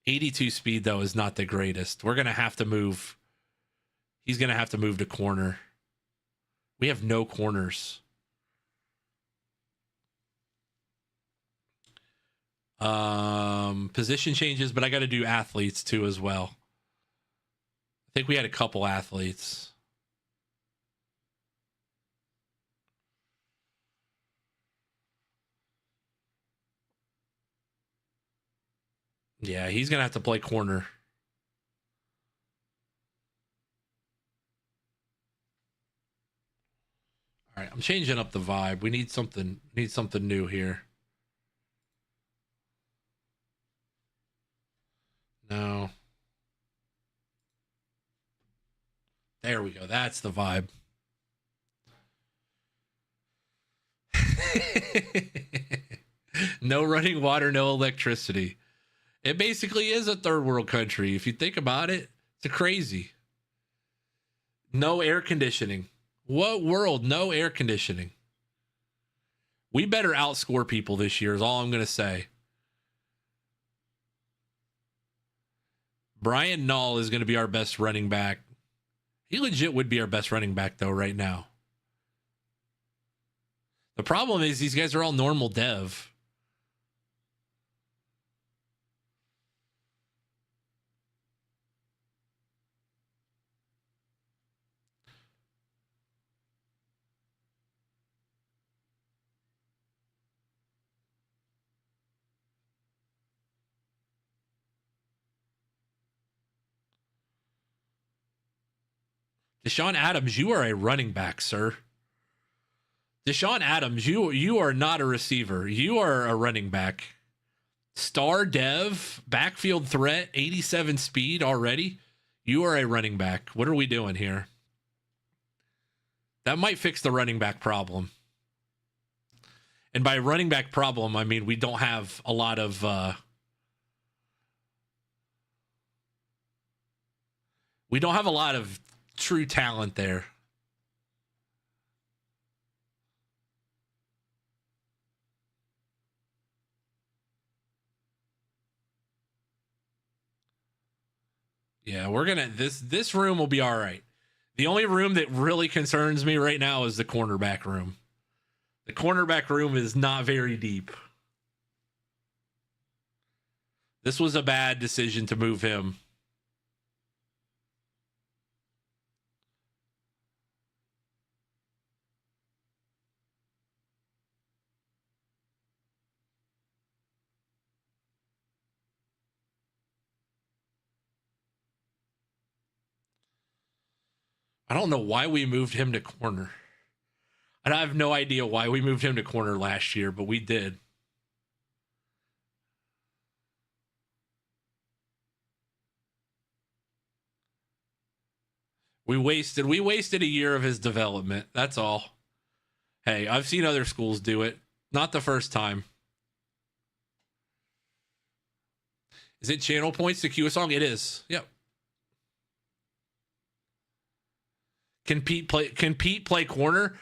82 speed, though, is not the greatest. We're going to have to move. He's going to have to move to corner. We have no corners. Position changes, but I got to do athletes too as well. I think we had a couple athletes. Yeah, he's gonna have to play corner. All right, I'm changing up the vibe. We need something new here. No. There we go. That's the vibe. No running water, no electricity. It basically is a third world country. If you think about it, it's crazy. No air conditioning. What world? No air conditioning. We better outscore people this year is all I'm going to say. Brian Null is going to be our best running back. He legit would be our best running back, though, right now. The problem is these guys are all normal dev. Deshaun Adams, you are a running back, sir. Deshaun Adams, you are not a receiver. You are a running back. Star dev, backfield threat, 87 speed already. You are a running back. What are we doing here? That might fix the running back problem. And by running back problem, I mean we don't have a lot of... we don't have a lot of true talent there. Yeah, we're gonna this room will be all right. The only room that really concerns me right now is the cornerback room. The cornerback room is not very deep. This was a bad decision to move him. I don't know why we moved him to corner. And I have no idea why we moved him to corner last year, but we did. We wasted a year of his development. That's all. Hey, I've seen other schools do it. Not the first time. Is it channel points to cue a song? It is. Yep. Can Pete play corner?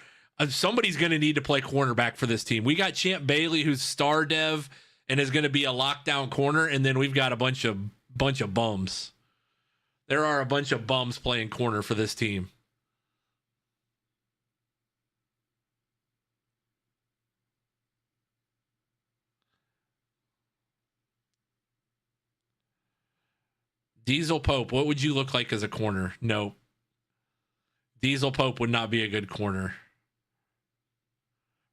Somebody's going to need to play cornerback for this team. We got Champ Bailey, who's star dev and is going to be a lockdown corner, and then we've got a bunch of bums. There are a bunch of bums playing corner for this team. Diesel Pope, what would you look like as a corner? No. Diesel Pope would not be a good corner.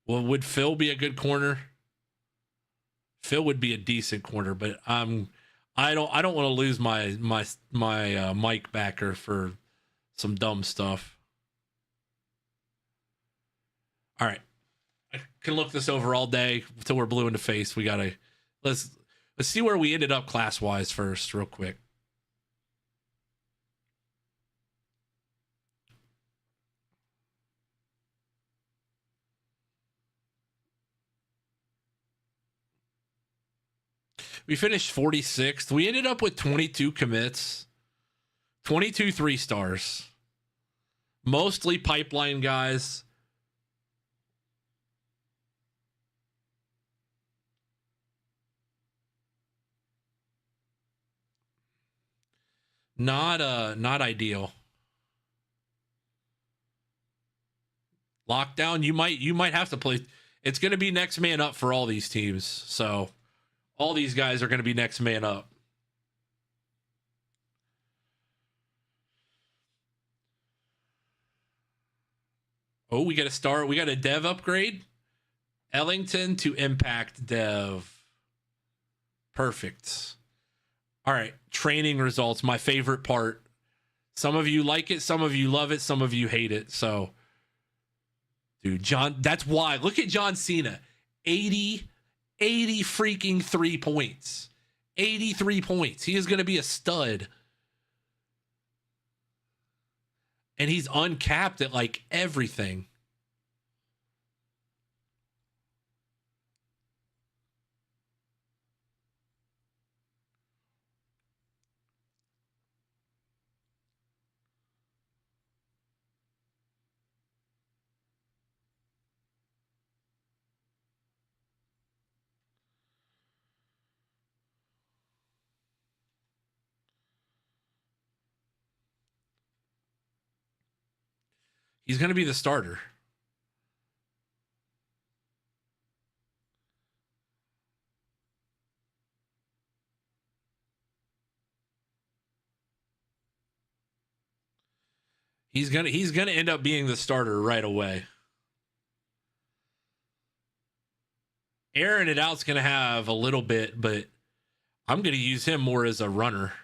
Well, would Phil be a good corner? Phil would be a decent corner, but I don't want to lose my mic backer for some dumb stuff. All right. I can look this over all day until we're blue in the face. Let's see where we ended up class-wise first, real quick. We finished 46th. We ended up with 22 commits, 22 3-stars, mostly pipeline guys. Not ideal. Lockdown, you might have to play. It's going to be next man up for all these teams. So all these guys are going to be next man up. Oh, we got a star. We got a dev upgrade. Ellington to impact dev. Perfect. All right. Training results. My favorite part. Some of you like it. Some of you love it. Some of you hate it. So, dude, John, that's why. Look at John Cena. 80 freaking 3 points. 83 points. He is going to be a stud. And he's uncapped at like everything. He's going to be the starter. He's going to end up being the starter right away. Aaron it out's going to have a little bit, but I'm going to use him more as a runner.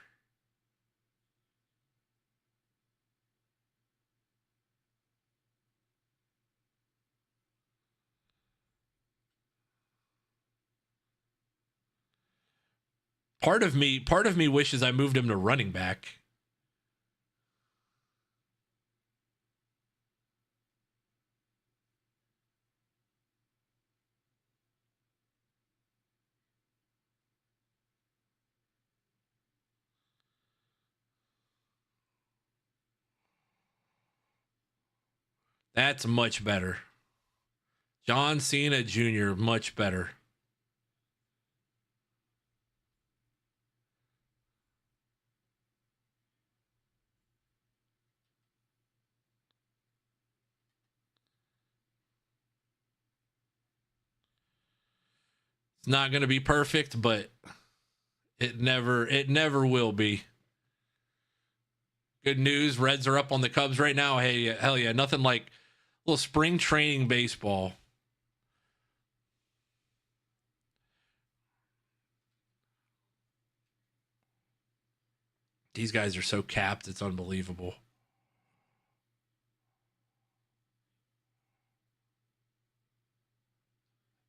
Part of me wishes I moved him to running back. That's much better. John Cena Jr., much better. It's not going to be perfect, but it never will be. Good news. Reds are up on the Cubs right now. Hey, hell yeah. Nothing like a little spring training baseball. These guys are so capped. It's unbelievable.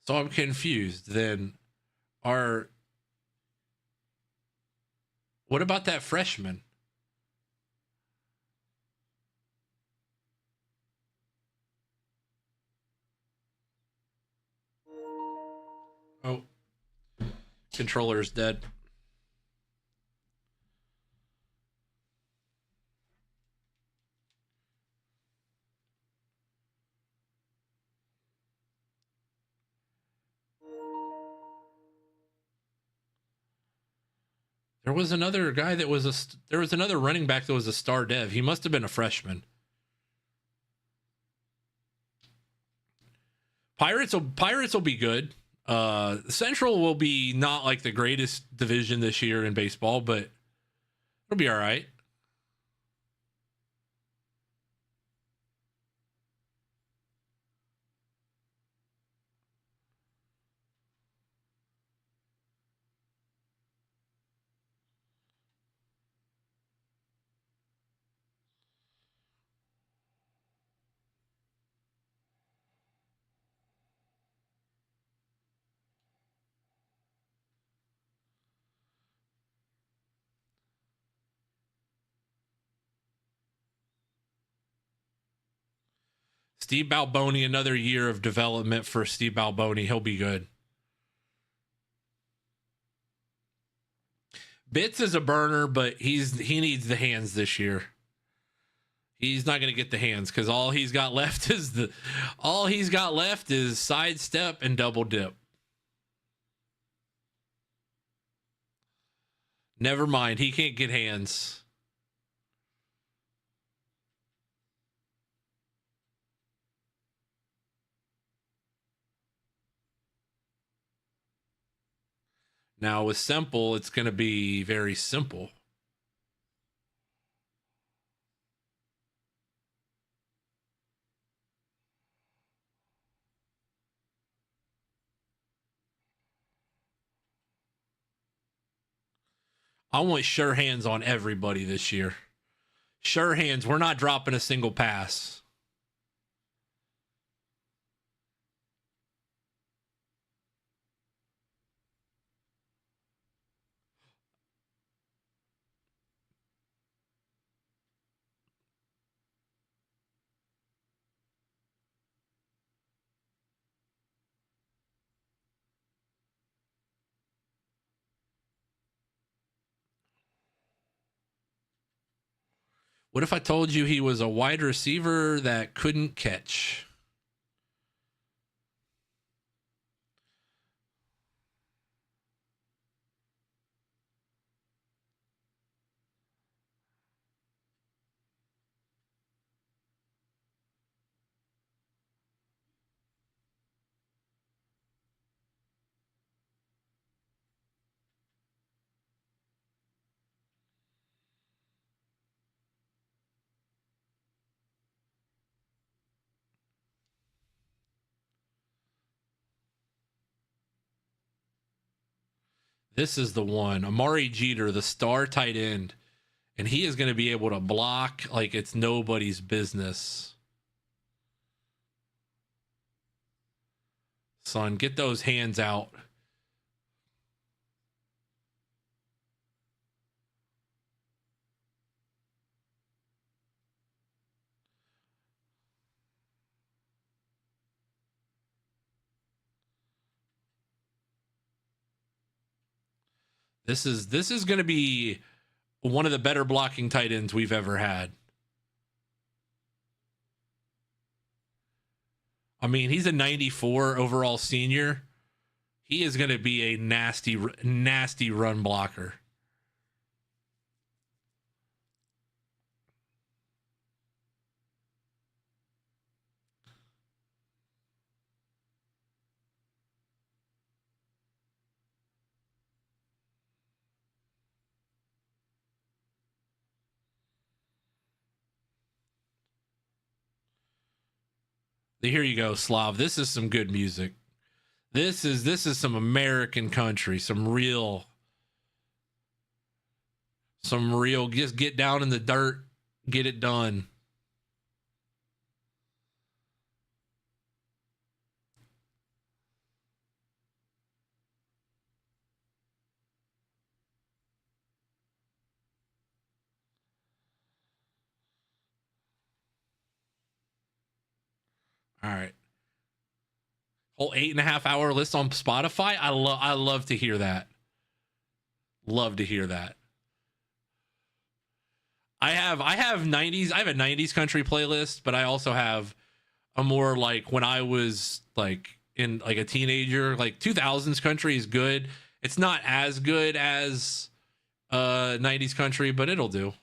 So I'm confused. Then what about that freshman? Controller is dead. There was another guy that was there was another running back that was a star dev. He must have been a freshman. Pirates will be good. Central will be not like the greatest division this year in baseball, but it'll be all right. Steve Balboni, another year of development for Steve Balboni. He'll be good. Bitts is a burner, but he needs the hands this year. He's not going to get the hands because all he's got left is sidestep and double dip. Never mind, he can't get hands. Now with simple, it's going to be very simple. I want sure hands on everybody this year. Sure hands. We're not dropping a single pass. What if I told you he was a wide receiver that couldn't catch? This is the one. Amari Jeter, the star tight end. And he is going to be able to block like it's nobody's business. Son, get those hands out. This is going to be one of the better blocking tight ends we've ever had. I mean, he's a 94 overall senior. He is going to be a nasty run blocker. Here you go, Slav. This is some good music. This is some American country, some real, just get down in the dirt, get it done. All right. Whole 8.5 hour list on Spotify. I love to hear that. Love to hear that. I have 90s. I have a 90s country playlist, but I also have a more like when I was like in like a teenager, like 2000s country is good. It's not as good as 90s country, but it'll do.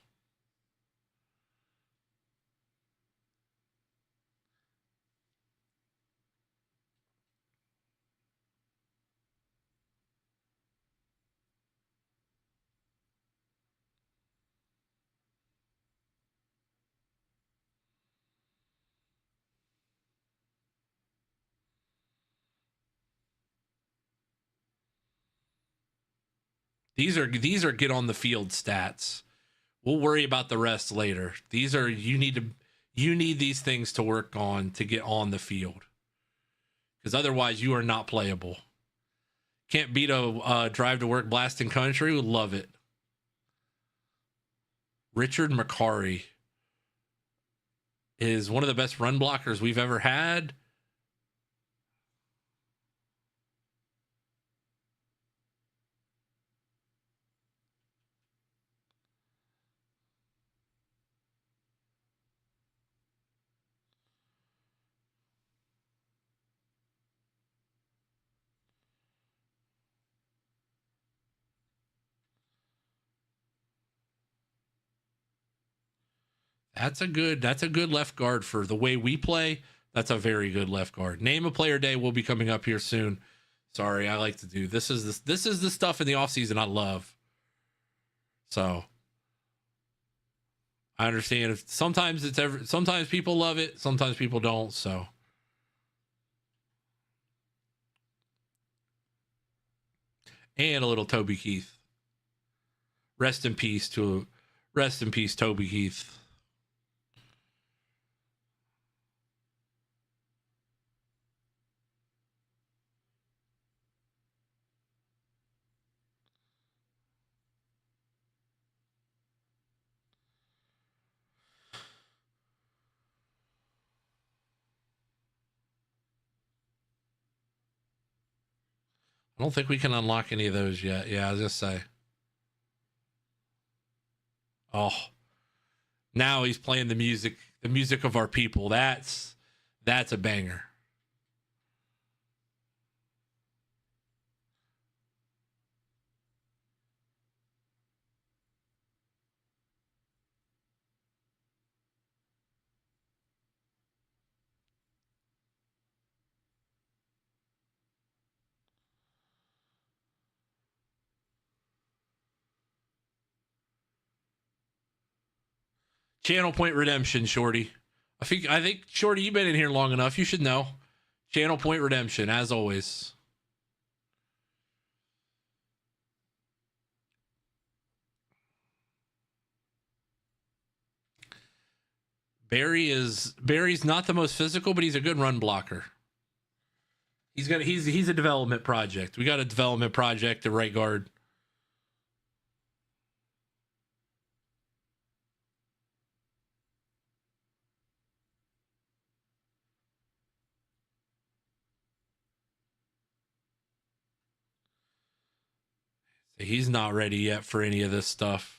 These are get on the field stats. We'll worry about the rest later. These are you need these things to work on to get on the field. Because otherwise you are not playable. Can't beat a drive to work blasting country. Would love it. Richard McCary is one of the best run blockers we've ever had. That's a good left guard for the way we play. That's a very good left guard. Name a player day will be coming up here soon. Sorry, I like to do this is the stuff in the offseason I love. So I understand if sometimes sometimes people love it, sometimes people don't. So and a little Toby Keith. Rest in peace, Toby Keith. I don't think we can unlock any of those yet. Yeah, I was just say. Oh, now he's playing the music of our people. That's a banger. Channel Point Redemption, Shorty. I think Shorty, you've been in here long enough. You should know. Channel Point Redemption, as always. Barry's not the most physical, but he's a good run blocker. He's a development project. We got a development project at right guard. He's not ready yet for any of this stuff.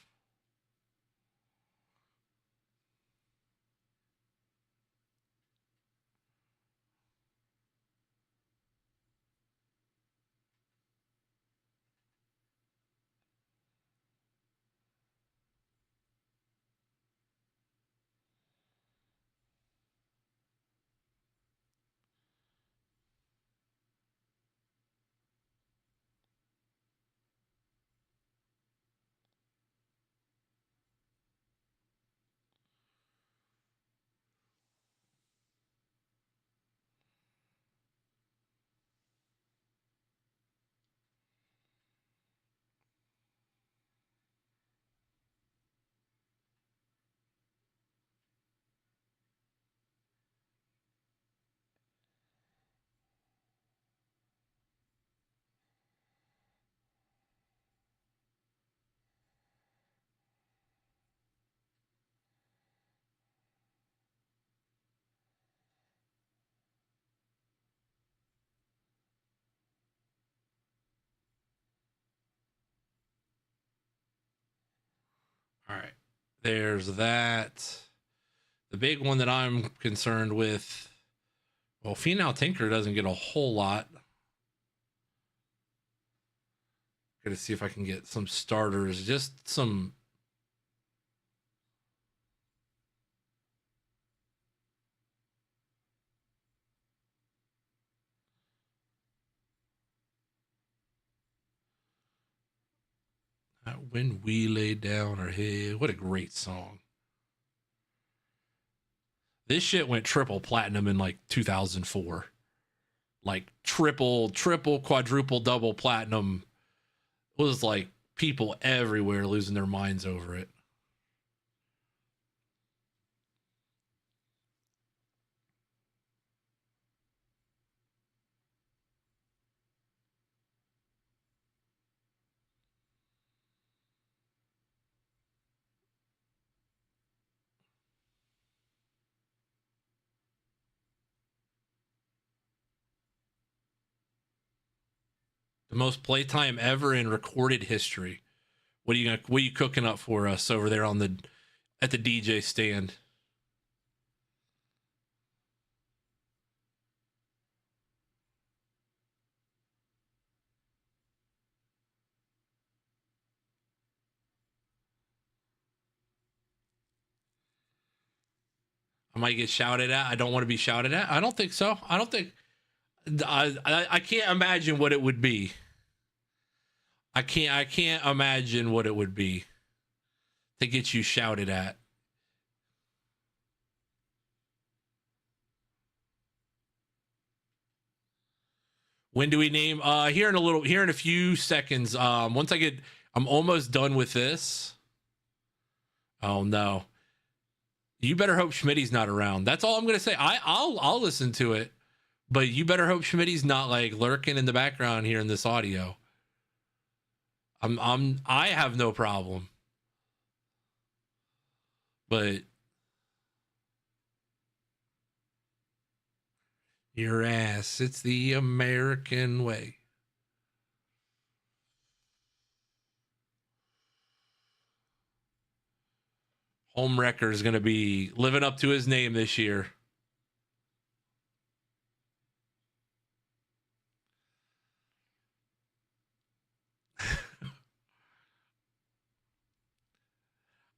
There's that. The big one that I'm concerned with, well, Finau Tinker doesn't get a whole lot. Gotta see if I can get some starters, just some. When we lay down our head. What a great song. This shit went triple platinum in like 2004. Like triple, quadruple, double platinum. It was like people everywhere losing their minds over it. The most playtime ever in recorded history. What are you cooking up for us over there at the DJ stand? I might get shouted at. I don't want to be shouted at. I don't think so. I can't imagine what it would be. I can't imagine what it would be to get you shouted at. When do we name? Here in a few seconds. I'm almost done with this. Oh no. You better hope Schmitty's not around. That's all I'm gonna say. I'll listen to it, but you better hope Schmitty's not like lurking in the background here in this audio. I have no problem. But your ass, it's the American way. Homewrecker is going to be living up to his name this year.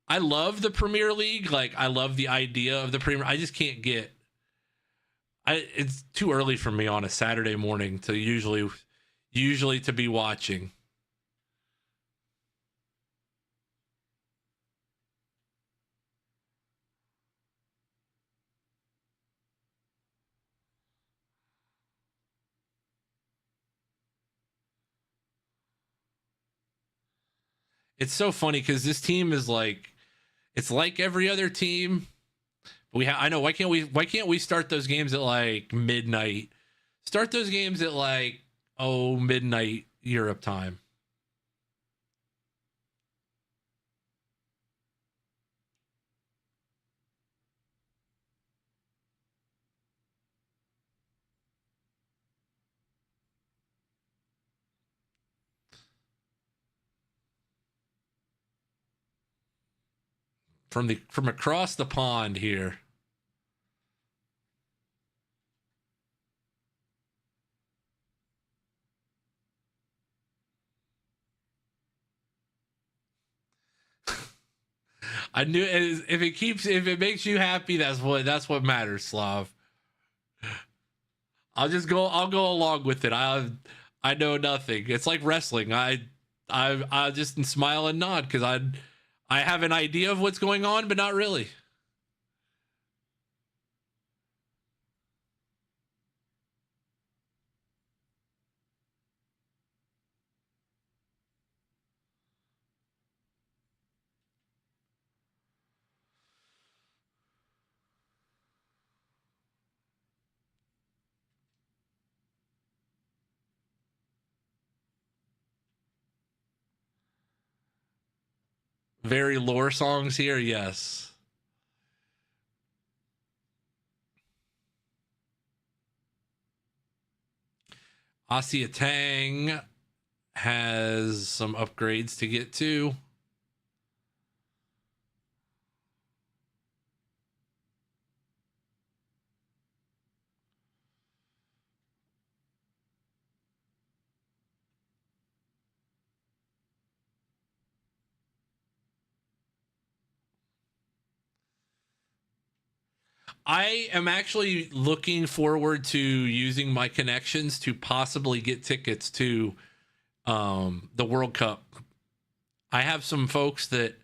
I love the Premier League. Like, I love the idea of the Premier. I just can't get. It's too early for me on a Saturday morning to usually to be watching. It's so funny because this team is like, it's like every other team. I know, why can't we start those games at like midnight? Start those games at like midnight Europe time. From across the pond here. I knew if it makes you happy, that's what matters, Slav. I'll go along with it. I know nothing. It's like wrestling. I just smile and nod because I have an idea of what's going on, but not really. Very lore songs here, yes. Asia Tang has some upgrades to get to. I am actually looking forward to using my connections to possibly get tickets to the World Cup. I have some folks that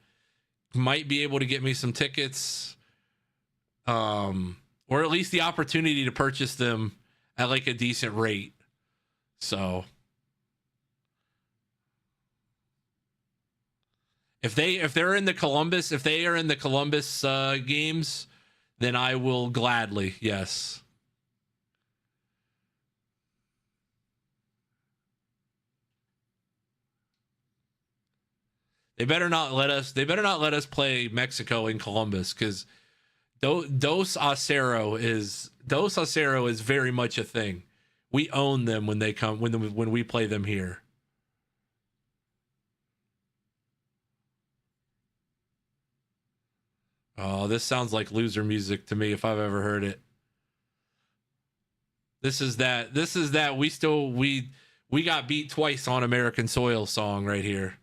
might be able to get me some tickets, or at least the opportunity to purchase them at like a decent rate. So if they're in the Columbus, if they are in the Columbus games, then I will gladly, yes. They better not let us play Mexico in Columbus, because Dos Acero is very much a thing. We own them when they come, when we play them here. Oh, this sounds like loser music to me if I've ever heard it. This is that we got beat twice on American soil song right here.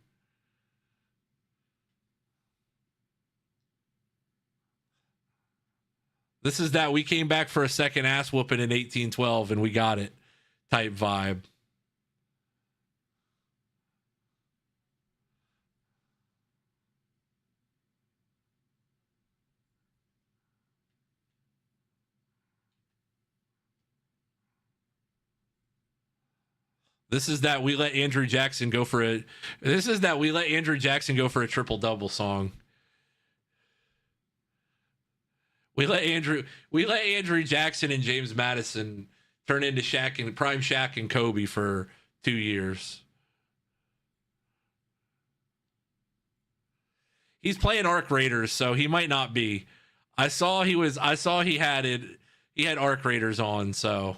This is that we came back for a second ass whooping in 1812 and we got it type vibe. This is that we let Andrew Jackson go for a triple double song. We let Andrew Jackson and James Madison turn into Prime Shaq and Kobe for 2 years. He's playing Arc Raiders, so he might not be. I saw he had Arc Raiders on, so.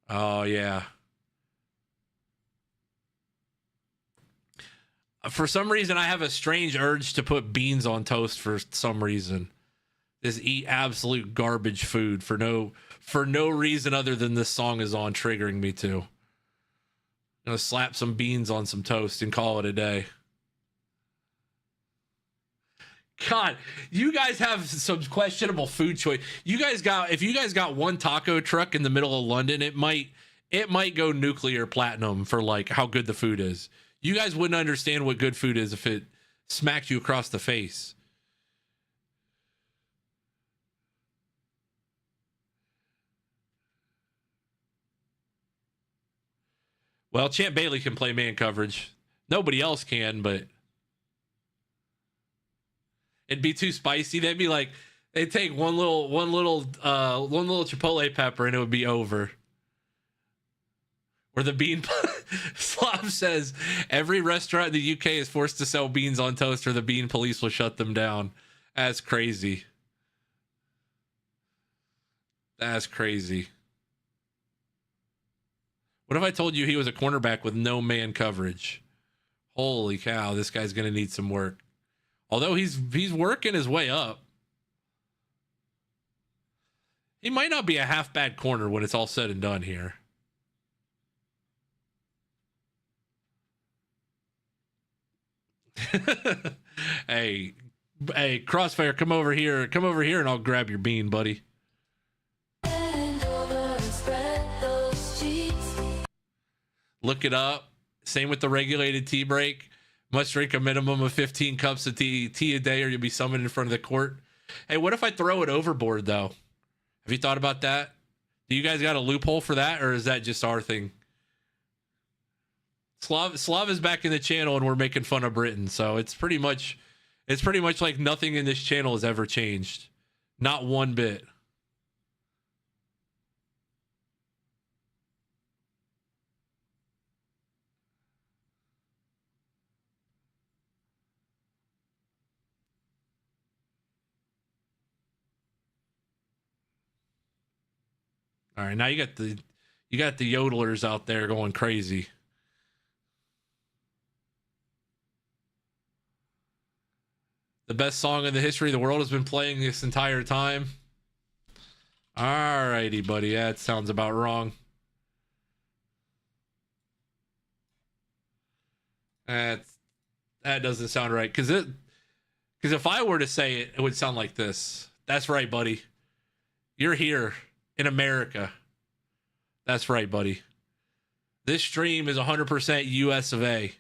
Oh yeah. For some reason, I have a strange urge to put beans on toast for some reason. Just eat absolute garbage food for no reason other than this song is on triggering me to. I'm gonna slap some beans on some toast and call it a day. God, you guys have some questionable food choice. If you guys got one taco truck in the middle of London, it might go nuclear platinum for like how good the food is. You guys wouldn't understand what good food is if it smacked you across the face. Well, Champ Bailey can play man coverage. Nobody else can, but it'd be too spicy. They'd be like, they'd take one little chipotle pepper and it would be over. Or the bean Slav says every restaurant in the UK is forced to sell beans on toast or the bean police will shut them down. That's crazy. That's crazy. What if I told you he was a cornerback with no man coverage? Holy cow, this guy's going to need some work. Although he's working his way up. He might not be a half bad corner when it's all said and done here. hey, Crossfire, come over here and I'll grab your bean, buddy. Look it up. Same with the regulated tea break. Must drink a minimum of 15 cups of tea a day or you'll be summoned in front of the court. Hey, what if I throw it overboard though? Have you thought about that? Do you guys got a loophole for that, or is that just our thing? Slav is back in the channel and we're making fun of Britain, so it's pretty much like nothing in this channel has ever changed. Not one bit. All right, now you got the yodelers out there going crazy. The best song in the history of the world has been playing this entire time. All righty, buddy. That sounds about wrong. That doesn't sound right, because Because if I were to say it, it would sound like this. That's right, buddy. You're here in America. That's right, buddy. This stream is 100% US of A.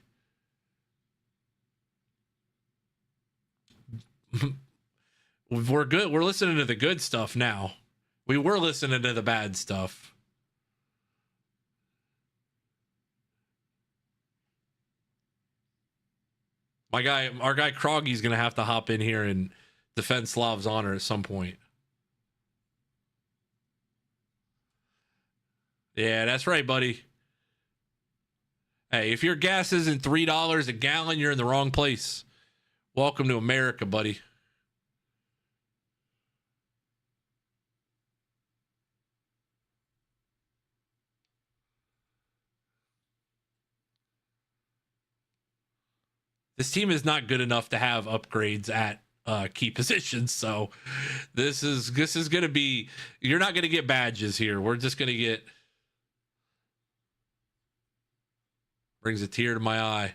We're good. We're listening to the good stuff now. We were listening to the bad stuff. Our guy Kroggy's going to have to hop in here and defend Slav's honor at some point. Yeah, that's right, buddy. Hey, if your gas isn't $3 a gallon, you're in the wrong place. Welcome to America, buddy. This team is not good enough to have upgrades at key positions, so this is going to be. You're not going to get badges here. We're just going to get. Brings a tear to my eye.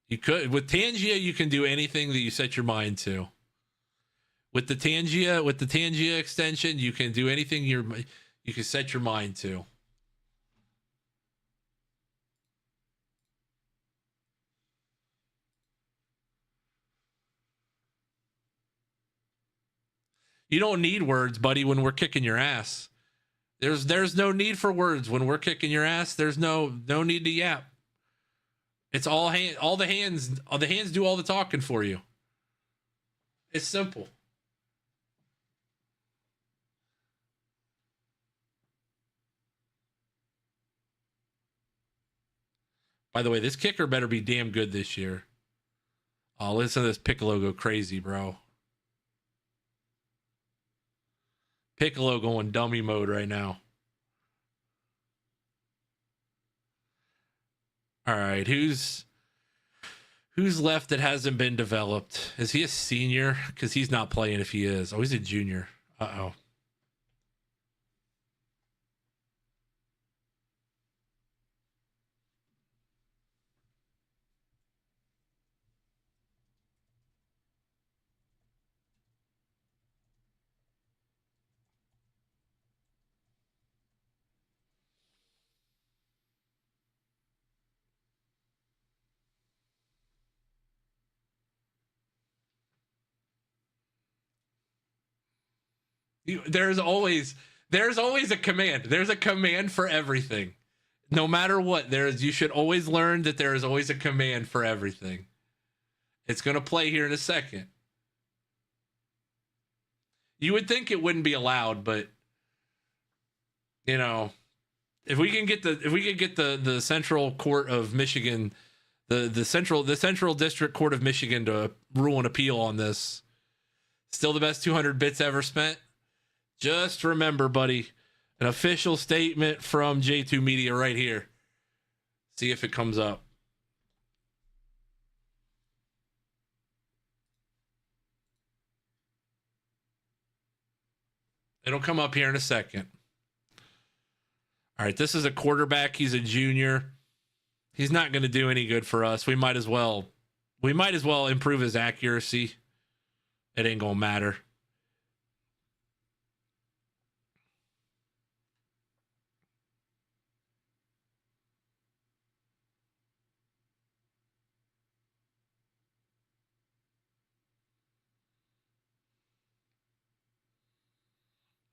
You could with Tangia, you can do anything that you set your mind to. With the Tangia extension, you can do anything you can set your mind to. You don't need words, buddy, when we're kicking your ass. There's no need for words when we're kicking your ass. There's no need to yap. It's all the hands do all the talking for you. It's simple. By the way, this kicker better be damn good this year. Oh, listen to this Piccolo go crazy, bro. Piccolo going dummy mode right now. All right, who's left that hasn't been developed? Is he a senior? Because he's not playing if he is. Oh, he's a junior. Uh-oh. There's always a command. There's a command for everything. No matter what, you should always learn that there is always a command for everything. It's going to play here in a second. You would think it wouldn't be allowed, but you know, if we can get the Central Court of Michigan, the Central District Court of Michigan to rule an appeal on this, still the best 200 bits ever spent. Just remember, buddy, an official statement from J2 Media right here. See if it comes up. It'll come up here in a second. All right, this is a quarterback. He's a junior. He's not going to do any good for us. We might as well improve his accuracy. It ain't going to matter.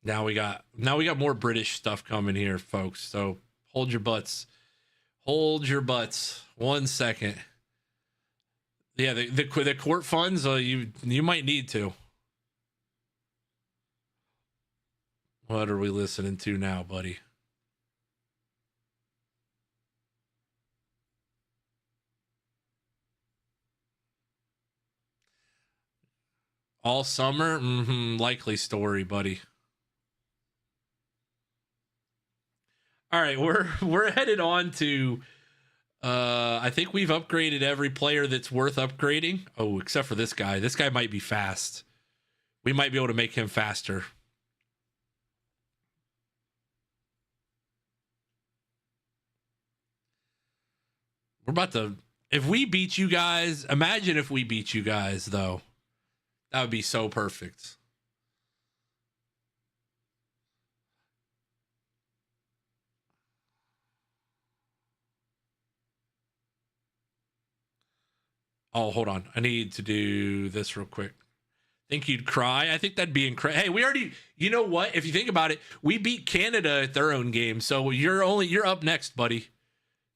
Now we got more British stuff coming here, folks. So hold your butts. Hold your butts. 1 second. Yeah, the court funds, you might need to. What are we listening to now, buddy? All summer? Likely story, buddy. All right, we're headed on to I think we've upgraded every player that's worth upgrading. Oh, except for this guy. This guy might be fast. We might be able to make him faster. We're about to, if we beat you guys, imagine if we beat you guys, though. That would be so perfect. Oh, hold on. I need to do this real quick. Think you'd cry? I think that'd be incredible. Hey, we already, you know what? If you think about it, we beat Canada at their own game. So you're up next, buddy.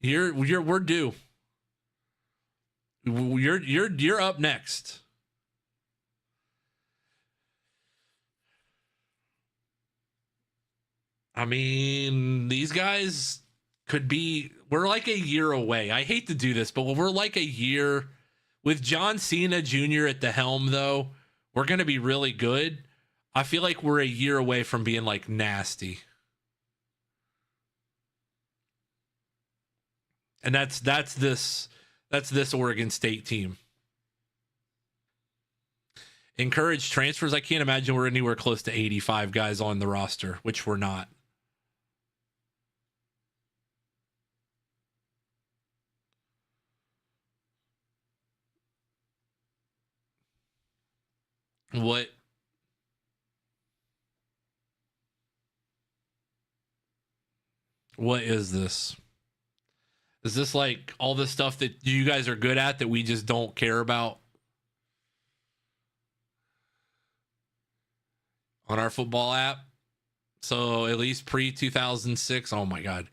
We're due. You're up next. I mean, these guys could be, we're like a year away. I hate to do this, but we're like a year with John Cena Jr. at the helm, though. We're going to be really good. I feel like we're a year away from being like nasty. And that's this Oregon State team. Encourage transfers. I can't imagine we're anywhere close to 85 guys on the roster, which we're not. What is this? Is this like all the stuff that you guys are good at that we just don't care about on our football app? So at least pre 2006. Oh my God.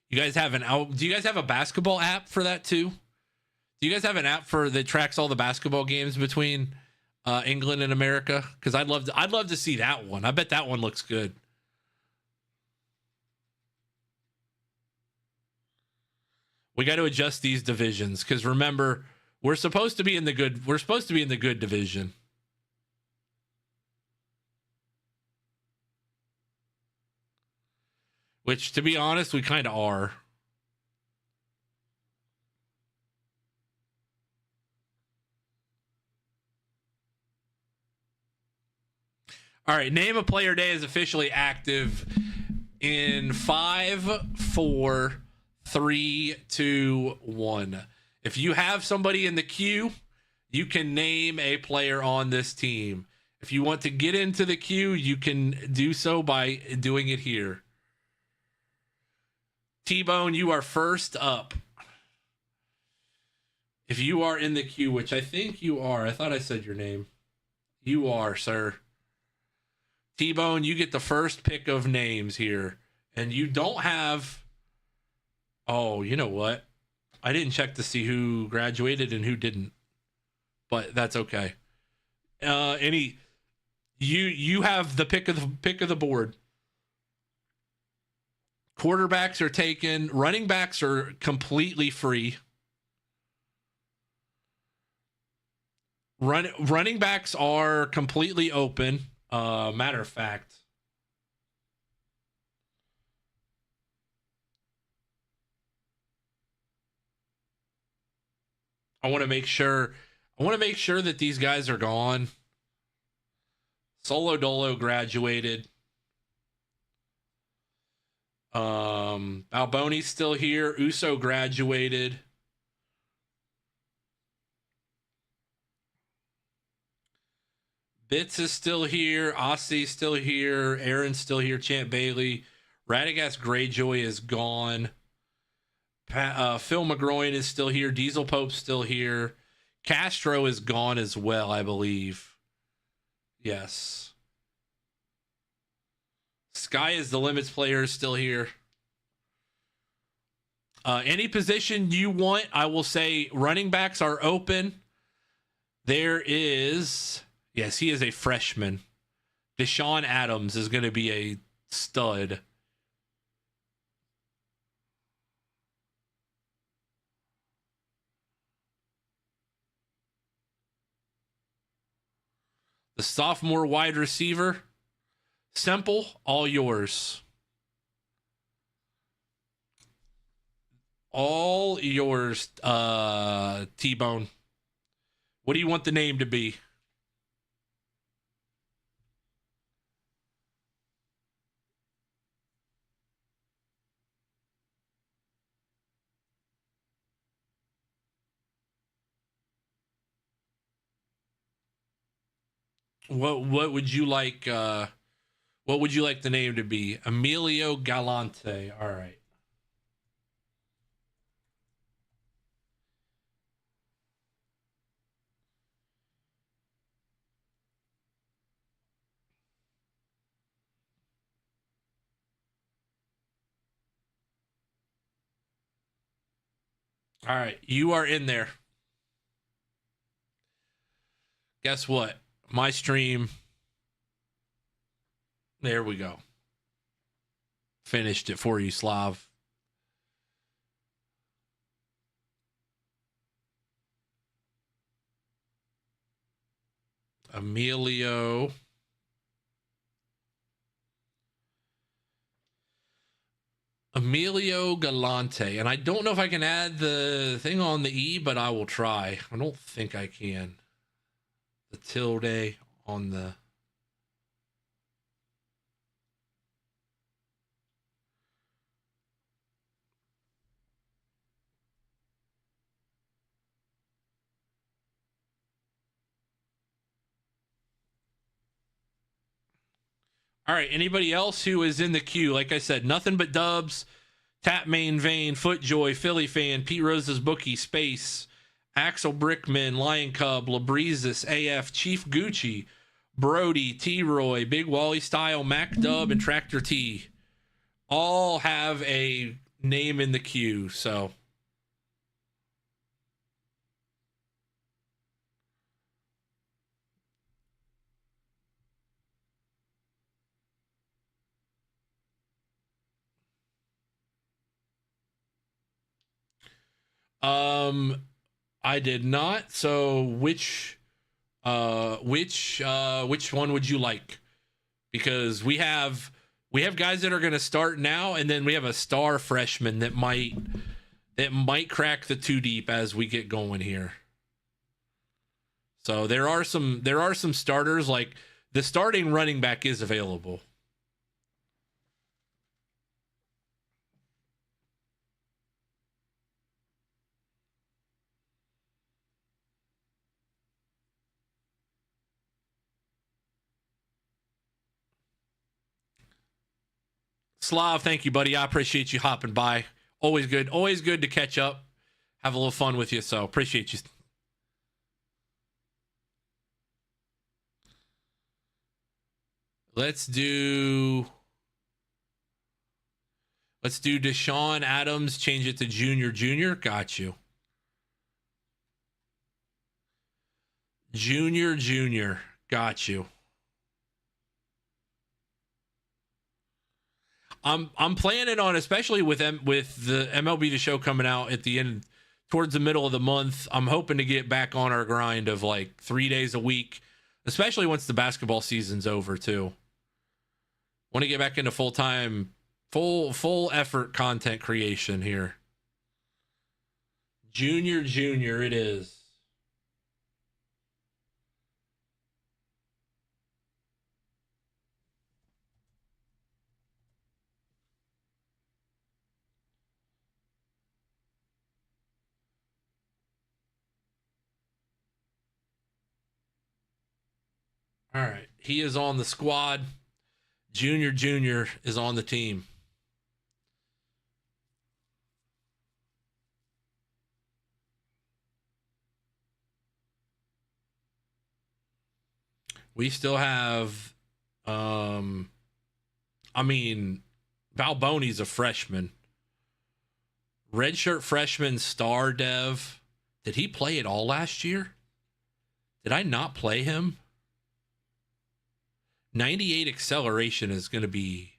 You guys have do you guys have a basketball app for that too? Do you guys have an app that tracks all the basketball games between England and America? Because I'd love to see that one. I bet that one looks good. We got to adjust these divisions because remember, we're supposed to be in the good division. Which, to be honest, we kind of are. All right, name a player day is officially active in 5, 4, 3, 2, 1. If you have somebody in the queue, you can name a player on this team. If you want to get into the queue, you can do so by doing it here. T-Bone, you are first up. If you are in the queue, which I think you are. I thought I said your name. You are, sir. T-Bone, you get the first pick of names here. And you don't have... Oh, you know what? I didn't check to see who graduated and who didn't. But that's okay. You have the pick of the board. Quarterbacks are taken. Running backs are completely free. Running backs are completely open. Matter of fact, I want to make sure that these guys are gone. Solo Dolo graduated. Balboni's still here. Uso graduated. Bitts is still here. Ossie's still here. Aaron's still here. Champ Bailey. Radagast Greyjoy is gone. Phil McGroin is still here. Diesel Pope's still here. Castro is gone as well, I believe. Yes. Sky is the limits player is still here. Any position you want, I will say running backs are open. There is... Yes, he is a freshman. Deshaun Adams is going to be a stud. The sophomore wide receiver, Semple, all yours. All yours, T-Bone. What do you want the name to be? What would you like? What would you like the name to be? Emilio Galante. All right. All right. You are in there. Guess what? My stream. There we go. Finished it for you, Slav. Emilio Galante. And I don't know if I can add the thing on the E, but I will try. I don't think I can. The tilde on the... All right. Anybody else who is in the queue? Like I said, nothing but dubs. Tap Main Vein, Footjoy, Philly Fan, Pete Rose's Bookie, Space, Axel Brickman, Lion Cub, Labreezes, AF, Chief Gucci, Brody, T-Roy, Big Wally Style, Mac Dub, and Tractor T. All have a name in the queue, so... I did not. So which one would you like? Because we have guys that are going to start now, and then we have a star freshman that might crack the two deep as we get going here. So there are some starters, like the starting running back is available. Slav, thank you, buddy. I appreciate you hopping by. Always good to catch up, have a little fun with you. So appreciate you. Let's do Deshaun Adams. Change it to Junior. Got you. Junior. Got you. I'm planning on, especially with the MLB The Show coming out at the end, towards the middle of the month. I'm hoping to get back on our grind of like 3 days a week, especially once the basketball season's over too. Want to get back into full effort content creation here. Junior it is. All right. He is on the squad. Junior is on the team. We still have, Balboni's a freshman. Redshirt freshman star dev. Did he play at all last year? Did I not play him? 98 acceleration is going to be...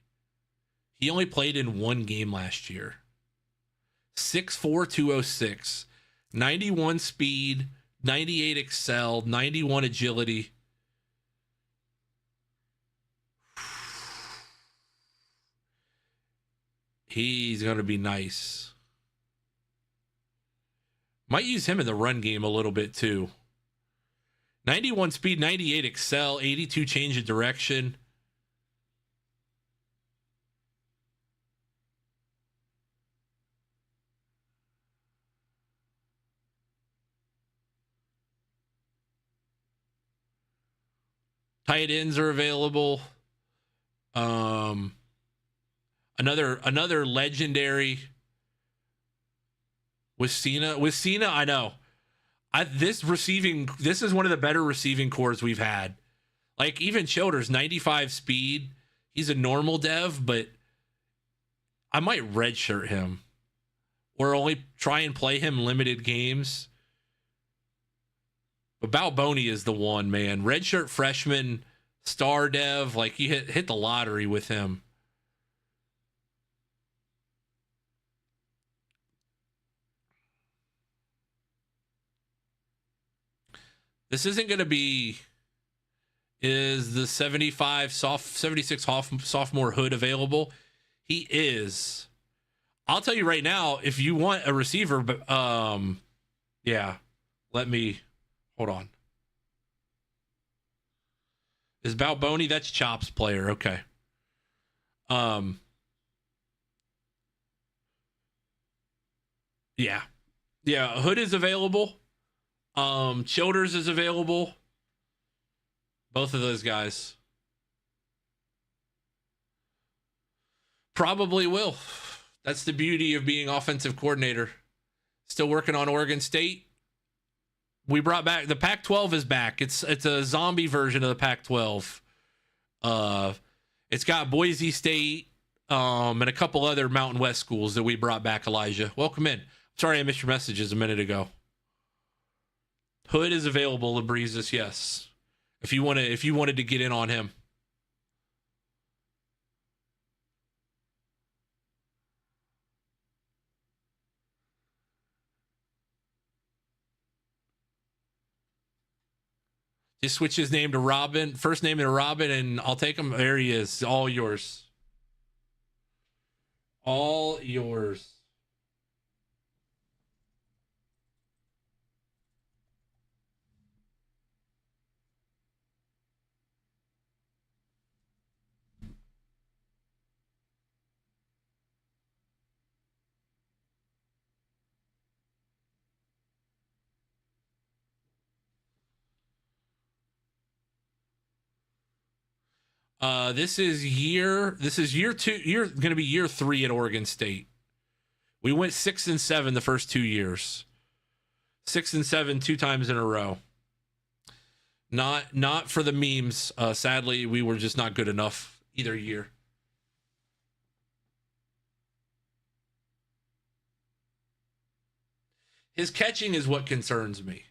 He only played in one game last year. 6'4", 206. 91 speed, 98 excel, 91 agility. He's going to be nice. Might use him in the run game a little bit too. 91 speed, 98 excel, 82 change of direction. Tight ends are available. Another legendary with Cena. I know. This is one of the better receiving cores we've had. Like even Childers, 95 speed. He's a normal dev, but I might redshirt him or only try and play him limited games. But Balboni is the one, man. Redshirt freshman, star dev. Like you hit the lottery with him. This isn't going to be. Is the 76 sophomore Hood available? He is. I'll tell you right now, if you want a receiver, yeah, let me hold on. Is Balboni? That's Chop's player. Okay. Yeah. Hood is available. Childers is available. Both of those guys. Probably will. That's the beauty of being offensive coordinator. Still working on Oregon State. We brought back the Pac-12 is back. It's a zombie version of the Pac-12. It's got Boise State and a couple other Mountain West schools that we brought back. Elijah, welcome in. Sorry I missed your messages a minute ago. Hood is available, Labrizis, yes. If you wanted to get in on him. Just switch his name to Robin. First name to Robin, and I'll take him. There he is. All yours. All yours. This is year 2. You're going to be year 3 at Oregon State. We went 6 and 7 the first 2 years. 6 and 7 2 times in a row. Not for the memes. Sadly, we were just not good enough either year. His catching is what concerns me.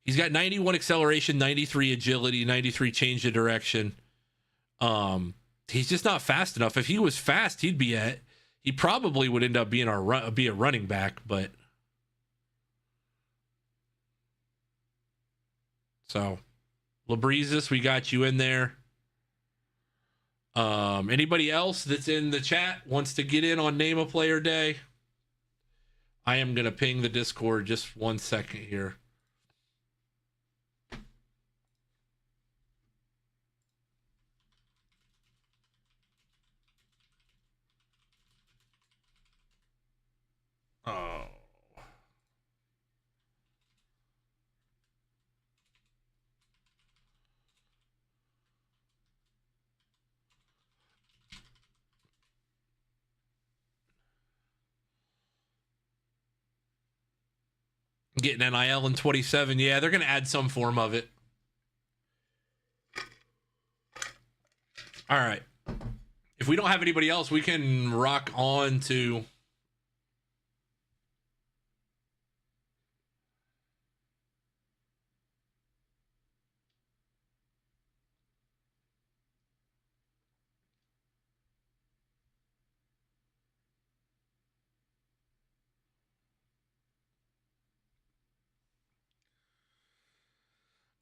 He's got 91 acceleration, 93 agility, 93 change of direction. He's just not fast enough. If he was fast, he probably would end up being be a running back, but so Labrizis, we got you in there. Anybody else that's in the chat wants to get in on Name a Player Day? I am going to ping the Discord just 1 second here. Oh. Getting NIL in 27. Yeah, they're going to add some form of it. All right. If we don't have anybody else, we can rock on to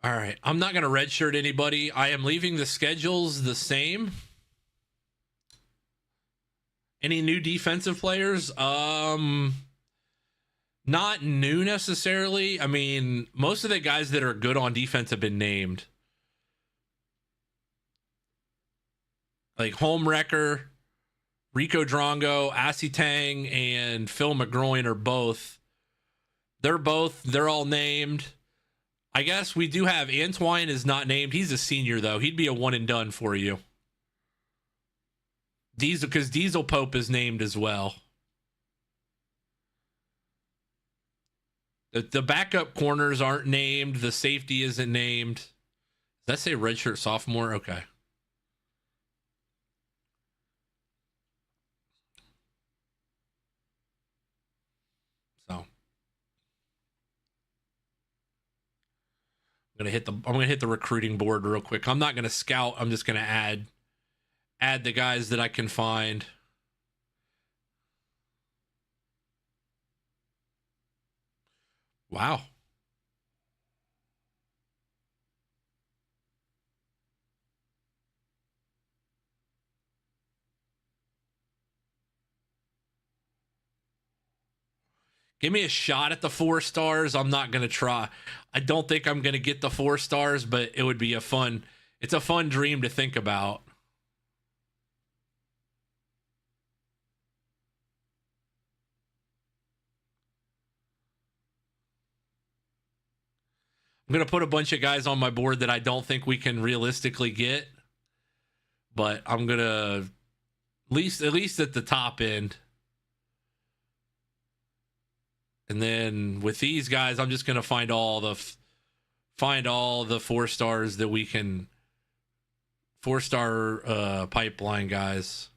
all right. I'm not going to redshirt anybody. I am leaving the schedules the same. Any new defensive players? Not new necessarily. I mean, most of the guys that are good on defense have been named. Like Homewrecker, Rico Drongo, Assi Tang, and Phil McGroin are both. They're all named. I guess we do have Antoine is not named. He's a senior, though. He'd be a one and done for you. Diesel, because Diesel Pope is named as well. The backup corners aren't named. The safety isn't named. Does that say redshirt sophomore? Okay. So I'm gonna hit the recruiting board real quick. I'm not gonna scout. I'm just gonna add the guys that I can find. Wow. Give me a shot at the 4 stars. I'm not going to try. I don't think I'm going to get the 4 stars, but it would be it's a fun dream to think about. I'm going to put a bunch of guys on my board that I don't think we can realistically get, but I'm going to at least at the top end. And then with these guys, I'm just going to find all the 4 stars that we can 4-star pipeline guys.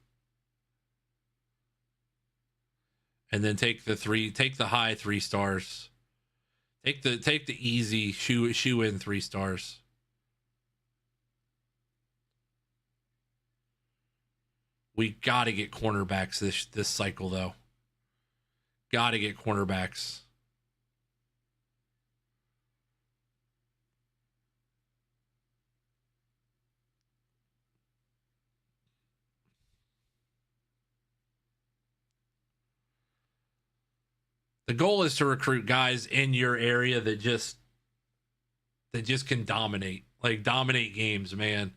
And then take the high 3 stars. Take the easy shoe in 3 stars. We got to get cornerbacks this cycle though. Got to get cornerbacks. The goal is to recruit guys in your area that just can dominate games, man.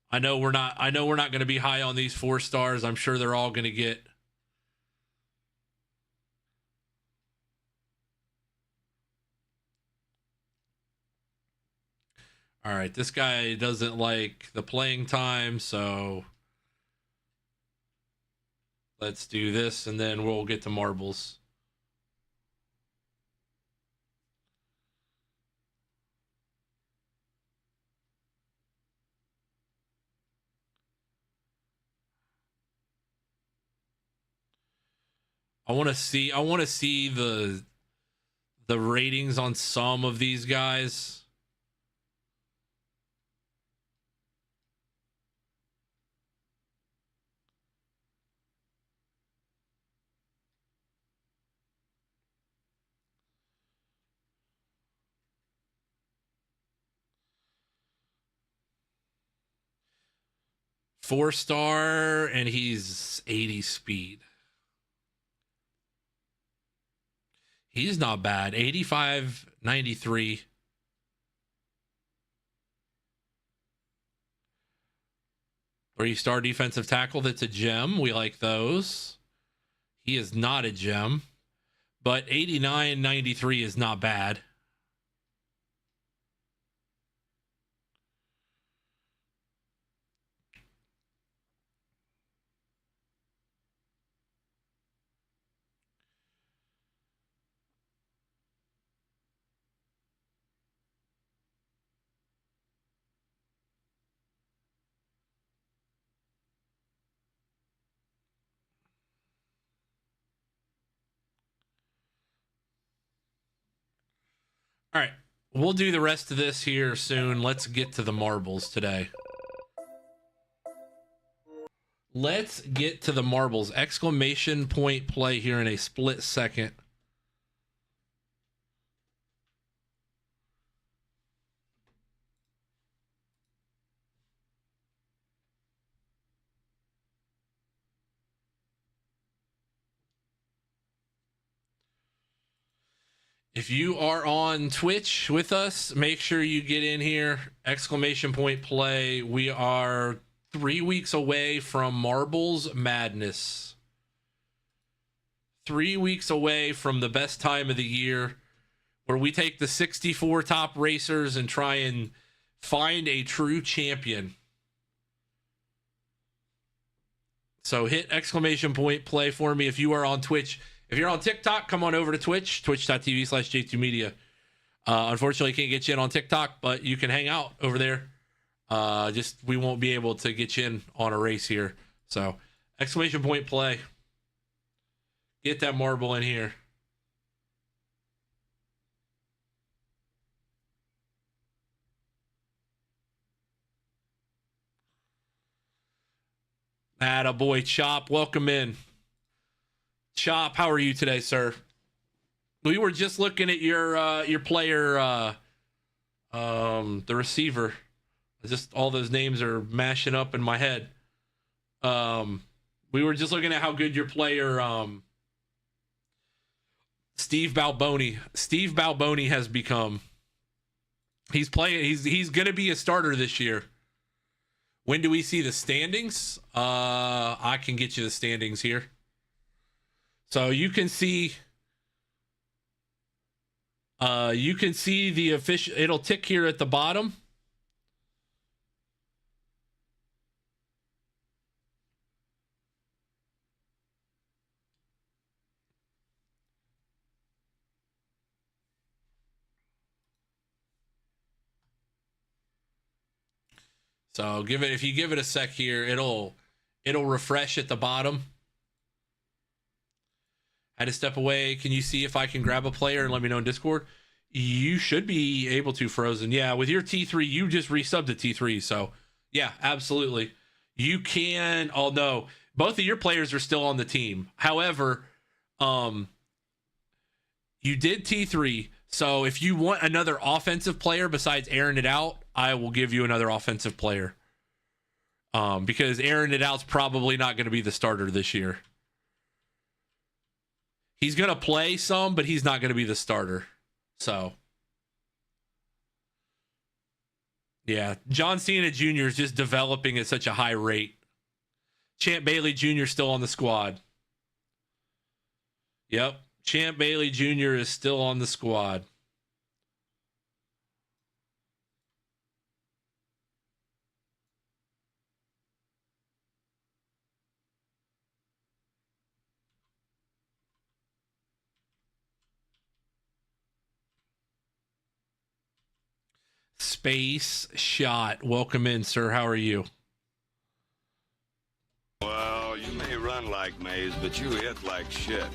I know we're not going to be high on these 4 stars. I'm sure they're all going to get all right. This guy doesn't like the playing time, so let's do this, and then we'll get to marbles. I want to see the ratings on some of these guys. Four-star, and he's 80 speed. He's not bad. 85, 93. Three-star defensive tackle. That's a gem. We like those. He is not a gem. But 89, 93 is not bad. All right, we'll do the rest of this here soon. Let's get to the marbles today. Let's get to the marbles. Exclamation point play here in a split second. If you are on Twitch with us, make sure you get in here. Exclamation point play. We are 3 weeks away from Marbles Madness. 3 weeks away from the best time of the year. where we take the 64 top racers and try and find a true champion. So hit exclamation point play for me if you are on Twitch. If you're on TikTok, come on over to Twitch, twitch.tv/J2Media. Unfortunately, can't get you in on TikTok, but you can hang out over there. Just we won't be able to get you in on a race here. So exclamation point play. Get that marble in here. Attaboy, Chop. Welcome in. Chop, how are you today, sir? We were just looking at your player, the receiver. Just all those names are mashing up in my head. We were just looking at how good your player, Steve Balboni has become. He's playing. He's going to be a starter this year. When do we see the standings? I can get you the standings here. So you can see the official, it'll tick here at the bottom. So if you give it a sec here, it'll refresh at the bottom. I had to step away. Can you see if I can grab a player and let me know in Discord? You should be able to, Frozen. Yeah, with your T3, you just resubbed to T3. So, yeah, absolutely. You can. Oh, no. Both of your players are still on the team. However, you did T3. So if you want another offensive player besides airing it out, I will give you another offensive player. Because airing it out's probably not going to be the starter this year. He's going to play some, but he's not going to be the starter. So, yeah, John Cena Jr. is just developing at such a high rate. Champ Bailey Jr. still on the squad. Yep. Champ Bailey Jr. is still on the squad. Space Shot. Welcome in, sir. How are you? Well, you may run like Maze, but you hit like shit.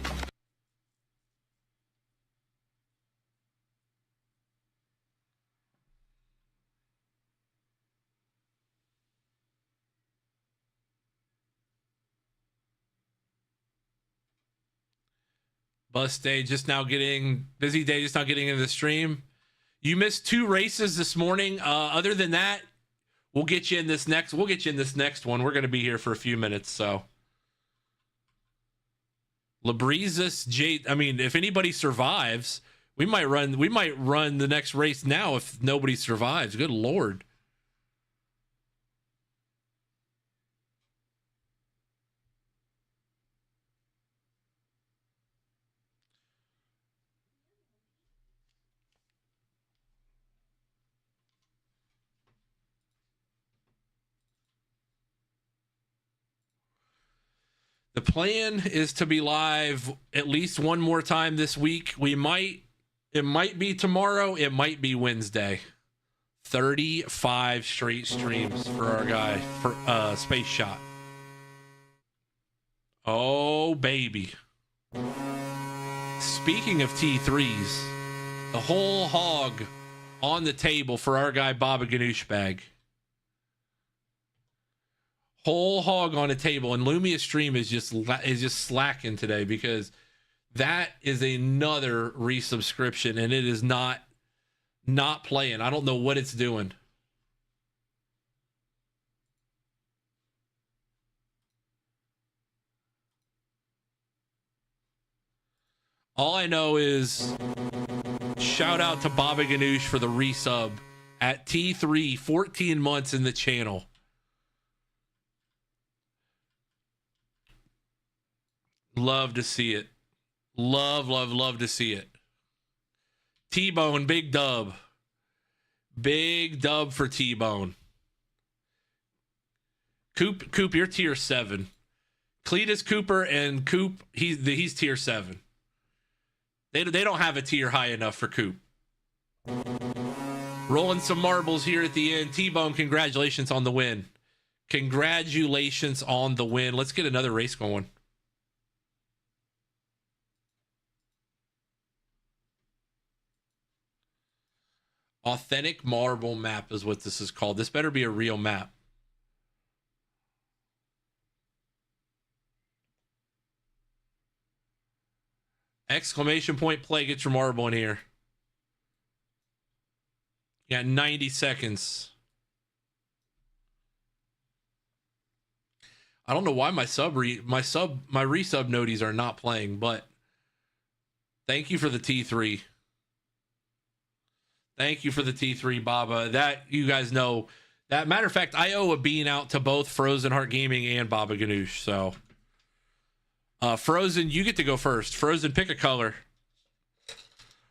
Busy day, just now getting into the stream. You missed 2 races this morning. Other than that, we'll get you in this next one. We're going to be here for a few minutes. So Labrizis, if anybody survives, we might run the next race now if nobody survives. Good Lord. The plan is to be live at least one more time this week. It might be tomorrow. It might be Wednesday. 35 straight streams for our guy for Space Shot. Oh, baby. Speaking of T3s, the whole hog on the table for our guy Baba Ganoush Bag. Whole hog on a table, and Lumia's stream is just slacking today because that is another resubscription, and it is not playing. I don't know what it's doing. All I know is shout out to Baba Ganoush for the resub at T3, 14 months in the channel. Love to see it. Love to see it. T-Bone, big dub. Big dub for T-Bone. Coop, you're tier 7. Cleetus Cooper and Coop, he's tier 7. They don't have a tier high enough for Coop. Rolling some marbles here at the end. T-Bone, congratulations on the win. Congratulations on the win. Let's get another race going. Authentic marble map is what this is called. This better be a real map. Exclamation point play. Get your marble in here. You got 90 seconds. I don't know why my resub noties are not playing, but thank you for the T3. Thank you for the T3, Baba. That, you guys know, that matter of fact, I owe a bean out to both Frozen Heart Gaming and Baba Ganoush. So, Frozen, you get to go first. Frozen, pick a color.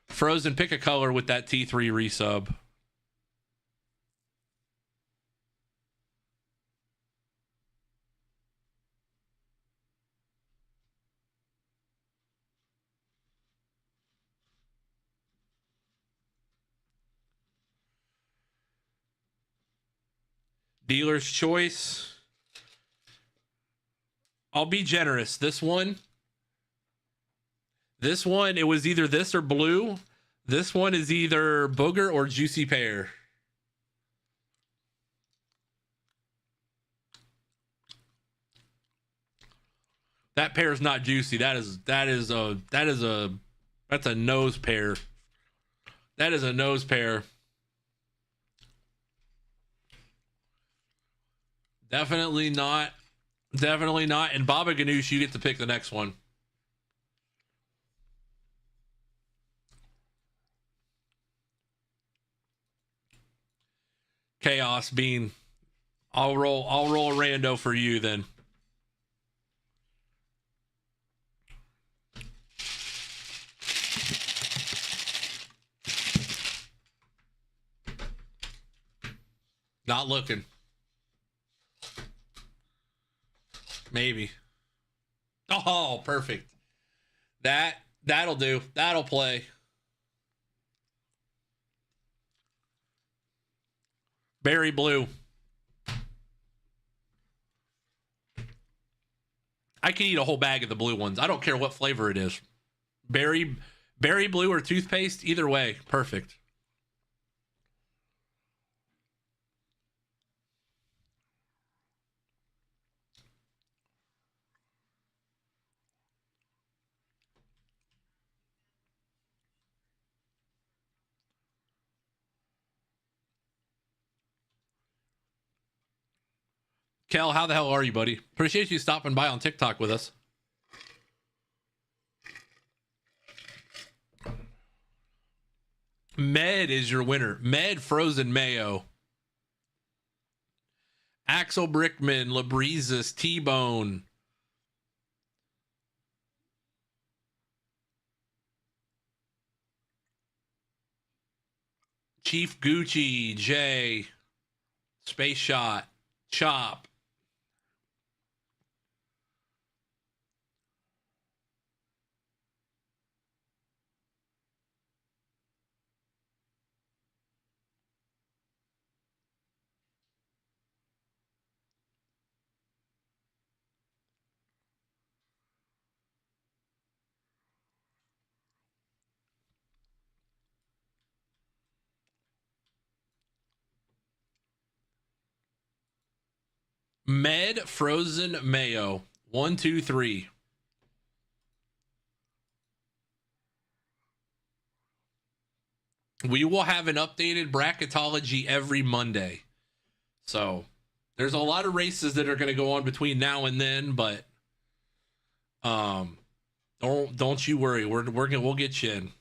Frozen, pick a color with that T3 resub. Dealer's choice. I'll be generous. This one, it was either this or blue. This one is either booger or juicy pear. That pear is not juicy. That's a nose pear. That is a nose pear. Definitely not. Definitely not. And Baba Ganoush, you get to pick the next one. Chaos Bean. I'll roll a rando for you then. Not looking. Maybe. Oh, perfect. That'll do. That'll play. Berry blue. I can eat a whole bag of the blue ones. I don't care what flavor it is. Berry blue or toothpaste, either way, perfect. Kel, how the hell are you, buddy? Appreciate you stopping by on TikTok with us. Med is your winner. Med Frozen Mayo. Axel Brickman, Labrizas, T-Bone. Chief Gucci, Jay. Space Shot, Chop. Med Frozen Mayo. 1, 2, 3. We will have an updated bracketology every Monday. So there's a lot of races that are going to go on between now and then, but don't you worry. We'll get you in.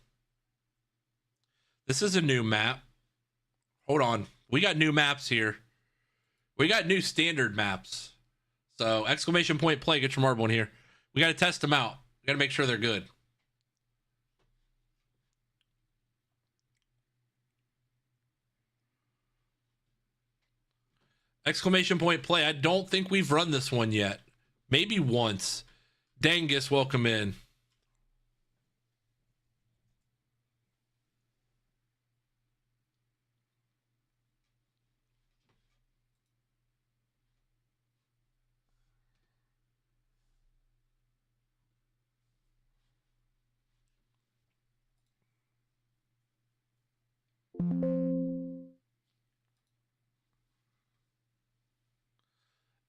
This is a new map. Hold on. We got new maps here. We got new standard maps. So exclamation point play, get your marble in here. We got to test them out. We got to make sure they're good. Exclamation point play. I don't think we've run this one yet. Maybe once. Dangus, welcome in.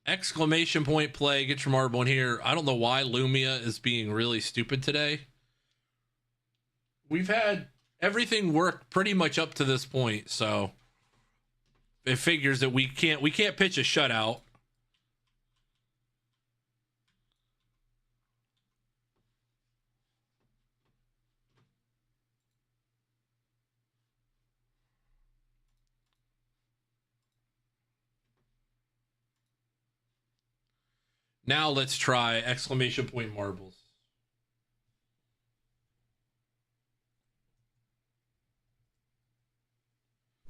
Exclamation point play. Get your marble in here. I don't know why Lumia is being really stupid today. We've had everything work pretty much up to this point, so it figures that we can't pitch a shutout. Now let's try exclamation point marbles.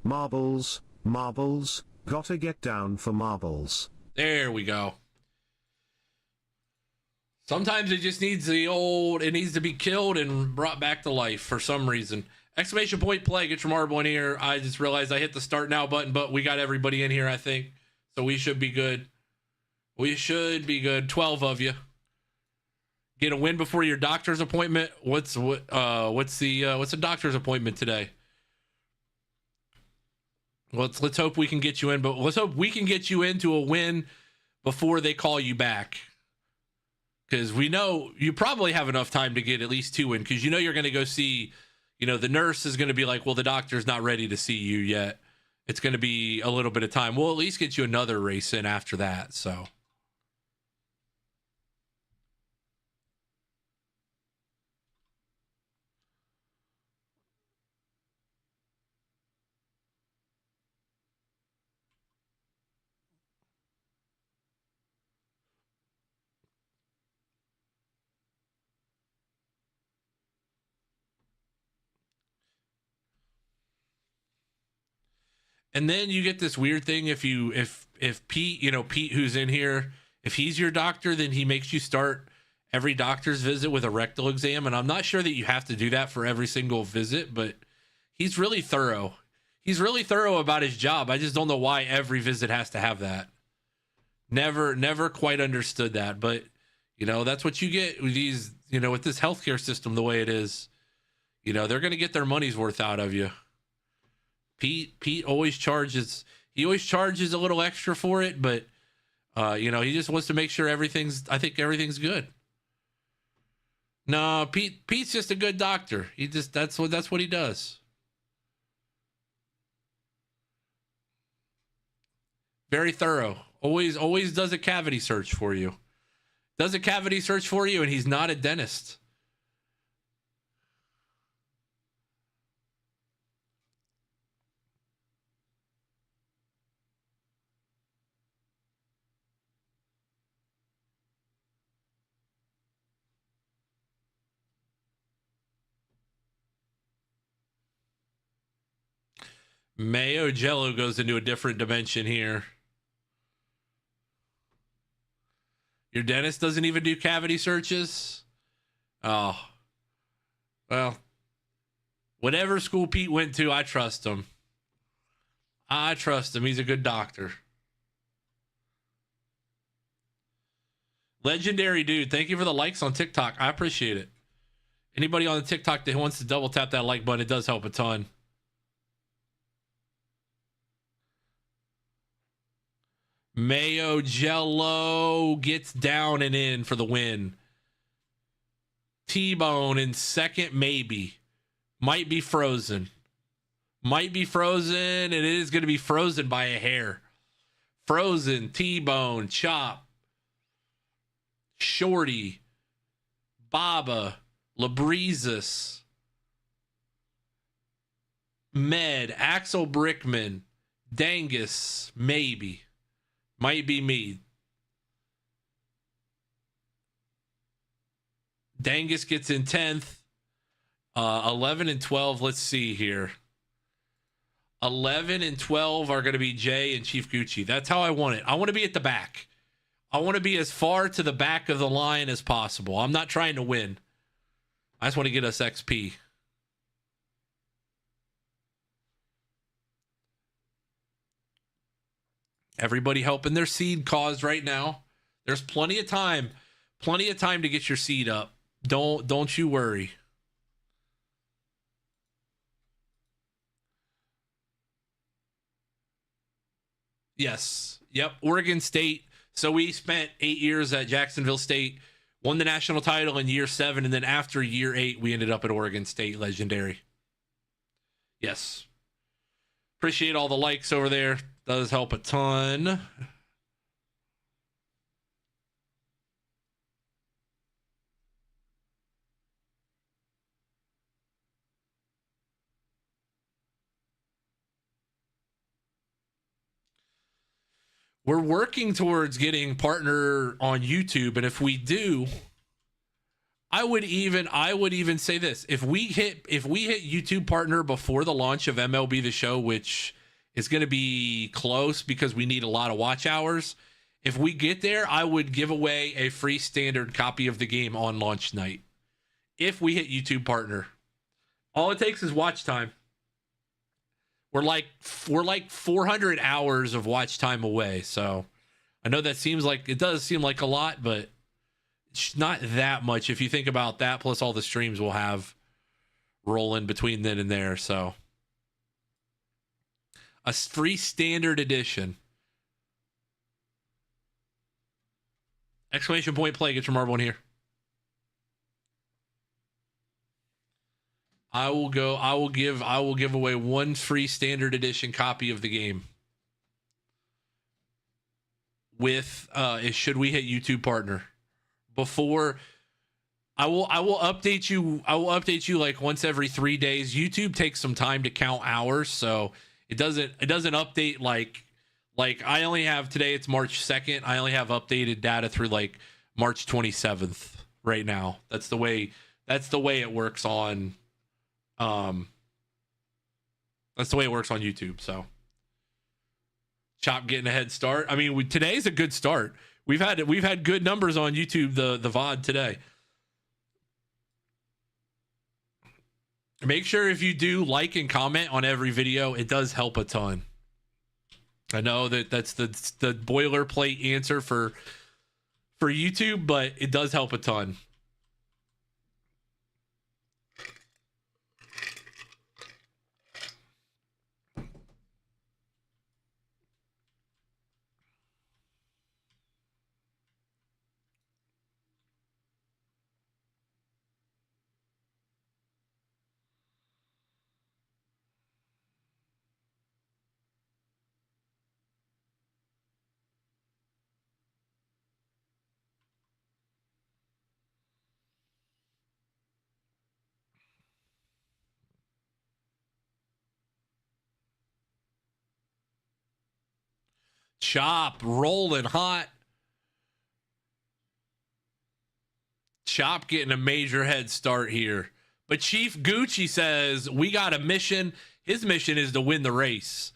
Marbles, marbles, gotta get down for marbles. There we go. Sometimes it just needs it needs to be killed and brought back to life for some reason. Exclamation point play, get your marble in here. I just realized I hit the start now button, but we got everybody in here, I think. So we should be good. We should be good. 12 of you. Get a win before your doctor's appointment. What's the doctor's appointment today? Let's hope we can get you in, but let's hope we can get you into a win before they call you back. Because we know you probably have enough time to get at least 2 in, because you know you're going to go see, the nurse is going to be like, well, the doctor's not ready to see you yet. It's going to be a little bit of time. We'll at least get you another race in after that, so. And then you get this weird thing if Pete, Pete who's in here, if he's your doctor, then he makes you start every doctor's visit with a rectal exam. And I'm not sure that you have to do that for every single visit, but he's really thorough. He's really thorough about his job. I just don't know why every visit has to have that. Never quite understood that, but that's what you get with these, with this healthcare system the way it is. They're going to get their money's worth out of you. Pete always charges. He always charges a little extra for it, but he just wants to make sure everything's good. No, Pete's just a good doctor. That's what he does. Very thorough. Always does a cavity search for you. Does a cavity search for you, and he's not a dentist. Mayo Jello goes into a different dimension here. Your dentist doesn't even do cavity searches? Oh. Well, whatever school Pete went to, I trust him. He's a good doctor. Legendary dude, thank you for the likes on TikTok. I appreciate it. Anybody on the TikTok that wants to double tap that like button, it does help a ton. Mayo Jello gets down and in for the win. T-Bone in second, maybe. Might be frozen. It is going to be frozen by a hair. Frozen, T-Bone, Chop, Shorty, Baba, Labreezes, Med, Axel Brickman, Dangus, maybe. Might be me. Dangus gets in 10th. 11 and 12. Let's see here. 11 and 12 are going to be Jay and Chief Gucci. That's how I want it. I want to be at the back. I want to be as far to the back of the line as possible. I'm not trying to win. I just want to get us XP. Everybody helping their seed cause right now. There's plenty of time. Plenty of time to get your seed up. Don't you worry. Yes. Yep. Oregon State. So we spent 8 years at Jacksonville State, won the national title in year 7, and then after year 8, we ended up at Oregon State. Legendary. Yes. Appreciate all the likes over there. Does help a ton. We're working towards getting partner on YouTube, and if we do, I would even say this: if we hit YouTube partner before the launch of MLB The Show, which is going to be close because we need a lot of watch hours. If we get there, I would give away a free standard copy of the game on launch night. If we hit YouTube partner, all it takes is watch time. We're like 400 hours of watch time away. So I know it does seem like a lot, but it's not that much if you think about that, plus all the streams we'll have rolling between then and there. So a free standard edition. Exclamation point play. Get your marble in here. I will give away one free standard edition copy of the game with should we hit YouTube partner before. I will update you like once every 3 days. YouTube takes some time to count hours, so it doesn't update like I only have today, it's March 2nd. I only have updated data through like March 27th right now. That's the way it works on YouTube. So Chop getting a head start. I mean, today's a good start. We've had good numbers on YouTube, the VOD today. Make sure if you do like and comment on every video, it does help a ton. I know that's the boilerplate answer for YouTube, but it does help a ton. Chop rolling hot. Chop getting a major head start here. But Chief Gucci says, we got a mission. His mission is to win the race.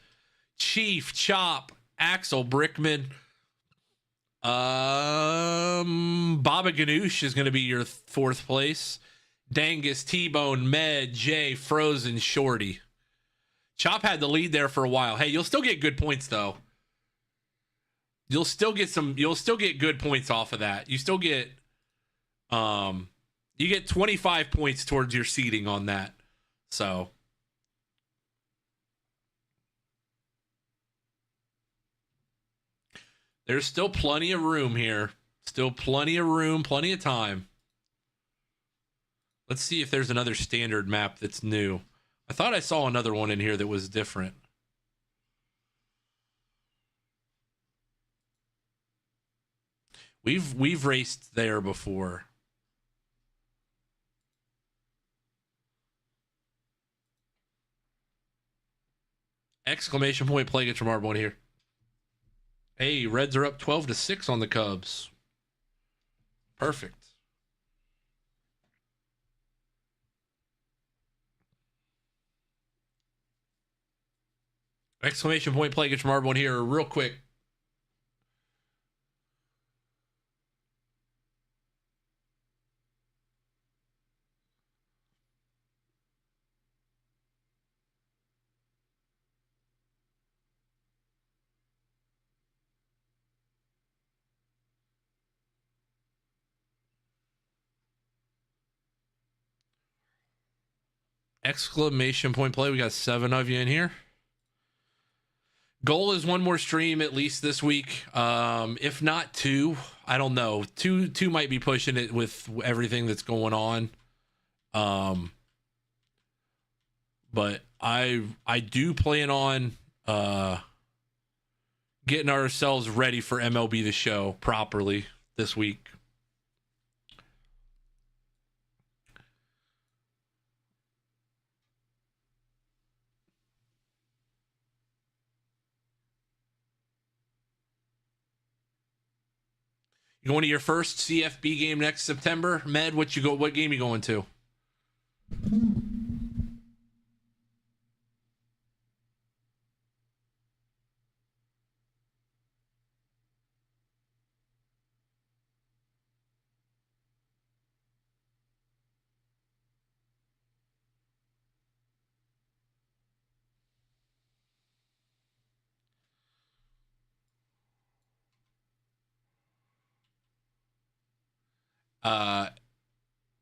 Chief, Chop, Axel Brickman. Baba Ganoush is going to be your 4th place. Dangus, T-Bone, Med, Jay, Frozen, Shorty. Chop had the lead there for a while. Hey, you'll still get good points though. You'll still get good points off of that. You still get you get 25 points towards your seeding on that. So there's still plenty of room here. Still plenty of room, plenty of time. Let's see if there's another standard map that's new. I thought I saw another one in here that was different. We've raced there before. Exclamation point play, get your marble in here. Hey, Reds are up 12-6 on the Cubs. Perfect. Exclamation point play. Get your marble in here real quick. Exclamation point play. We got 7 of you in here. Goal is 1 more stream at least this week. If not 2, I don't know. Two might be pushing it with everything that's going on. But I do plan on getting ourselves ready for MLB The Show properly this week. You going to your first CFB game next September, Med? What game you going to?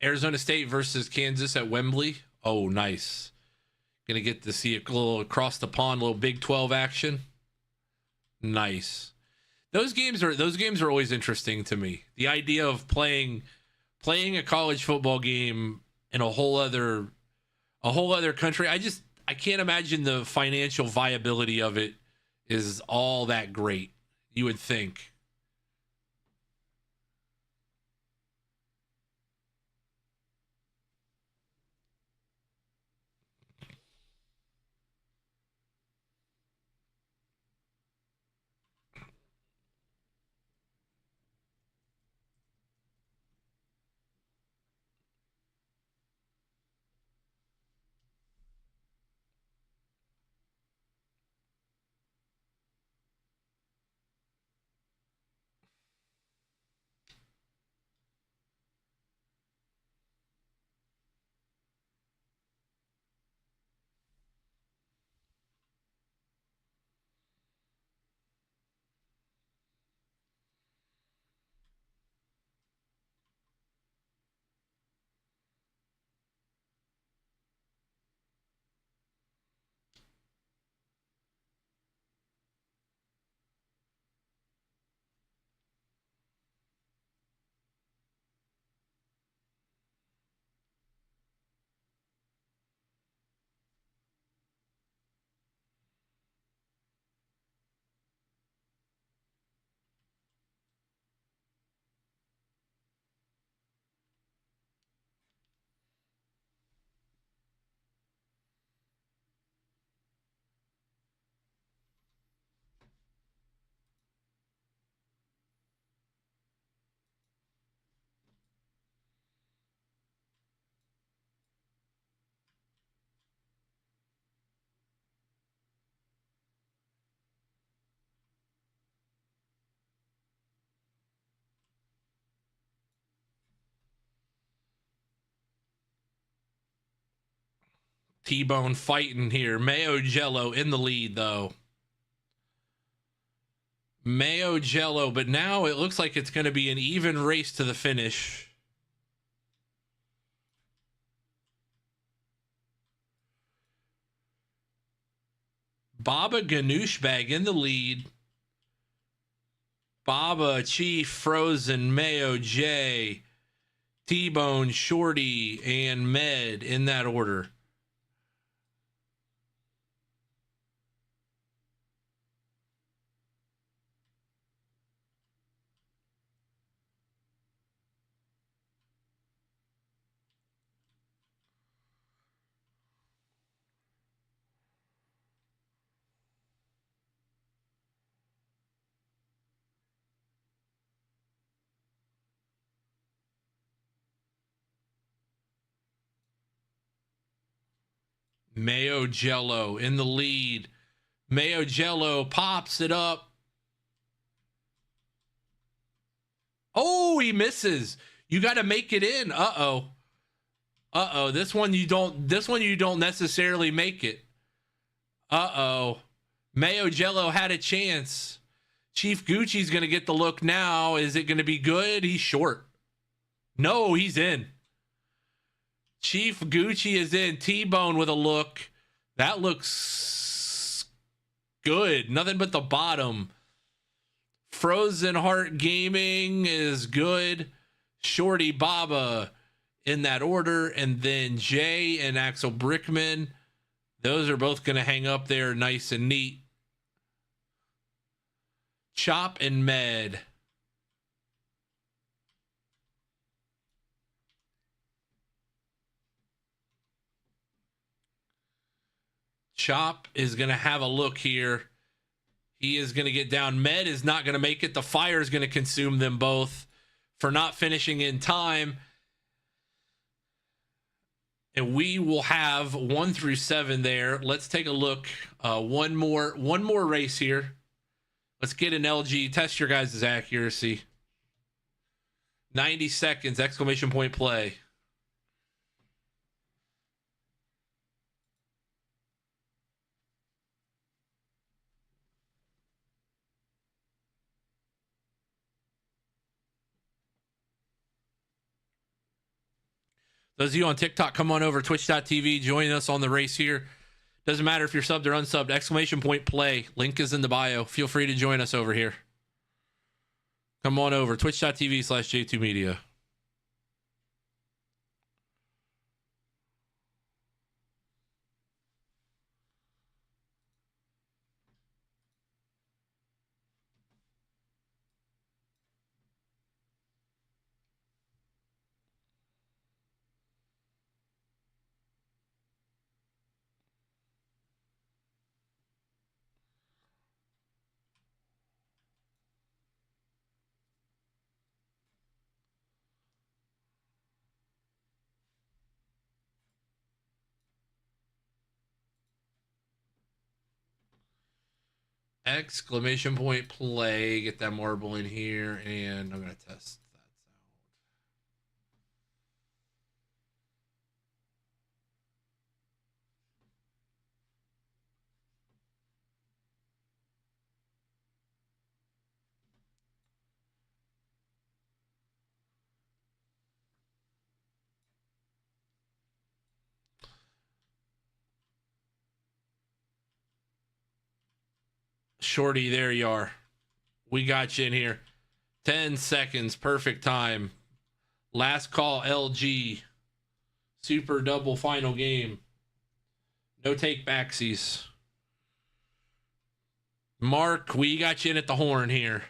Arizona State versus Kansas at Wembley. Oh, nice. Gonna get to see a little across the pond, little Big 12 action. Nice. Those games are always interesting to me. The idea of playing a college football game in a whole other country. I can't imagine the financial viability of it is all that great. You would think. T-Bone fighting here. Mayo Jello in the lead, though. Mayo Jello, but now it looks like it's going to be an even race to the finish. Baba Ganoush Bag in the lead. Baba, Chief, Frozen, Mayo, J, T-Bone, Shorty, and Med in that order. Mayo Jello in the lead. Mayo Jello pops it up. Oh, he misses. You got to make it in. Uh-oh. Uh-oh. This one you don't necessarily make it. Uh-oh. Mayo Jello had a chance. Chief Gucci's going to get the look now. Is it going to be good? He's short. No, he's in. Chief Gucci is in. T-Bone with a look. That looks good. Nothing but the bottom. Frozen Heart Gaming is good. Shorty Baba in that order. And then Jay and Axel Brickman. Those are both going to hang up there nice and neat. Chop and Med. Chop is going to have a look here. He is going to get down. Med is not going to make it. The fire is going to consume them both for not finishing in time. And we will have 1 through 7 there. Let's take a look. One more race here. Let's get an LG. Test your guys' accuracy. 90 seconds, exclamation point play. Those of you on TikTok, come on over, twitch.tv, join us on the race here. Doesn't matter if you're subbed or unsubbed, exclamation point play. Link is in the bio. Feel free to join us over here. Come on over, twitch.tv/J2Media. Exclamation point play. Get that marble in here, and I'm going to test that sound. Shorty, there you are. We got you in here. 10 seconds, perfect time. Last call, LG. Super double final game. No take backsies. Mark, we got you in at the horn here.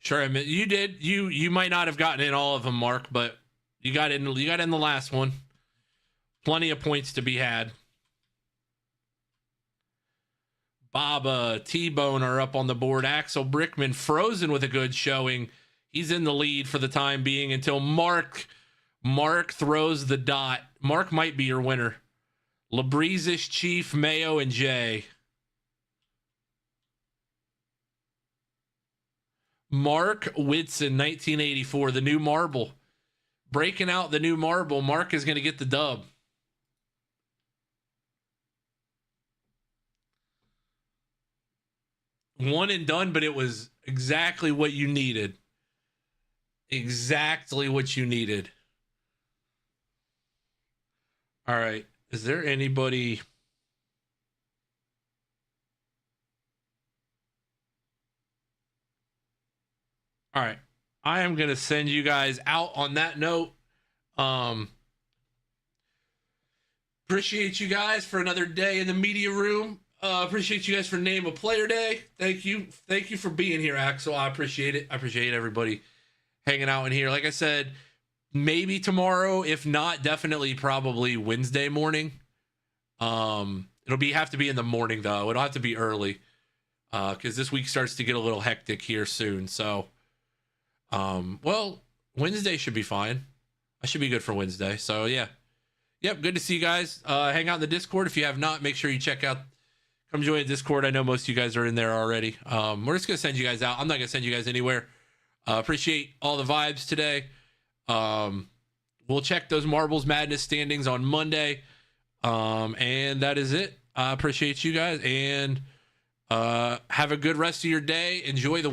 Sure, I mean, you did. You might not have gotten in all of them, Mark, but you got in. You got in the last one. Plenty of points to be had. Baba, T-Bone are up on the board. Axel Brickman frozen with a good showing. He's in the lead for the time being until Mark throws the dot. Mark might be your winner. Labreezish, Chief, Mayo, and Jay. Mark Whitson, 1984, the new marble. Breaking out the new marble. Mark is going to get the dub. One and done, but it was exactly what you needed. Exactly what you needed. All right. Is there anybody... All right. I am going to send you guys out on that note. Appreciate you guys for another day in the media room. Appreciate you guys for Name a Player Day. Thank you for being here, Axel. I appreciate it. I appreciate everybody hanging out in here. Like I said, maybe tomorrow, if not, definitely probably Wednesday morning. It'll have to be in the morning though. It'll have to be early, because this week starts to get a little hectic here soon. So, well, Wednesday should be fine. I should be good for Wednesday. So yeah. Yep, good to see you guys. Hang out in the Discord. If you have not, make sure you come join the Discord. I know most of you guys are in there already. We're just going to send you guys out. I'm not going to send you guys anywhere. Appreciate all the vibes today. We'll check those Marbles Madness standings on Monday. And that is it. I appreciate you guys. And have a good rest of your day. Enjoy the